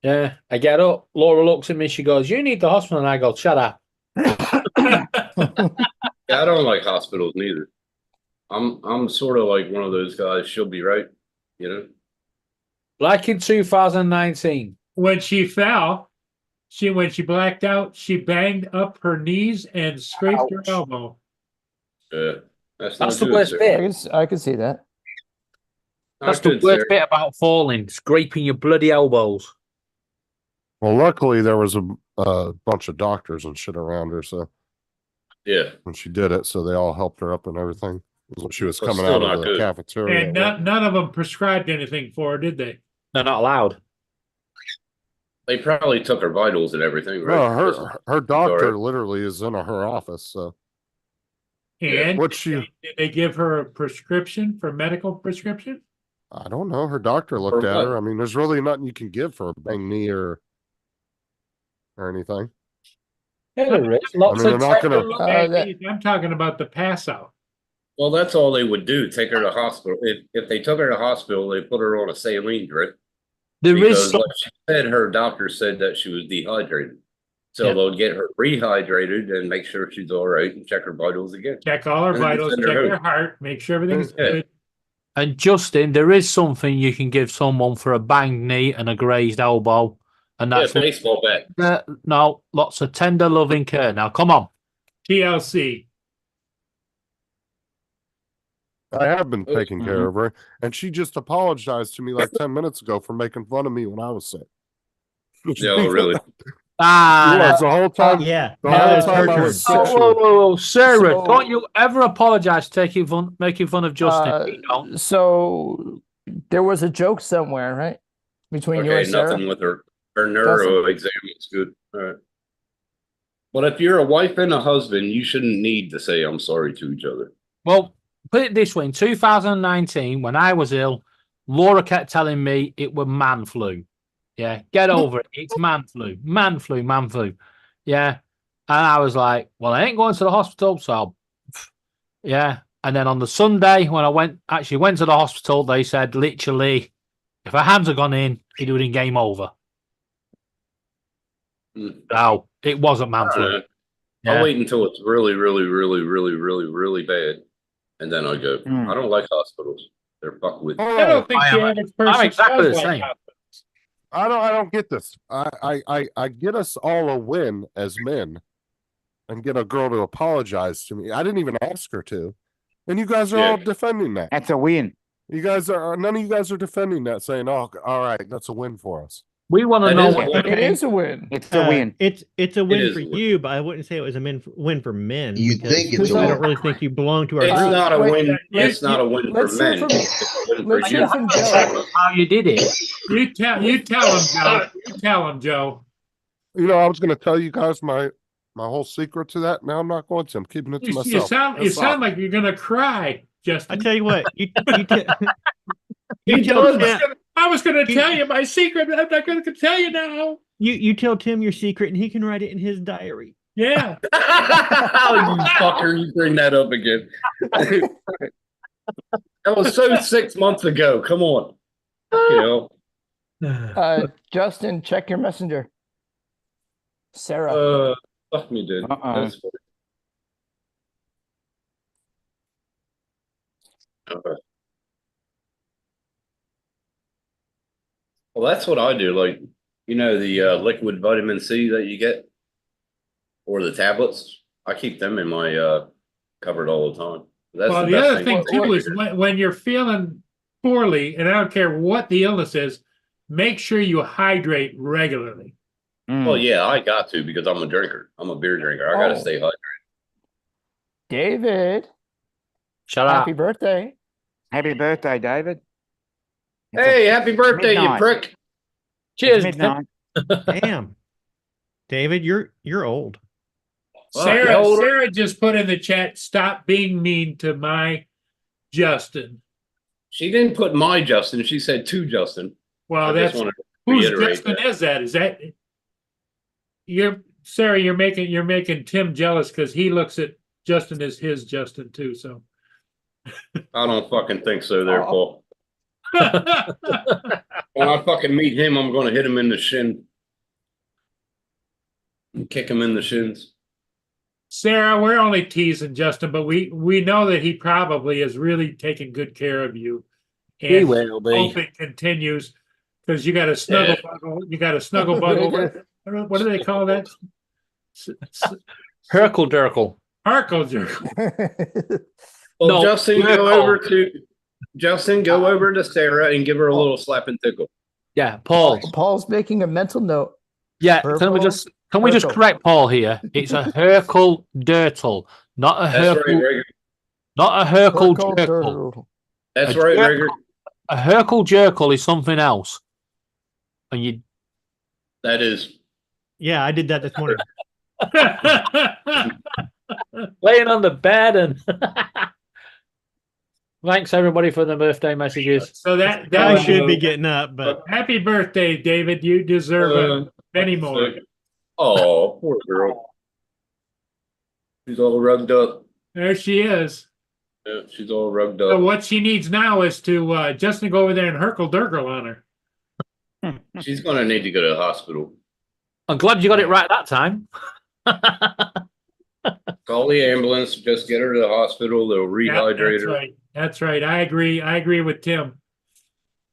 yeah, I get up. Laura looks at me. She goes, "You need the hospital," and I go, "Shut up." Yeah, I don't like hospitals neither. I'm sort of like one of those guys. She'll be right, you know. Like in 2019, When she fell, when she blacked out, she banged up her knees and scraped her elbow. Yeah, that's that's the good, worst Sarah. bit. I can see that. That's Not the good, worst Sarah. bit about falling, scraping your bloody elbows. Well, luckily there was a bunch of doctors and shit around her, so Yeah, when she did it, so they all helped her up and everything. When she was But coming still out not of the good. cafeteria. And none of them prescribed anything for her, did they? They're not allowed. they probably took her vitals and everything, right? No, her all doctor right. literally is in her office. So And what she, did they give her a prescription for medical prescription? I don't know. Her doctor looked For at what? her. I mean, there's really nothing you can give for a bang knee or anything. Yeah, there is. Lots they're of not gonna- I'm talking about the pass out. Well, that's all they would do. Take her to hospital. If they took her to hospital, they put her on a saline drip. There is Because some, like she said, her doctor said that she was dehydrated. So Yeah. they'll get her rehydrated and make sure she's all right and check her vitals again. Check all her And then vitals, send check her her home. heart, make sure everything's Yeah. good. and Justin, there is something you can give someone for a banged knee and a grazed elbow, and Yeah, that's baseball bat. no, lots of tender loving care. Now, come on. TLC. I have been Oh, taking care of her, and she just apologized to me like 10 minutes ago for making fun of me when I was sick. Yeah, really. Yes, the whole time. Yeah. The now whole it's her time I turn. was sick. Oh, she whoa, was- whoa, whoa, Sarah, So- don't you ever apologize for making fun of Justin? You don't. So there was a joke somewhere, right? Between you Okay, and Sarah. nothing with her. Her neuro exam was good. All right. But if you're a wife and a husband, you shouldn't need to say I'm sorry to each other. Well, put it this way: in 2019, when I was ill, Laura kept telling me it was man flu. Yeah, get over it. It's man flu, man flu, man flu. Yeah, and I was like, well, I ain't going to the hospital, so yeah. And then on the Sunday when I went to the hospital, they said literally, if her hands had gone in, it would have been game over. No, it wasn't man flu. I'll Yeah. wait until it's really, really, really, really, really, really bad, and then I'll go. I don't like hospitals. They're fucked with. I don't think the average person exactly does the like same. hospitals. I don't get this. I get us all a win as men and get a girl to apologize to me. I didn't even ask her to. And you guys are Yeah. all defending that. That's a win. You guys are none of you guys are defending that, saying, "Oh, all right, that's a win for us." We want to That know is what a win. It is a win. It's a win. It's a win is for a win. you, but I wouldn't say it was a win for men. You because think it's a I win. don't really think you belong to our It's group. not a Wait, win. let's- It's not a win for let's hear men. from- It's a win for let's hear you. from Joe. how you did it. You tell him, Joe. You tell him, Joe. You know, I was going to tell you guys my whole secret to that. Now I'm not going to. I'm keeping it to You myself. sound That's all. like you're gonna cry, I Justin. tell you what, you He tell does. Tim, I was gonna tell you my secret, but I'm not gonna tell you now. you tell Tim your secret, and he can write it in his diary. Yeah. Oh, you fucker, you bring that up again. That was so 6 months ago. Come on. You know, Justin, check your messenger. Sarah. fuck me, dude. Uh-oh. That's funny. Well, that's what I do. Like, you know, the liquid vitamin C that you get or the tablets. I keep them in my cupboard all the time. That's Well, the the best other thing too is when you're feeling poorly, and I don't care what the illness is, make sure you hydrate regularly. Well, yeah, I got to because I'm a drinker. I'm a beer drinker. I gotta Oh. stay hydrated. David, Shut up. happy birthday. Happy birthday, David. It's Hey, happy birthday, you midnight. prick! It's Cheers. midnight. Damn. David, you're old. Fuck, Sarah, how old are- Sarah just put in the chat, stop being mean to my Justin. She didn't put my Justin. She said to Justin. Well, I just that's wanted to whose reiterate Justin that. is that? Is that Sarah, you're making Tim jealous because he looks at Justin as his Justin too, so I don't fucking think so there, Paul. When I fucking meet him, I'm gonna hit him in the shin. And kick him in the shins. Sarah, we're only teasing Justin, but we know that he probably is really taking good care of you. And He will be. hope it continues because you got a snuggle buggle. You got a snuggle buggle. What do they call that? Herkle Durkle. Harkle jerk. Well, No, Justin, we're go over to Sarah and give her a little slap and tickle. Yeah, Paul. Paul's making a mental note. Yeah, can we just Herkle. correct Paul here? It's a Herkle Dirtle, not a That's right, Herkle, Rigger. not a Herkle Herkle Jerkle. Turtle. That's A right, jerk- Rigger. A Herkle Jerkle is something else. And you That is. Yeah, I did that this morning. laying on the bed and thanks everybody for the birthday messages. So that I was should be getting up, but happy birthday, David. You deserve many more. Oh, poor girl. She's all rugged up. There she is. Yeah, she's all rugged So up. what she needs now is to Justin go over there and Herkle Durkle on her. She's gonna need to go to the hospital. I'm glad you got it right that time. Call the ambulance. Just get her to the hospital. They'll Yeah, rehydrate that's her. right. That's right. I agree with Tim.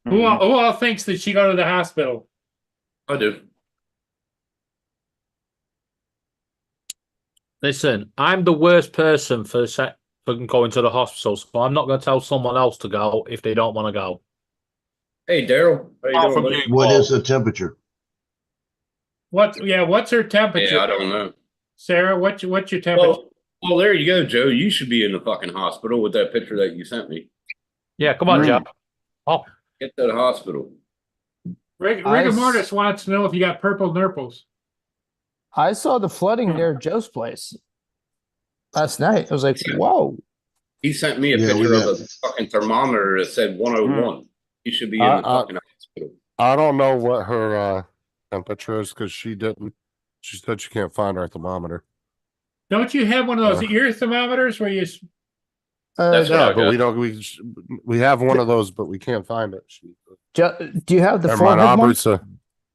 Who all thinks that she go to the hospital? I do. Listen, I'm the worst person for going to the hospital, so I'm not going to tell someone else to go if they don't want to go. Hey, Daryl. How you Apart doing, from buddy? you, What Paul. is the temperature? What's her temperature? Yeah, I don't know. Sarah, what's your temperature? Well, there you go, Joe. You should be in the fucking hospital with that picture that you sent me. Yeah, come on, Joe. Oh, Get to the hospital. Rigor Mortis wants to know if you got purple nurples. I saw the flooding near Joe's place last night. I was like, whoa. He sent me a Yeah, we picture of got- a fucking thermometer that said 101. He should be in the fucking hospital. I don't know what her temperature is because she didn't. She said she can't find her thermometer. Don't you have one of those ear thermometers where you? That's what Yeah, I but got. we don't. We have one of those, but we can't find it. Do you have the Never mind. forehead one? Aubrey said,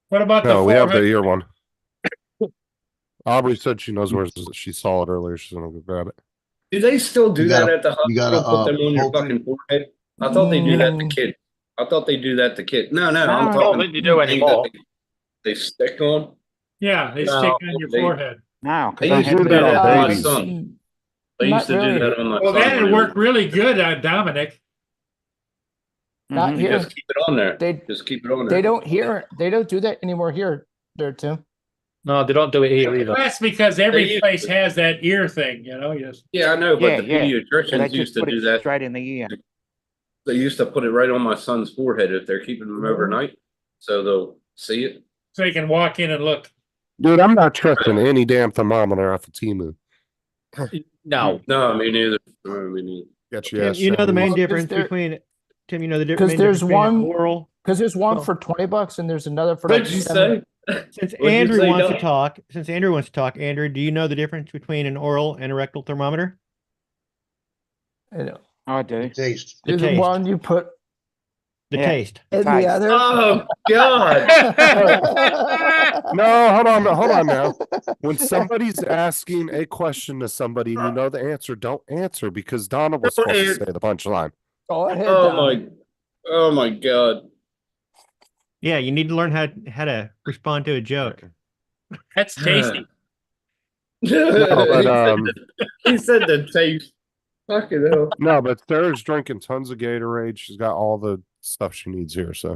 What about no, the we have the forehead? ear one. Aubrey said she knows where she saw it earlier. She's gonna go grab it. Do they still do You that gotta- at the hospital? you gotta, Put them on your poke it. fucking forehead? I thought they do that to kids. I thought they do that to kids. No, I'm I don't talking think they do things that anymore. They stick on. Yeah, they No, stick on your they- forehead. No, They because I used to had do that on my babies. son. They Not used to really. do that on my Well, son. that'd when he work really good on Dominic. Not Mhm. You here. just keep it on there. They Just keep it on there. they don't hear. They don't do that anymore here. There, Tim. no, they don't do it here either. That's because They every used place to. has that ear thing, you know. Yes. Yeah, I know, but Yeah, the yeah. So pediatricians they used just to put do it that. straight in the ear. They used to put it right on my son's forehead if they're keeping him overnight, so they'll see it. So you can walk in and look. Dude, I'm not trusting any damn thermometer off of Temu. No. No, me neither. No, me neither. Get your Tim, ass you know the main Well, 'cause difference there- between Tim. You know the Because main there's difference between one- oral. Because there's one Well- for $20 and there's another for What'd like you $7. say? Since What'd you Andrew say, wants to Doc? talk, Andrew, do you know the difference between an oral and a rectal thermometer? You know, I do. Taste. The there's taste. one you put The Yeah. taste. in Taste. the other. Oh God! No, hold on now. When somebody's asking a question to somebody and you know the answer, don't answer because Donna was supposed to say the punchline. Go ahead. Oh Don. my! Oh my God! Yeah, you need to learn how to respond to a joke. That's tasty. but, He said the taste. Fucking hell. no, but Sarah's drinking tons of Gatorade. She's got all the stuff she needs here. So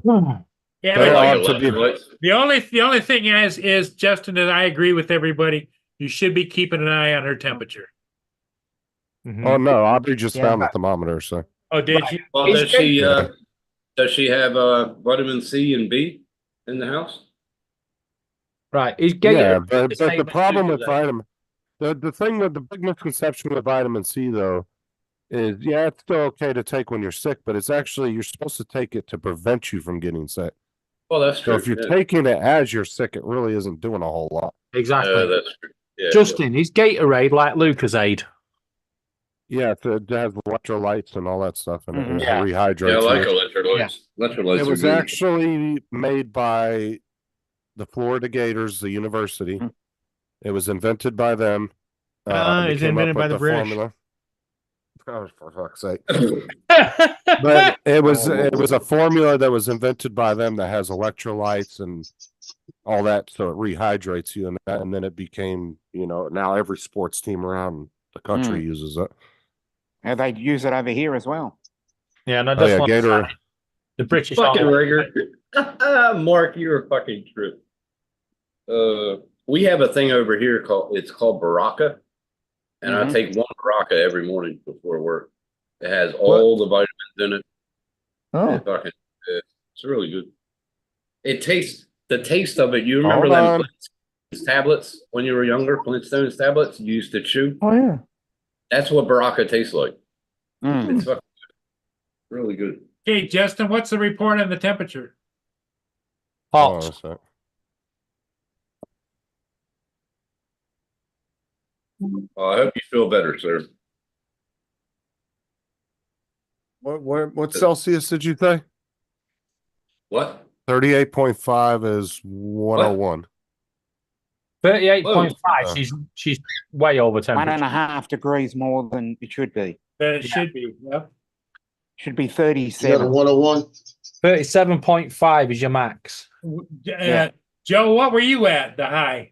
Yeah, They but Like ought to be- electrolytes. the only thing is Justin, and I agree with everybody. You should be keeping an eye on her temperature. Mhm. oh no, Audrey just Yeah. found the thermometer. So Oh, did you? Well, It's does she have vitamin C and B in the house? Right. Is yeah, Gatorade but the same the as problem sugar with then? vitamin, the thing with the big misconception with vitamin C though is yeah, it's still okay to take when you're sick, but it's actually you're supposed to take it to prevent you from getting sick. Well, that's So true. if you're yeah. taking it as you're sick, it really isn't doing a whole lot. Exactly. That's true. Yeah. Justin, is Gatorade like Lucasade? Yeah, it has electrolytes and all that stuff, and Mhm. it Yeah. rehydrates. Yeah, I like you. electrolytes. Electrolytes It are was good. actually made by the Florida Gators, the university. Mm. It was invented by them. They It's came up invented by with the British. formula. Oh, for fuck's sake! But it was a formula that was invented by them that has electrolytes and all that, so it rehydrates you, and then it became, now every sports team around the country uses it. And they'd use it over here as well. Yeah, no, Oh that's yeah, what Gator. the British Fucking are. rigger. Mark, you're a fucking trip. We have a thing over here called Baraka. And I Mhm. take one Baraka every morning before work. It has all the vitamins in it. Oh, It's really good. It tastes the taste of it. You remember Hold them on. Flintstones tablets when you were younger? Flintstones tablets you used to chew. oh yeah. That's what Baraka tastes like. Mm. It's fucking really good. Okay, Justin, what's the report on the temperature? Hold on Hot. a sec. I hope you feel better, sir. What Celsius did you say? What? 38.5 is 101. 38.5. Whoa. She's way over 1.5 temperature. degrees more than it should be. That it should be. Yep. Should be You got a 37. 101? 37.5 is your max. Yeah. Joe, what were you at? The high?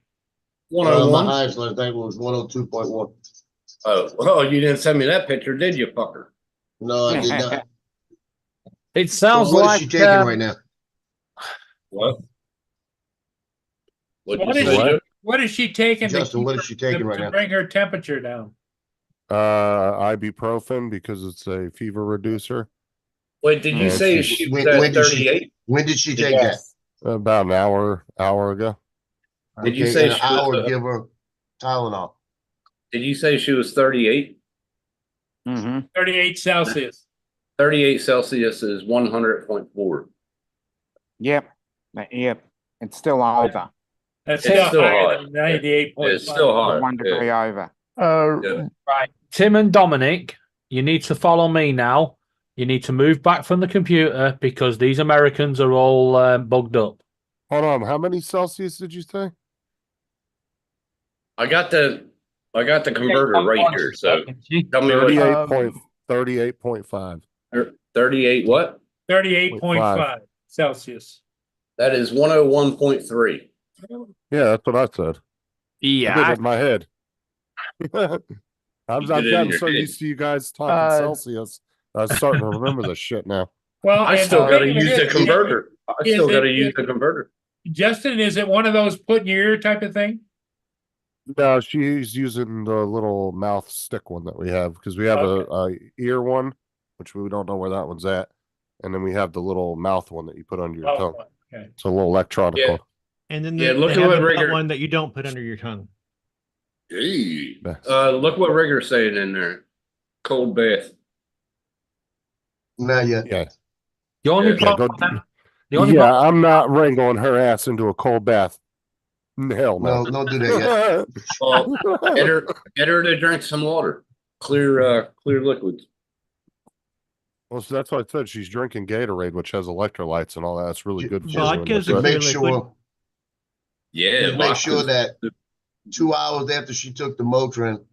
My 101. highest last night was 102.1. Oh, you didn't send me that picture, did you, fucker? No, I did not. It So sounds what is like she taking right now? What? What'd What you is say, she- Joe? What is she taking? to Justin, keep what her- is she taking to- right to now? bring her temperature down? Ibuprofen because it's a fever reducer. Wait, did you Yeah, say she's- she was when at did she- 38? When did she take that? About an hour ago. Did you Okay, say in an she was, hour, give her Tylenol. Did you say she was 38? Mm-hmm. 38 Celsius. 38 Celsius is 100.4. Yep. Yep. It's still over. That's It's still still higher hot. than 98.5. It's still hot. 1 degree over. Yeah. right. Tim and Dominic, you need to follow me now. You need to move back from the computer because these Americans are all bugged up. Hold on. How many Celsius did you say? I got the converter right here. So tell me what 38.5. 38 what? 38.5 Celsius. That is 101.3. Yeah, that's what I said. I did it Yeah. in my head. I've You did it in gotten your so head. used to you guys talking Celsius. I was starting to remember this shit now. Well, I and still got to speaking of use the this, converter. I is still got to it- use the converter. Justin, is it one of those put in your ear type of thing? No, she's using the little mouth stick one that we have because we have a ear one, which we don't know where that one's at, and then we have the little mouth one that you put under your Oh, tongue. okay. It's a little electronic Yeah. one. And then Yeah, they look at have what the Rigger- one that you don't put under your tongue. Hey. Yes. Look what Rigger's saying in there. Cold bath. Not yet. Yeah, The only Yeah, problem. The only yeah. problem- I'm not wrangling her ass into a cold bath. Hell No, no. don't do that yet. Well, get her to drink some water. Clear liquids. Well, so that's why I said she's drinking Gatorade, which has electrolytes and all that. It's really good for her. Vodka's But- a Make clear sure, liquid. Yeah. just make sure vodka's- that 2 hours after she took the Motrin,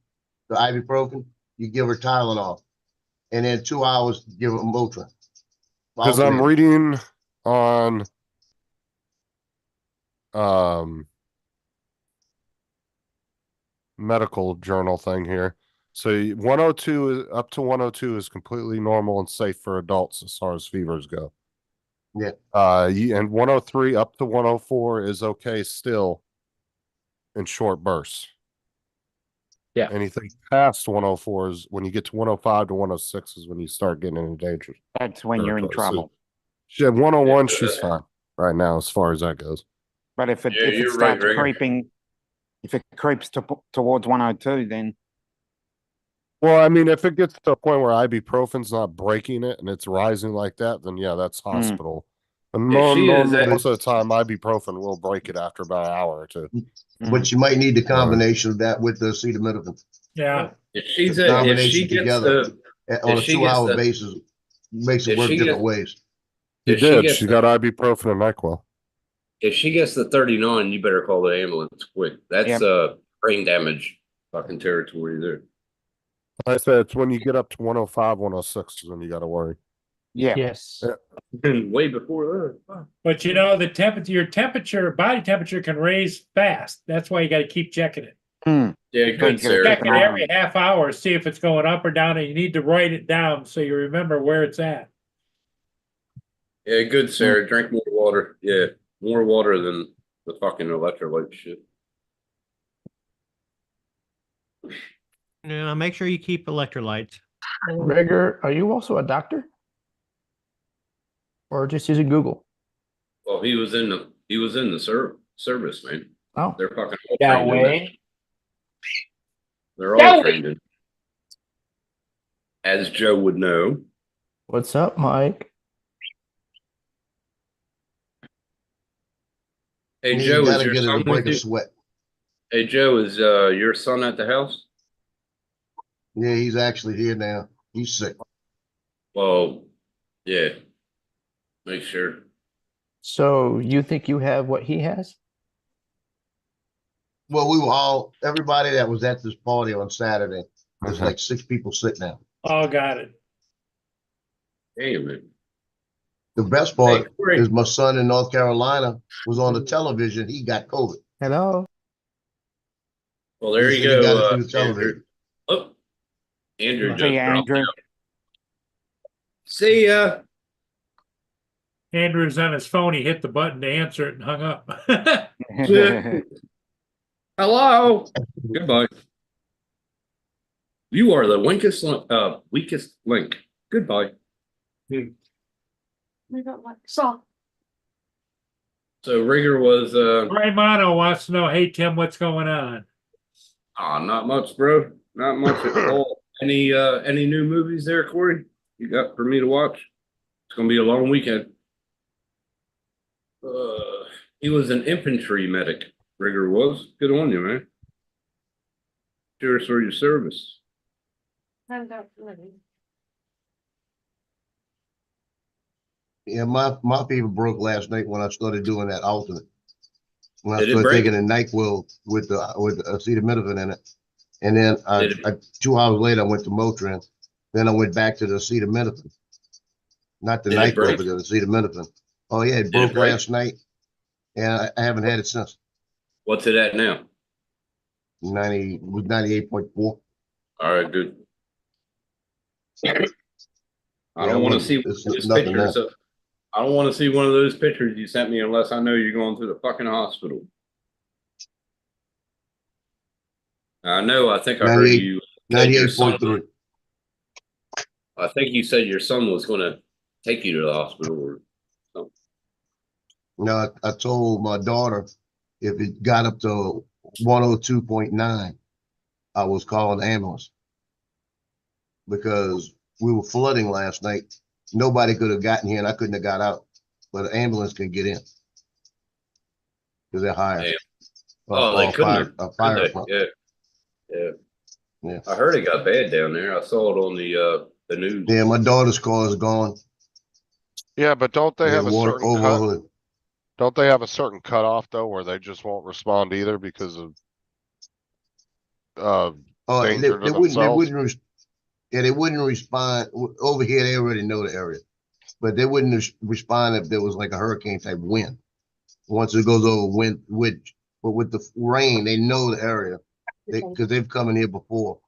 the ibuprofen, you give her Tylenol. And then 2 hours, give her Motrin. Because I'm reading on medical journal thing here. So 102 is up to 102 is completely normal and safe for adults as far as fevers go. Yeah. And 103 up to 104 is okay still in short bursts. Yeah. Anything past 104 is when you get to 105 to 106 is when you start getting into danger. That's when you're in So trouble. she had 101, she's fine right now as far as that goes. But if it Yeah, if it you're right, starts Rigger. creeping, if it creeps towards 102, then Well, I mean, if it gets to a point where ibuprofen's not breaking it and it's rising like that, then yeah, that's hospital. And most of the time, ibuprofen will break it after about an hour or two. But you might need the combination of that with the acetaminophen. Yeah. If she's The if she combination gets together on a if she gets 2-hour the- basis makes it if work she different gets- ways. She if she did. gets She the- got ibuprofen and NyQuil. if she gets the 39, you better call the ambulance quick. That's brain damage fucking territory there. I said it's when you get up to 105, 106 is when you got to worry. yeah. Yes. Way before that. But you know, your body temperature can raise fast. That's why you got to keep checking it. Yeah, Good, good, good. Sarah. Check it every half hour, see if it's going up or down, and you need to write it down so you remember where it's at. Yeah, good, Sarah. Drink more water. Yeah, more water than the fucking electrolyte shit. Now make sure you keep electrolytes. Rigger, are you also a doctor? Or just using Google? Well, he was in the service, man. Oh. They're fucking all Yeah, trained in Wayne. that. They're all trained in. As Joe would know. What's up, Mike? Hey You Joe, is gotta your get it son to break with a you? sweat. Hey Joe, is your son at the house? Yeah, he's actually here now. He's sick. Well, yeah. Make sure. So you think you have what he has? Well, we were everybody that was at this party on Saturday, there's like 6 people sick now. Oh, got it. Damn it. The best part Hey, Corey. is my son in North Carolina was on the television. He got COVID. Hello. Well, there He you said he got go. it through the television. Andrew. Oh, Andrew just See, dropped Andrew. out. See ya. Andrew's on his phone. He hit the button to answer it and hung up. Hello. Goodbye. You are the weakest link. Goodbye. We got like so. So Rigger was Raymano wants to know, hey Tim, what's going on? not much, bro. Not much at all. Any new movies there, Corey? You got for me to watch? It's gonna be a long weekend. He was an infantry medic. Rigger was. Good on you, man. Cheers for your service. Hand out living. Yeah, my fever broke last night when I started doing that alternate. When I Did it started break? taking a NyQuil with acetaminophen in it. And then Did it- 2 hours later, I went to Motrin. Then I went back to the acetaminophen. Not the Did it NyQuil, break? but the acetaminophen. Oh yeah, it Did it broke break? last night. And I haven't had it since. What's it at now? 98.4. All right, good. I Yeah, don't want to well, see it's those nothing pictures. I don't want to see one of those pictures you sent me unless I know you're going to the fucking hospital. I know. I think I heard 98 you. said your son- 98.3. I think you said your son was going to take you to the hospital or something. No, I told my daughter if it got up to 102.9, I was calling the ambulance. Because we were flooding last night. Nobody could have gotten here and I couldn't have got out. But an ambulance can get in. Because they're hired. Damn. Or- Oh, they or couldn't fire- have, a could fire they? department. Yeah. Yeah. I heard it got bad down there. I saw it on the news. Yeah, my daughter's car is gone. Yeah, but don't they Yeah, have a water certain over cut? hood. Don't they have a certain cutoff though, where they just won't respond either because of Oh, danger to they themselves? wouldn't respond. Over here, they already know the area. But they wouldn't respond if there was like a hurricane type wind. once it goes over with the rain, they know the area. Because they've come in here before,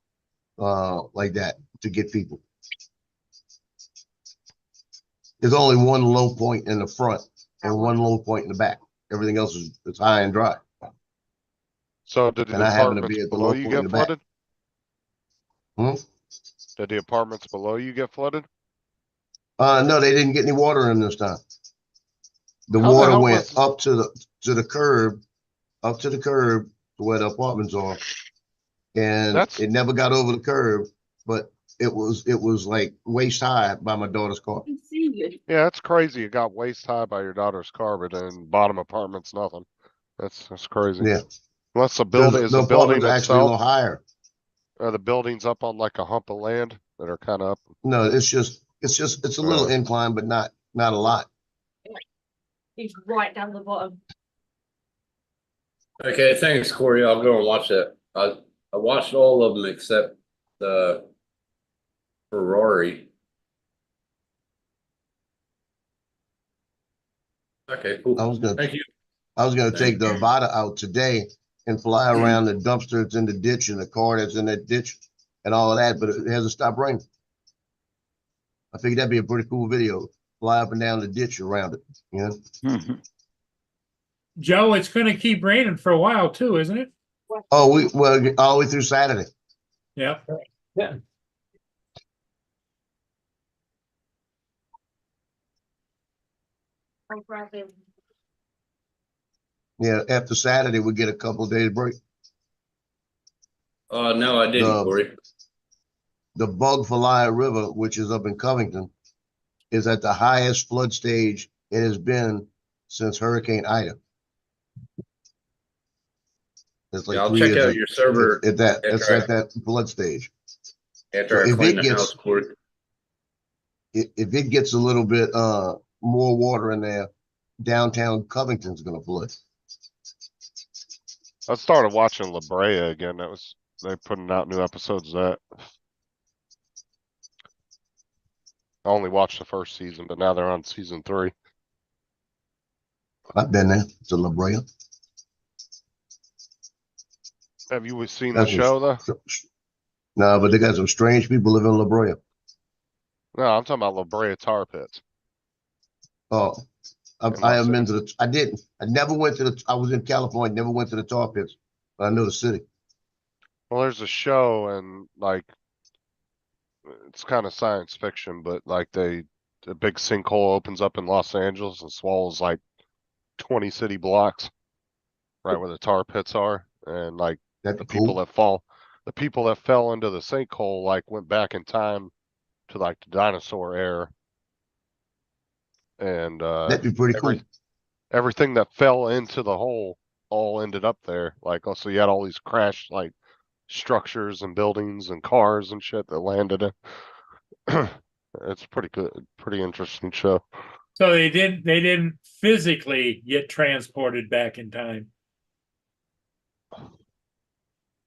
like that to get people. There's only one low point in the front and one low point in the back. Everything else is high and dry. So did the And I happen to apartments be at the below low you point in get the back. flooded? Did the apartments below you get flooded? No, they didn't get any water in this time. The How the water hell went was- up to the curb, to where the apartments are. And it never got over the curb, but it was like waist high by my daughter's car. Yeah, that's crazy. It got waist high by your daughter's car, but then bottom apartment's nothing. That's crazy. Yeah. Unless the building is The the building apartments are actually a little itself. higher. Are the buildings up on like a hump of land that are kind of up? No, it's a little incline, but not a lot. He's right down the bottom. Okay, thanks, Corey. I'll go and watch that. I watched all of them except the Ferrari. Okay, cool. Thank you. I was gonna take the Avata out today and fly around the dumpster that's in the ditch and the car that's in that ditch and all of that, but it hasn't stopped raining. I figured that'd be a pretty cool video. Fly up and down the ditch around it, you know? Joe, it's gonna keep raining for a while too, isn't it? Oh, well, all the way through Saturday. Yeah. Yeah. Yeah, after Saturday, we get a couple of days break. No, I didn't, Corey. The Bug-Falaya River, which is up in Covington, is at the highest flood stage it has been since Hurricane Ida. It's like Yeah, I'll 3 check years out your server at that. It's after at that flood stage. After So I clean the house, Corey. if it gets a little bit more water in there, downtown Covington's gonna flood. I started watching La Brea again. They're putting out new episodes of that. I only watched the first season, but now they're on season 3. I've been there to La Brea. Have you seen the show though? No, but they got some strange people living in La Brea. No, I'm talking about La Brea tar pits. Oh, I haven't been to the. I didn't. I never went to the. I was in California. Never went to the tar pits. But I know the city. Well, there's a show and like it's kind of science fiction, but like a big sinkhole opens up in Los Angeles and swallows like 20 city blocks, right where the tar pits are, and like the people that fell into the sinkhole like went back in time to like the dinosaur era, and That'd be pretty cool. Everything that fell into the hole all ended up there. Like also, you had all these crashed like structures and buildings and cars and shit that landed in. It's pretty good, pretty interesting show. So they didn't physically get transported back in time.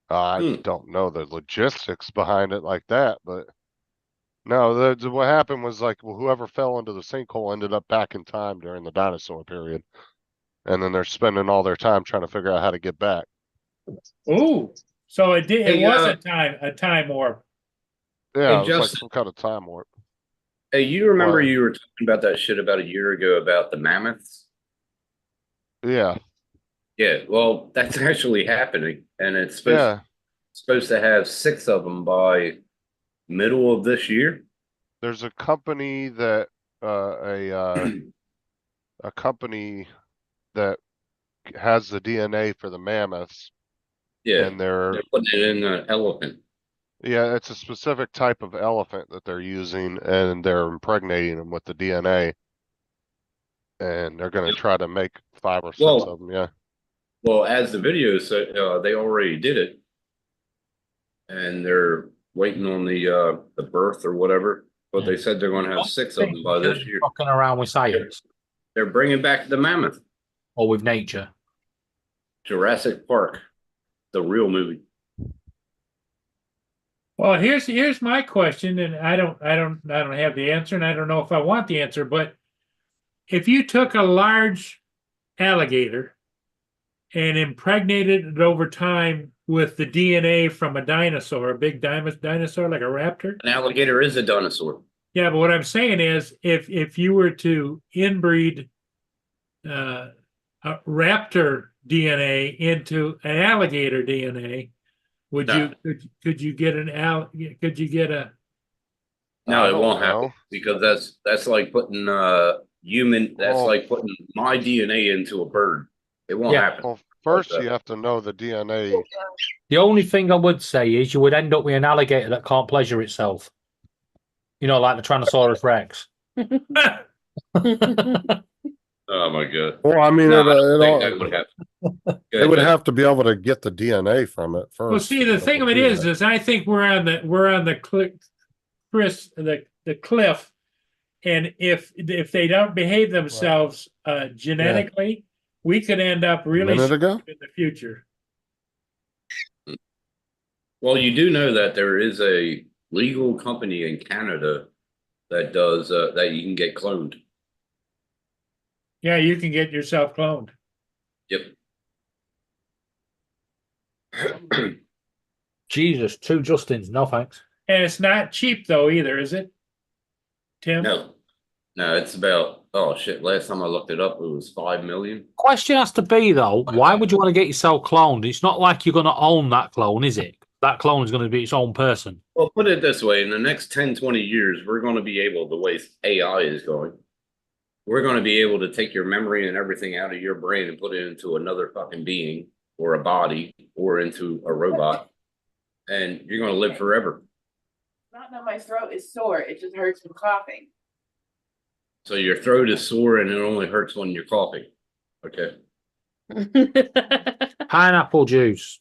I don't know the logistics behind it like that, but no, what happened was like whoever fell into the sinkhole ended up back in time during the dinosaur period, and then they're spending all their time trying to figure out how to get back. Oh, so it did. It Hey, was a time warp. Yeah, Hey, it was like Justin. some kind of time warp. Hey, you remember What? you were talking about that shit about a year ago about the mammoths? Yeah, Yeah, well, that's actually happening, and it's yeah. supposed to have 6 of them by middle of this year. There's a company that a company that has the DNA for the mammoths. Yeah, And they're putting it in an elephant. Yeah, it's a specific type of elephant that they're using, and they're impregnating them with the DNA. And they're going to try to make 5 or 6 of them. Yeah. Well, as the video said, they already did it, and they're waiting on the birth or whatever. But they said they're going to have 6 of them by this year. Fucking around with science They're bringing back the mammoth. or with nature. Jurassic Park, the real movie. Well, here's my question, and I don't have the answer, and I don't know if I want the answer, but if you took a large alligator and impregnated it over time with the DNA from a dinosaur, a big dinosaur like a raptor. An alligator is a dinosaur. Yeah, but what I'm saying is, if you were to inbreed a raptor DNA into an alligator DNA, would No. could you get could you get a No, I it don't won't know. happen because that's like putting human. That's Well- like putting my DNA into a bird. It won't Yeah. happen. Well, first you have to know the DNA. The only thing I would say is you would end up with an alligator that can't pleasure itself. You know, like the Tyrannosaurus Rex. Oh my god. Well, I mean, No, I it, don't think it, that would happen. it would Good. have to be able to get the DNA from it first. Well, see, the thing of it is I think we're on the cliff, and if they don't behave themselves genetically, we could end up really minute ago? screwed in the future. Well, you do know that there is a legal company in Canada that does that you can get cloned. Yeah, you can get yourself cloned. Yep. Jesus, 2 Justins, no thanks. And it's not cheap though either, is it, Tim? No, it's about, oh shit, last time I looked it up, it was 5 million. Question has to be though, why would you want to get yourself cloned? It's not like you're going to own that clone, is it? That clone is going to be its own person. Well, put it this way, in the next 10, 20 years, we're going to be able, the way AI is going, we're going to be able to take your memory and everything out of your brain and put it into another fucking being or a body or into a robot. And you're going to live forever. Not that my throat is sore, it just hurts from coughing. So your throat is sore and it only hurts when you're coughing. Okay. Pineapple juice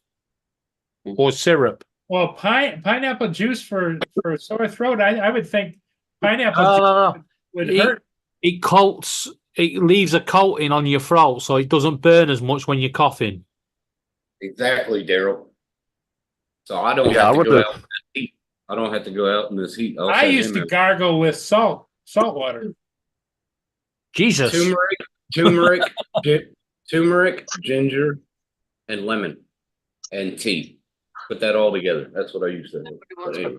or syrup. Well, pineapple juice for a sore throat, I would think pineapple No. juice would It- hurt. It coats, it leaves a coating on your throat so it doesn't burn as much when you're coughing. Exactly, Daryl. So I don't Yeah, have I to would go have- out in this heat. I don't have to go out in this heat. I'll I send used him to out. gargle with salt water. Jesus. turmeric, ginger, and lemon, and tea. Put that all together. That's what I used to do. But anyway.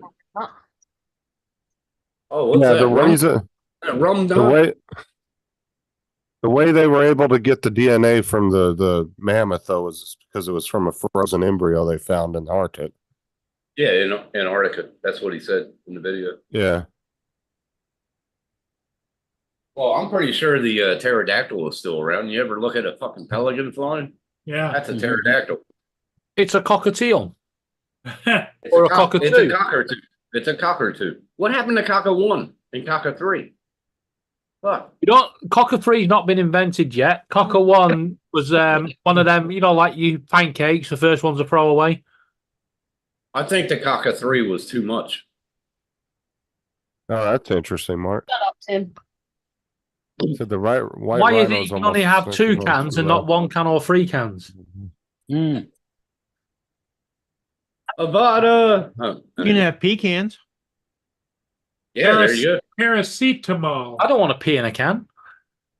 Oh, what's Yeah, that? the Rum? reason, Rum the dog? way they were able to get the DNA from the mammoth though was because it was from a frozen embryo they found in the Arctic. Yeah, in Antarctica. That's what he said in the video. Yeah. Well, I'm pretty sure the pterodactyl is still around. You ever look at a fucking pelican flying? Yeah. That's a pterodactyl. It's a cockatiel. It's Or a It's a cockatoo. cockatoo. It's a cockatoo. What happened to Cocker 1 and Cocker 3? Fuck. You don't, Cocker 3's not been invented yet. Cocker 1 was one of them, you know, like you pancakes, the first one's a throwaway. I think the Cocker 3 was too much. Oh, that's interesting, Mark. Shut up, Tim. Said the white Why is it rhinos you can only almost have 2 sensible cans to and not 1 can or 3 cans? Avada. Oh, You can have pecans. yeah, there you go. Paracetamol. I don't want to pee in a can.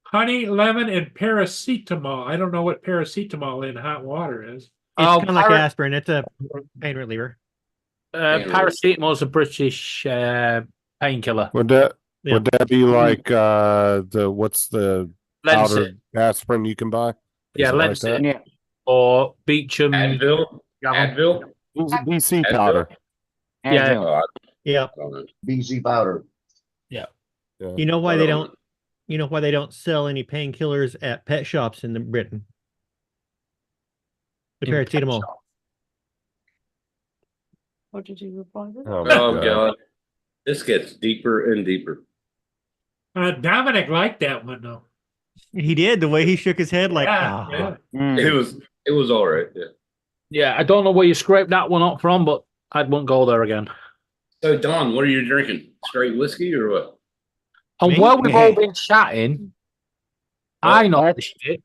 Honey, lemon, and paracetamol. I don't know what paracetamol in hot water is. It's Oh, kind of like aspirin. It's a pain reliever. Paracetamol is a British painkiller. Would that Yeah. would that be like what's the powdered Lensit. aspirin you can buy? Yeah, Is it like Lensit. that? Yeah. Or Beecham. Advil. Advil. BC Advil? powder. Yeah. Oh, I Yeah. don't know. BC powder. Yeah. You know why I they don't don't? You know why they don't sell any painkillers at pet shops in Britain? The In pet paracetamol. shop. What did you reply to? Oh, my Oh God. god. This gets deeper and deeper. Dominic liked that one though. He did the way he shook his head, like, Yeah, "Ah." yeah. It was all right. Yeah. Yeah, I don't know where you scraped that one up from, but I won't go there again. So Don, what are you drinking? Straight whiskey or what? And Me? while we've all been chatting, I know this shit.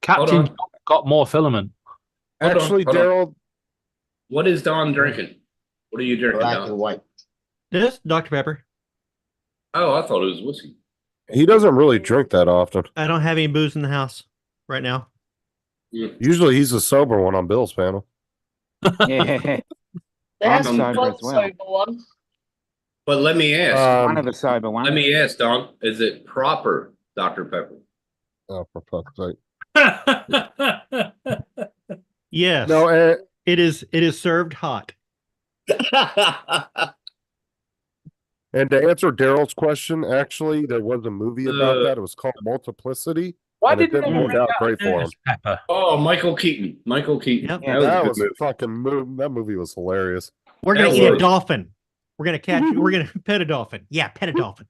Captain on. John got more filament. Hold on, Actually, hold on. Daryl, What is Don drinking? What are you drinking, Black Don? and white. This Dr. Pepper. Oh, I thought it was whiskey. He doesn't really drink that often. I don't have any booze in the house right now. Usually he's the sober one on Bill's panel. Yeah. That's I'm sober one as well. sober one. But let me ask, One of the sober ones. let me ask, Don, is it proper Dr. Pepper? Oh, for fuck's sake. Yes. No, it is served hot. and to answer Daryl's question, actually, there was a movie about that. It was called Multiplicity. Why and it didn't didn't they work bring out out great for him. Pepper? Oh, Michael Keaton. Michael Keaton. Yep. That was a That good was movie. fucking move. That movie was hilarious. We're gonna That eat a was- dolphin. We're gonna catch. We're gonna pet a dolphin. Yeah, pet a dolphin.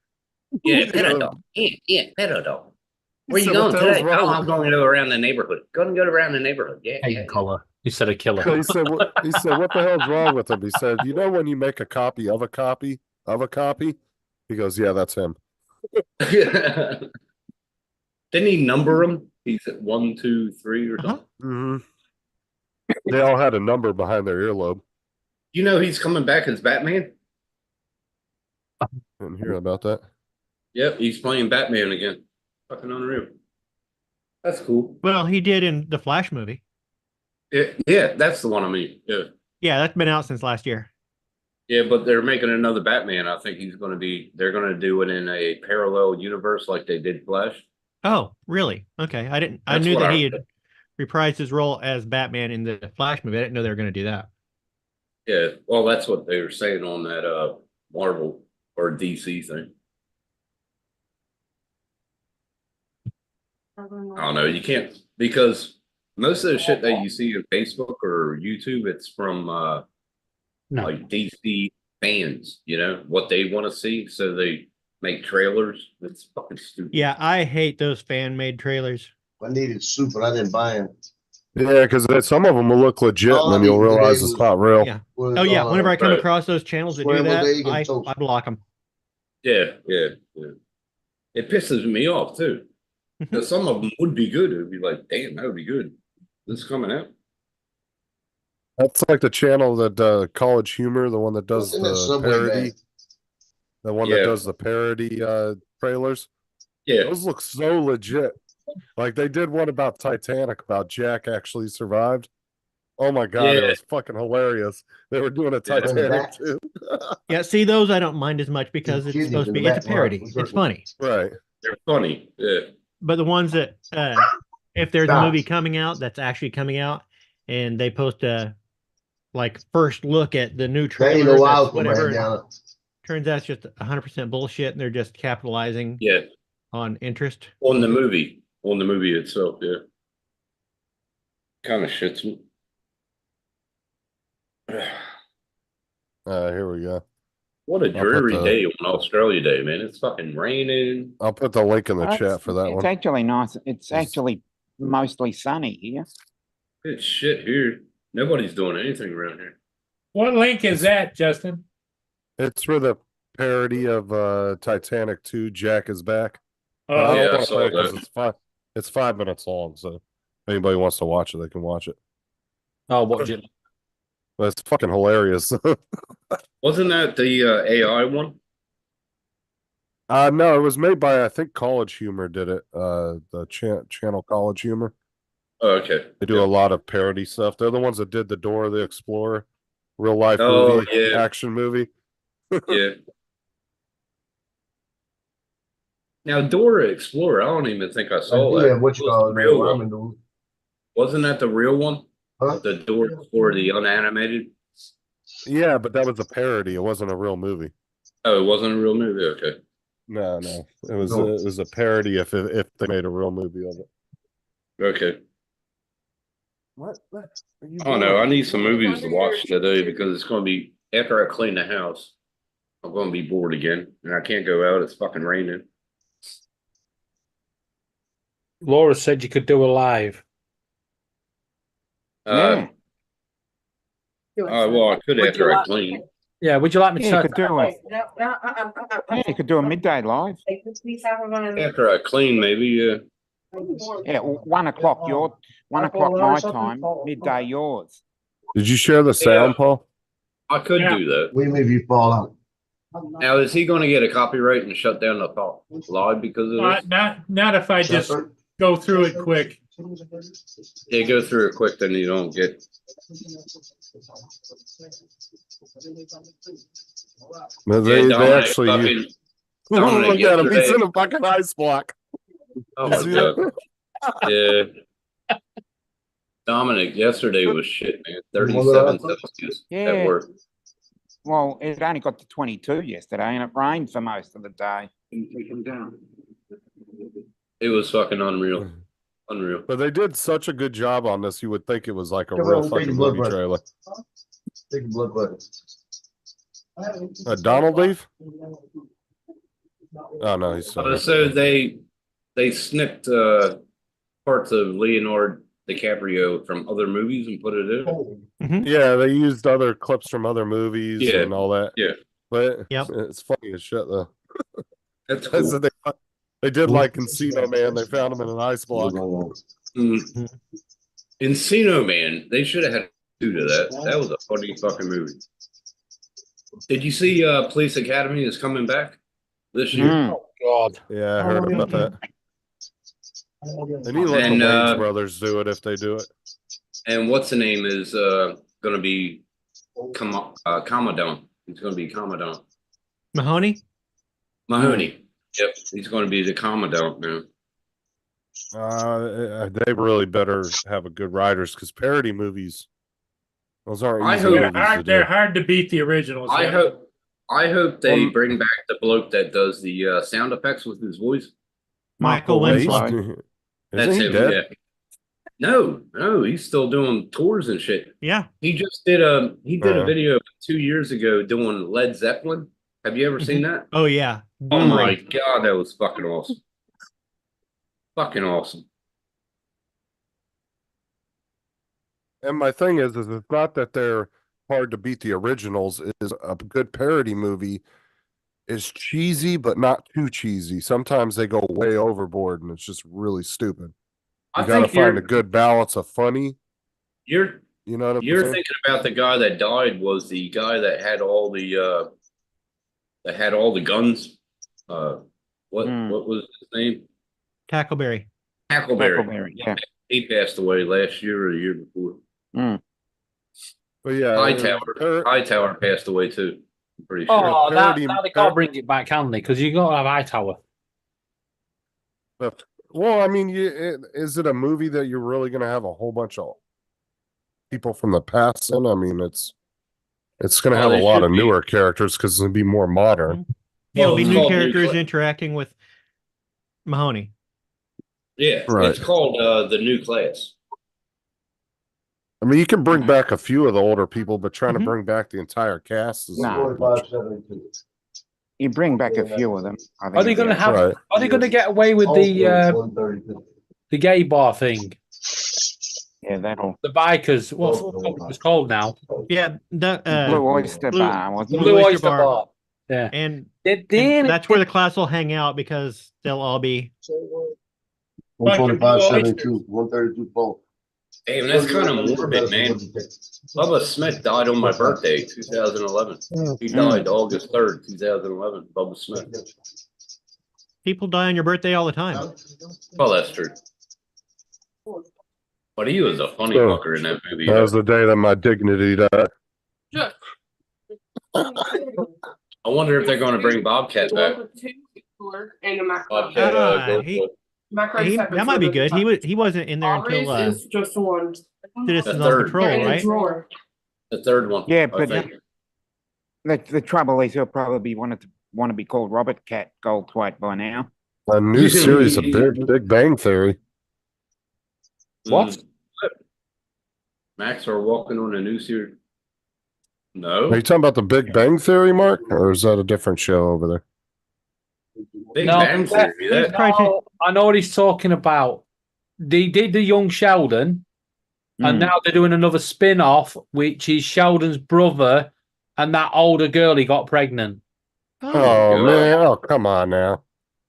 Yeah, pedo. Yeah, pedo. Where you So going what the hell's today? wrong Oh, with- I'm going to go around the neighborhood. Go around the neighborhood. Yeah, yeah. Color. You said a killer. He said, "What the hell's wrong with him?" He said, "You know when you make a copy of a copy of a copy?" He goes, "Yeah, that's him." Didn't he number them? He's at 1, 2, 3 or something. hmm They all had a number behind their earlobe. You know he's coming back as Batman? Didn't hear about that. Yep, he's playing Batman again. Fucking unreal. That's cool. Well, he did in the Flash movie. Yeah, that's the one I mean. Yeah. Yeah, that's been out since last year. Yeah, but they're making another Batman. I think they're going to do it in a parallel universe like they did Flash. Oh, really? Okay. I That's knew what that I he had read. reprised his role as Batman in the Flash movie. I didn't know they were going to do that. Yeah, well, that's what they were saying on that Marvel or DC thing. I don't know. You can't, because most of the shit that you see on Facebook or YouTube, it's from like DC fans, you know, what they want to see. So they make trailers. It's fucking stupid. Yeah, I hate those fan-made trailers. I needed soup, but I didn't buy them. Yeah, because some of them will look legit, All and I then you'll need today realize it's was- not real. Yeah. Oh yeah. Whenever I come right. across those channels that do Scrambled that, egg and I toast. block them. Yeah. It pisses me off too. Because some of them would be good. It would be like, damn, that would be good. This is coming out. That's like the channel that College Humor, the one that does What's in that the Subway parody, bag? the one Yeah. that does the parody trailers. Yeah. Those look so legit. Like they did one about Titanic, about Jack actually survived. Oh my god, it Yeah. was fucking hilarious. They were doing a Yeah. Titanic Back. too. Yeah, see those I don't mind as much because it's Kidneys supposed to in be the it's a back part. parody. What's It's that? funny. Right. They're funny. Yeah. But the ones that if there's a Stop. movie coming out that's actually coming out and they post a like first look at the new That trailer, ain't no that's wild whatever, man down. turns out it's just 100% bullshit and they're just capitalizing Yeah. on interest. On the movie itself. Yeah. Kind of shits me. Here we go. What a I'll put dreary the- day on Australia Day, man. It's fucking raining. I'll put the link in the Well, chat for that it's one. actually nice. It's actually mostly sunny here. It's shit here. Nobody's doing anything around here. What link is that, Justin? It's for the parody of Titanic 2, Jack is Back. Oh, I yeah, don't I wanna saw play it 'cause that. it's 5 minutes long, so if anybody wants to watch it, they can watch it. Oh, watch it. But it's fucking hilarious. Wasn't that the AI one? No, it was made by I think College Humor did it. The channel College Humor. Oh, okay. They do a lot of parody stuff. They're the ones that did the Dora the Explorer, real life Oh, movie, yeah. action movie. Yeah. Now Dora Explorer, I don't even think I saw that. Yeah, what you Was call the it? real Ramen one. noodle. Wasn't that the real one? Huh? The Dora Explorer, the unanimated? Yeah, but that was a parody. It wasn't a real movie. Oh, it wasn't a real movie? Okay. No. It was No. it was a parody if they made a real movie of it. Okay. What? I don't know. I need some movies to watch today because it's going to be, after I clean the house, I'm going to be bored again. And I can't go out. It's fucking raining. Laura said you could do a live. Yeah. Well, I could Would after you I like- clean. Yeah, would you like me Yeah, you to? could do it. Yeah, you could do a midday live. After I clean, maybe, yeah. Yeah, 1 o'clock your 1 o'clock my time, midday yours. Did you share the sound, Paul? I could Yeah. do that. What do you mean if you fall out? Now, is he gonna get a copyright and shut down the talk live because of this? Not if I just go through it quick. Yeah, go through it quick, then you don't get. No, Yeah, they Dominic actually. fucking- Look Dominic at him. He's yesterday- in a fucking ice block. Oh You my see God. that? Yeah. Dominic, yesterday was shit, man. 37 Celsius Yeah. at work. Well, it only got to 22 yesterday, and it rained for most of the day. It was fucking unreal. Unreal. But they did such a good job on this. You would think it was like a Come real on, take fucking a blood movie pressure. trailer. Take a blood pressure. Donald leave? Oh no, he's still. So they snipped parts of Leonardo DiCaprio from other movies and put it in. Yeah, they used other clips from other movies Yeah. and all that. Yeah. But Yep. it's funny as shit though. That's So cool. they did like Encino Man. They found him in an ice block. Mm. Encino Man, they should have had two to that. That was a funny fucking movie. Did you see Police Academy is coming back this year? Mm. Oh God. Yeah, I heard about that. They need to let And, the Wayans brothers do it if they do it. And what's the name is gonna be Commandant. He's gonna be Commandant. Mahoney? Mahoney. Yep, he's gonna be the Commandant now. They really better have a good writers because parody movies, those aren't I easy hope- movies to They're do. hard to beat the originals. I yeah. hope they bring back the bloke that does the sound effects with his voice. Michael Winslow. Winslow. That's Isn't he him. dead? Yeah. No, he's still doing tours and shit. Yeah. He just did a Uh. video 2 years ago doing Led Zeppelin. Have you ever seen that? Oh yeah. Oh my Great. God, that was fucking awesome. Fucking awesome. And my thing is it's not that they're hard to beat the originals. Is a good parody movie is cheesy, but not too cheesy. Sometimes they go way overboard, and it's just really stupid. You I got to think find a good balance of funny. You're You know what I'm you're saying? thinking about the guy that died was the guy that had all the guns. What Mm. what was his name? Tackleberry. Tackleberry. Huckleberry, yeah. He passed away last year or the year before. But yeah, Hightower passed away too. I'm pretty sure. Oh, parody- now they can't bring it back, can they? Because you got to have Hightower. well, I mean, is it a movie that you're really going to have a whole bunch of people from the past in? I mean, it's going to have a they lot should of be. newer characters because it's going to be more modern. Yeah, it'll Well, be it's new called New characters Cla- interacting with Mahoney. Yeah, Right. it's called the New Class. I mean, you can bring back a few of the older people, but trying to Mhm. bring back the entire cast is No. You bring back a few of them. I think Are they it'd be going to have? Right. Are they going to get away with the gay bar thing? Yeah, that'll. The bikers. What it's called now? Yeah, the Blue Oyster Blue- Bar, wasn't Blue it? Oyster Bar. Yeah. and Damn that's where the class will hang out because they'll all be 125.72, 132 volt. Damn, that's kind of morbid, man. Bubba Smith died on my birthday, 2011. He died August 3rd, 2011. Bubba Smith. people die on your birthday all the time. Well, that's true. But he was a funny So, fucker in that movie. that was the day that my dignity died. I wonder if they're going to bring Bobcat back. And the macro. Bobcat, he- Macro He, separate that might be for the good. He wasn't in there Always until is just the one. Citizens The on third. Patrol, They're in a right? drawer. the third one. Yeah, I but think. the trouble is he'll probably want to be called Robert Cat Goldthwait by now. A new series of Big Bang Theory. What? Mm. Max are walking on a new series. No. Are you talking about the Big Bang Theory, Mark, or is that a different show over there? Big No, Bang Theory. That, No, I know what he's talking about. They did the Young Sheldon, and Mm. now they're doing another spin-off, which is Sheldon's brother and that older girl he got pregnant. Oh, God. man! Oh, come on now.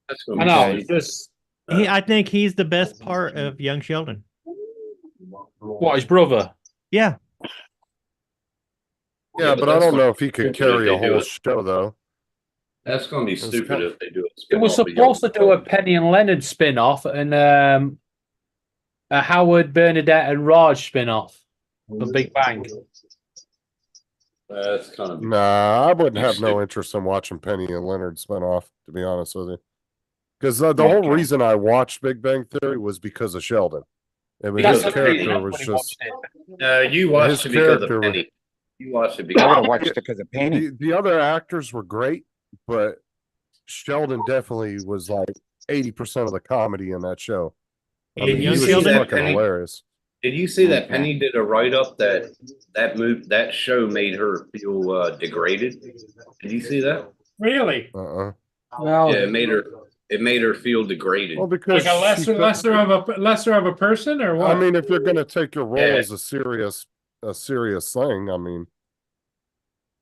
that's gonna I be know. funny. It's just I think he's the best part of Young Sheldon. what his brother. Yeah, Yeah, but I that's don't what- know if he could if carry a they do whole it. show though. That's gonna be It's stupid kind- if they do it. It was supposed to do a Penny and Leonard spin off and a Howard, Bernadette, and Raj spin off for Big Bang. That's kind of Nah, I wouldn't have no Stupid. interest in watching Penny and Leonard spin off, to be honest with you. Because the whole reason I watched Big Bang Theory was because of Sheldon. I mean, Because his of Penny. character was Everybody just. watched it. you watched His it because of character- Penny. You watched it I would because have watched it because of Penny. The other actors were great, but Sheldon definitely was like 80% of the comedy in that show. I Hey, mean, he young was Sheldon? fucking Penny? hilarious. Did you see that Okay. Penny did a write up that show made her feel degraded? Did you see that? Really? Uh-uh. Well, Yeah, it made her feel degraded. Well, because Like a she lesser of a person or what? I mean, if you're gonna take your role Yeah. as a serious thing, I mean,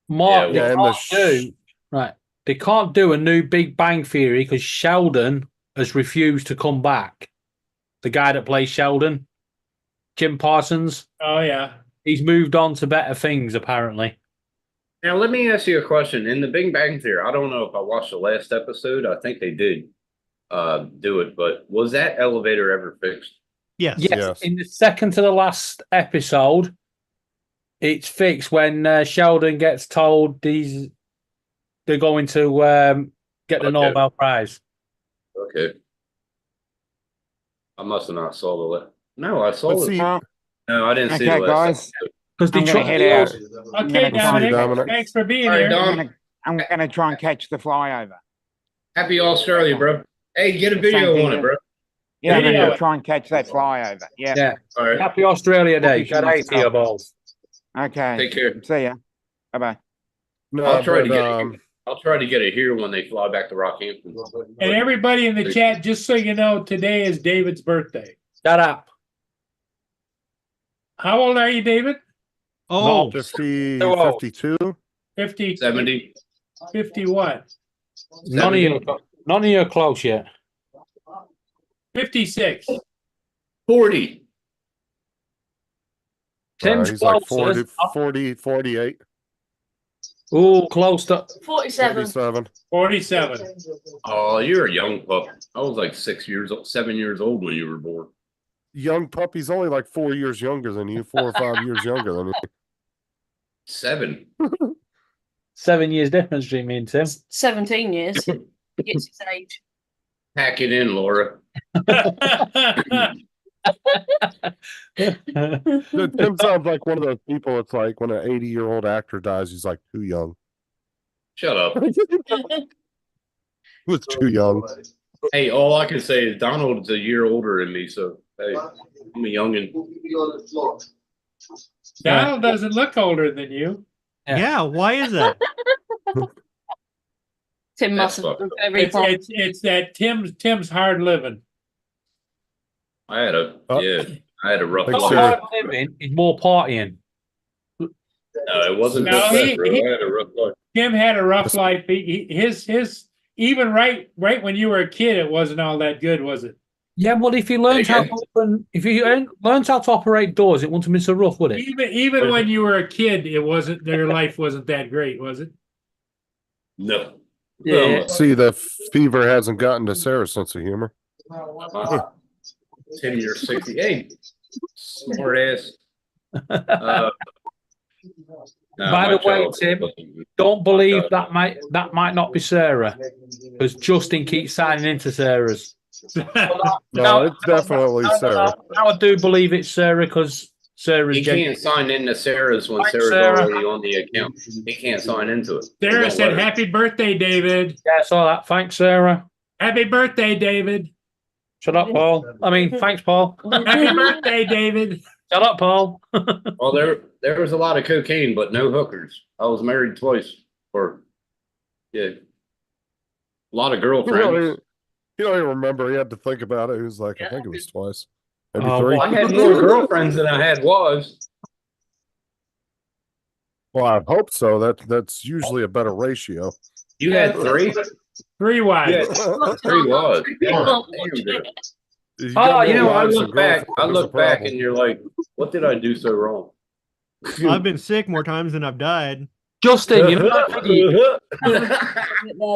Mark, Yeah, they and the can't do right. They can't do a new Big Bang Theory because Sheldon has refused to come back. The guy that plays Sheldon, Jim Parsons, Oh, yeah. he's moved on to better things apparently. Now let me ask you a question. In the Big Bang Theory, I don't know if I watched the last episode. I think they did do it, but was that elevator ever fixed? Yes. Yes, Yes. in the second to the last episode, it's fixed when Sheldon gets told they're going to get the Okay. Nobel Prize. Okay. I must have not saw the last. No, I saw but it. see, Well, No, I didn't see okay, the last guys. episode. Because they I'm gonna try head out. Okay, gonna Dominic, Dominic. thanks for being All right, here. Dom. I'm gonna try and catch the flyover. Happy Australia, bro. Hey, get a Same video to on you. it, bro. Yeah, I'm Video gonna it. try and catch that flyover. Yeah. Yeah. All right. Happy Australia Day. Looking for Good day to you, myself. balls. Okay. Take care. See ya. Bye bye. no, I'll try to but, get it here. I'll try to get it here when they fly back to Rockhampton. And everybody in the chat, just so you know, today is David's birthday. Shut up. How old are you, David? Oh, 50, So old. 52. 50, 70. 50 what? None of you are close yet. 56. 40. Tim's He's like closest. 48, Oh, close to 47. 47. 47. Oh, you're a young pup. I was like 7 years old when you were born. Young puppy's only like 4 years younger than you, 4 or 5 years younger than you. 7. 7 years difference between me and Tim. 17 years. It's his age. Pack it in, Laura. Tim sounds like one of those people. It's like when an 80-year-old actor dies, he's like too young. Shut up. He was too young. Hey, all I can say is Donald's a year older than me, so hey, I'm a youngin'. Donald doesn't look older than you. yeah. Why is that? Tim That's mustn't. fucked up. Every It's, time. it's that Tim's hard living. I had a rough Like Not life. Sarah. hard living, it's more partying. No, it wasn't No, just he- that, bro. he- I had a rough life. Tim had a rough life. His even right when you were a kid, it wasn't all that good, was it? Yeah, well, if you learned how to open, if you learned how to operate doors, it wouldn't have been so rough, would it? Even when you were a kid, it wasn't. Your life wasn't that great, was it? No. Yeah. See, the fever hasn't gotten to Sarah's sense of humor. 10 years, 68. Smart ass. No, By my the way, child- Tim, don't believe that might not be Sarah, because Justin keeps signing into Sarah's. No, it's definitely Sarah. Now I do believe it's Sarah because Sarah's He can't sign into Sarah's when Thanks, Sarah's Sarah. already on the account. He can't sign into it. They Sarah won't said, let him. "Happy birthday, David." Yeah, I saw that. Thanks, Sarah. Happy birthday, David. Shut up, Paul. I mean, thanks, Paul. Happy birthday, David. Shut up, Paul. Well, there was a lot of cocaine, but no hookers. I was married twice, or yeah, a lot of girlfriends. You don't even remember. He had to think about it. He was like, I think it was twice. Maybe Oh, three. I had more girlfriends than I had wives. Well, I hope so. That's usually a better ratio. You had 3? 3 wives. Yeah, 3 wives. Yeah, damn, dude. You got Oh, more you know, I wives than look back. I girlfriends, look there's a back, problem. and you're like, "What did I do so wrong?" I've been sick more times than I've died. Justin, you know that video?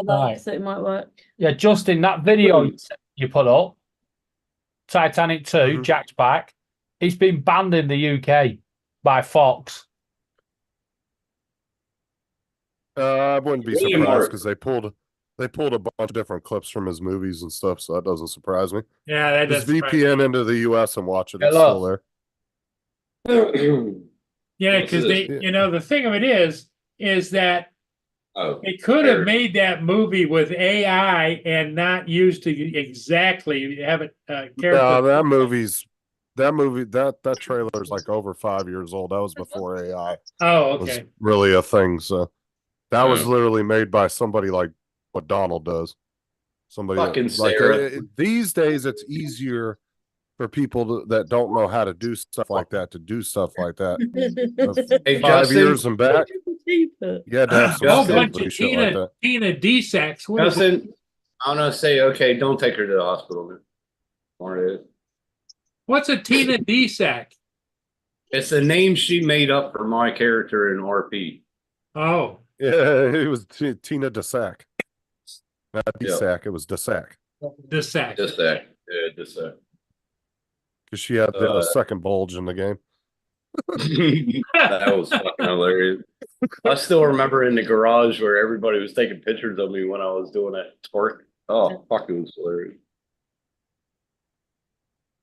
Right. So it might work. Yeah, Justin, that video you put up, Titanic 2, Jack's back. It's been banned in the UK by Fox. I wouldn't be William surprised Hart. because they pulled a bunch of different clips from his movies and stuff, so that doesn't surprise me. Yeah, that Just does. VPN into the US and watch it. It's Hello. still there. Yeah, because they, Yeah. you know, the thing of it is that Oh, they could have Fair. made that movie with AI and not used to exactly have it No, character. that trailer is like over 5 years old. That was before AI Oh, was okay. really a thing. So that was Oh. literally made by somebody like what Donald does. Somebody Fucking like Sarah. these days, it's easier for people that don't know how to do stuff like that to do stuff like that. Hey, 5 Justin. years and back, you had to have some A whole Justin. bunch stupid of shit like that. Tina D-Sacks. What is it? Justin, I'm gonna say, okay, don't take her to the hospital, man. Or it is. What's a Tina D-Sack? It's the name she made up for my character in RP. Oh, Yeah, it was Tina DeSack. Not Yeah. DeSack, it was DeSack. the sack. Just that. Yeah, just that. Because she had the second bulge in the game. That was fucking hilarious. I still remember in the garage where everybody was taking pictures of me when I was doing that twerk. Oh, fuck, it was hilarious.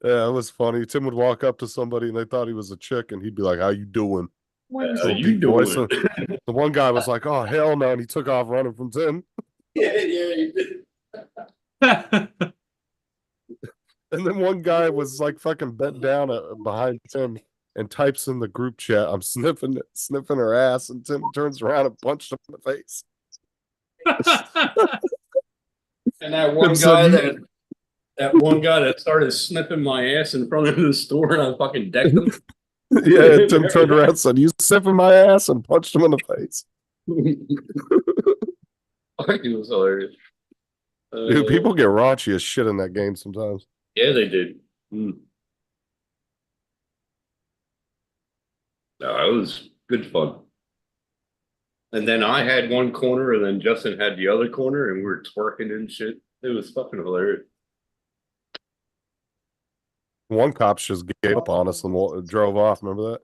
Yeah, it was funny. Tim would walk up to somebody and they thought he was a chick, and he'd be like, "How you doing?" How you Deep voice. doing? The one guy was like, "Oh hell no," and he took off running from Tim. Yeah, you did. And then one guy was like fucking bent down behind Tim and types in the group chat, "I'm sniffing her ass," and Tim turns around and punched him in the face. And that one Tim said, guy "You-" that one guy that started sniffing my ass in front of the store, and I fucking decked him. Yeah, and Tim turned around and said, "You sniffing my ass," and punched him in the face. It was hilarious. Dude, people get raunchy as shit in that game sometimes. Yeah, they did. Mm. No, it was good fun. And then I had one corner, and then Justin had the other corner, and we were twerking and shit. It was fucking hilarious. One cop just gave up on us and drove off. Remember that?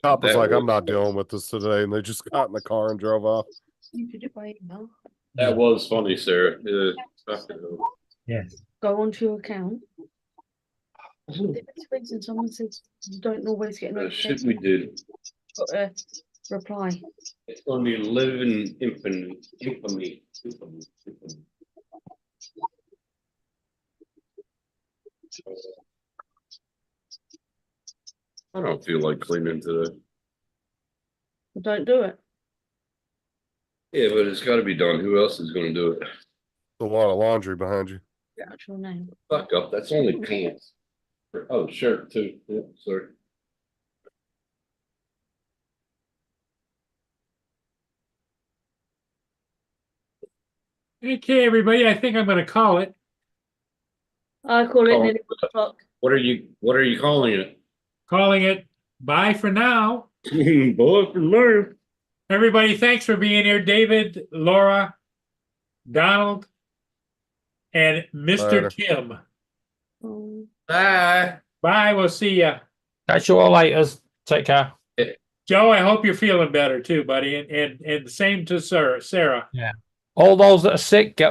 Cop was that like, was- "I'm not dealing with this today," and they just got in the car and drove off. You could do it by email. That was funny, Sarah. Fucking hell. Yes. Go onto your account. If it's reason someone says you don't always get The shit notifications, we did. got a reply. It's gonna be living infamy. Infamy. I don't feel like cleaning today. Don't do it. Yeah, but it's gotta be done. Who else is gonna do it? A lot of laundry behind you. Your actual name. Fuck up. That's only pants. Oh, shirt too. Yeah, sorry. Okay, everybody, I think I'm going to call it. I call it Oh. nearly 1 o'clock. What are you calling it? Calling it bye for now. Boy for life. Everybody, thanks for being here. David, Laura, Donald, and Mr. Later. Tim. Oh. Bye. Bye. We'll see ya. Catch you all later. Take care. Joe, I hope you're feeling better too, buddy. And the same to Sarah. All those that are sick, get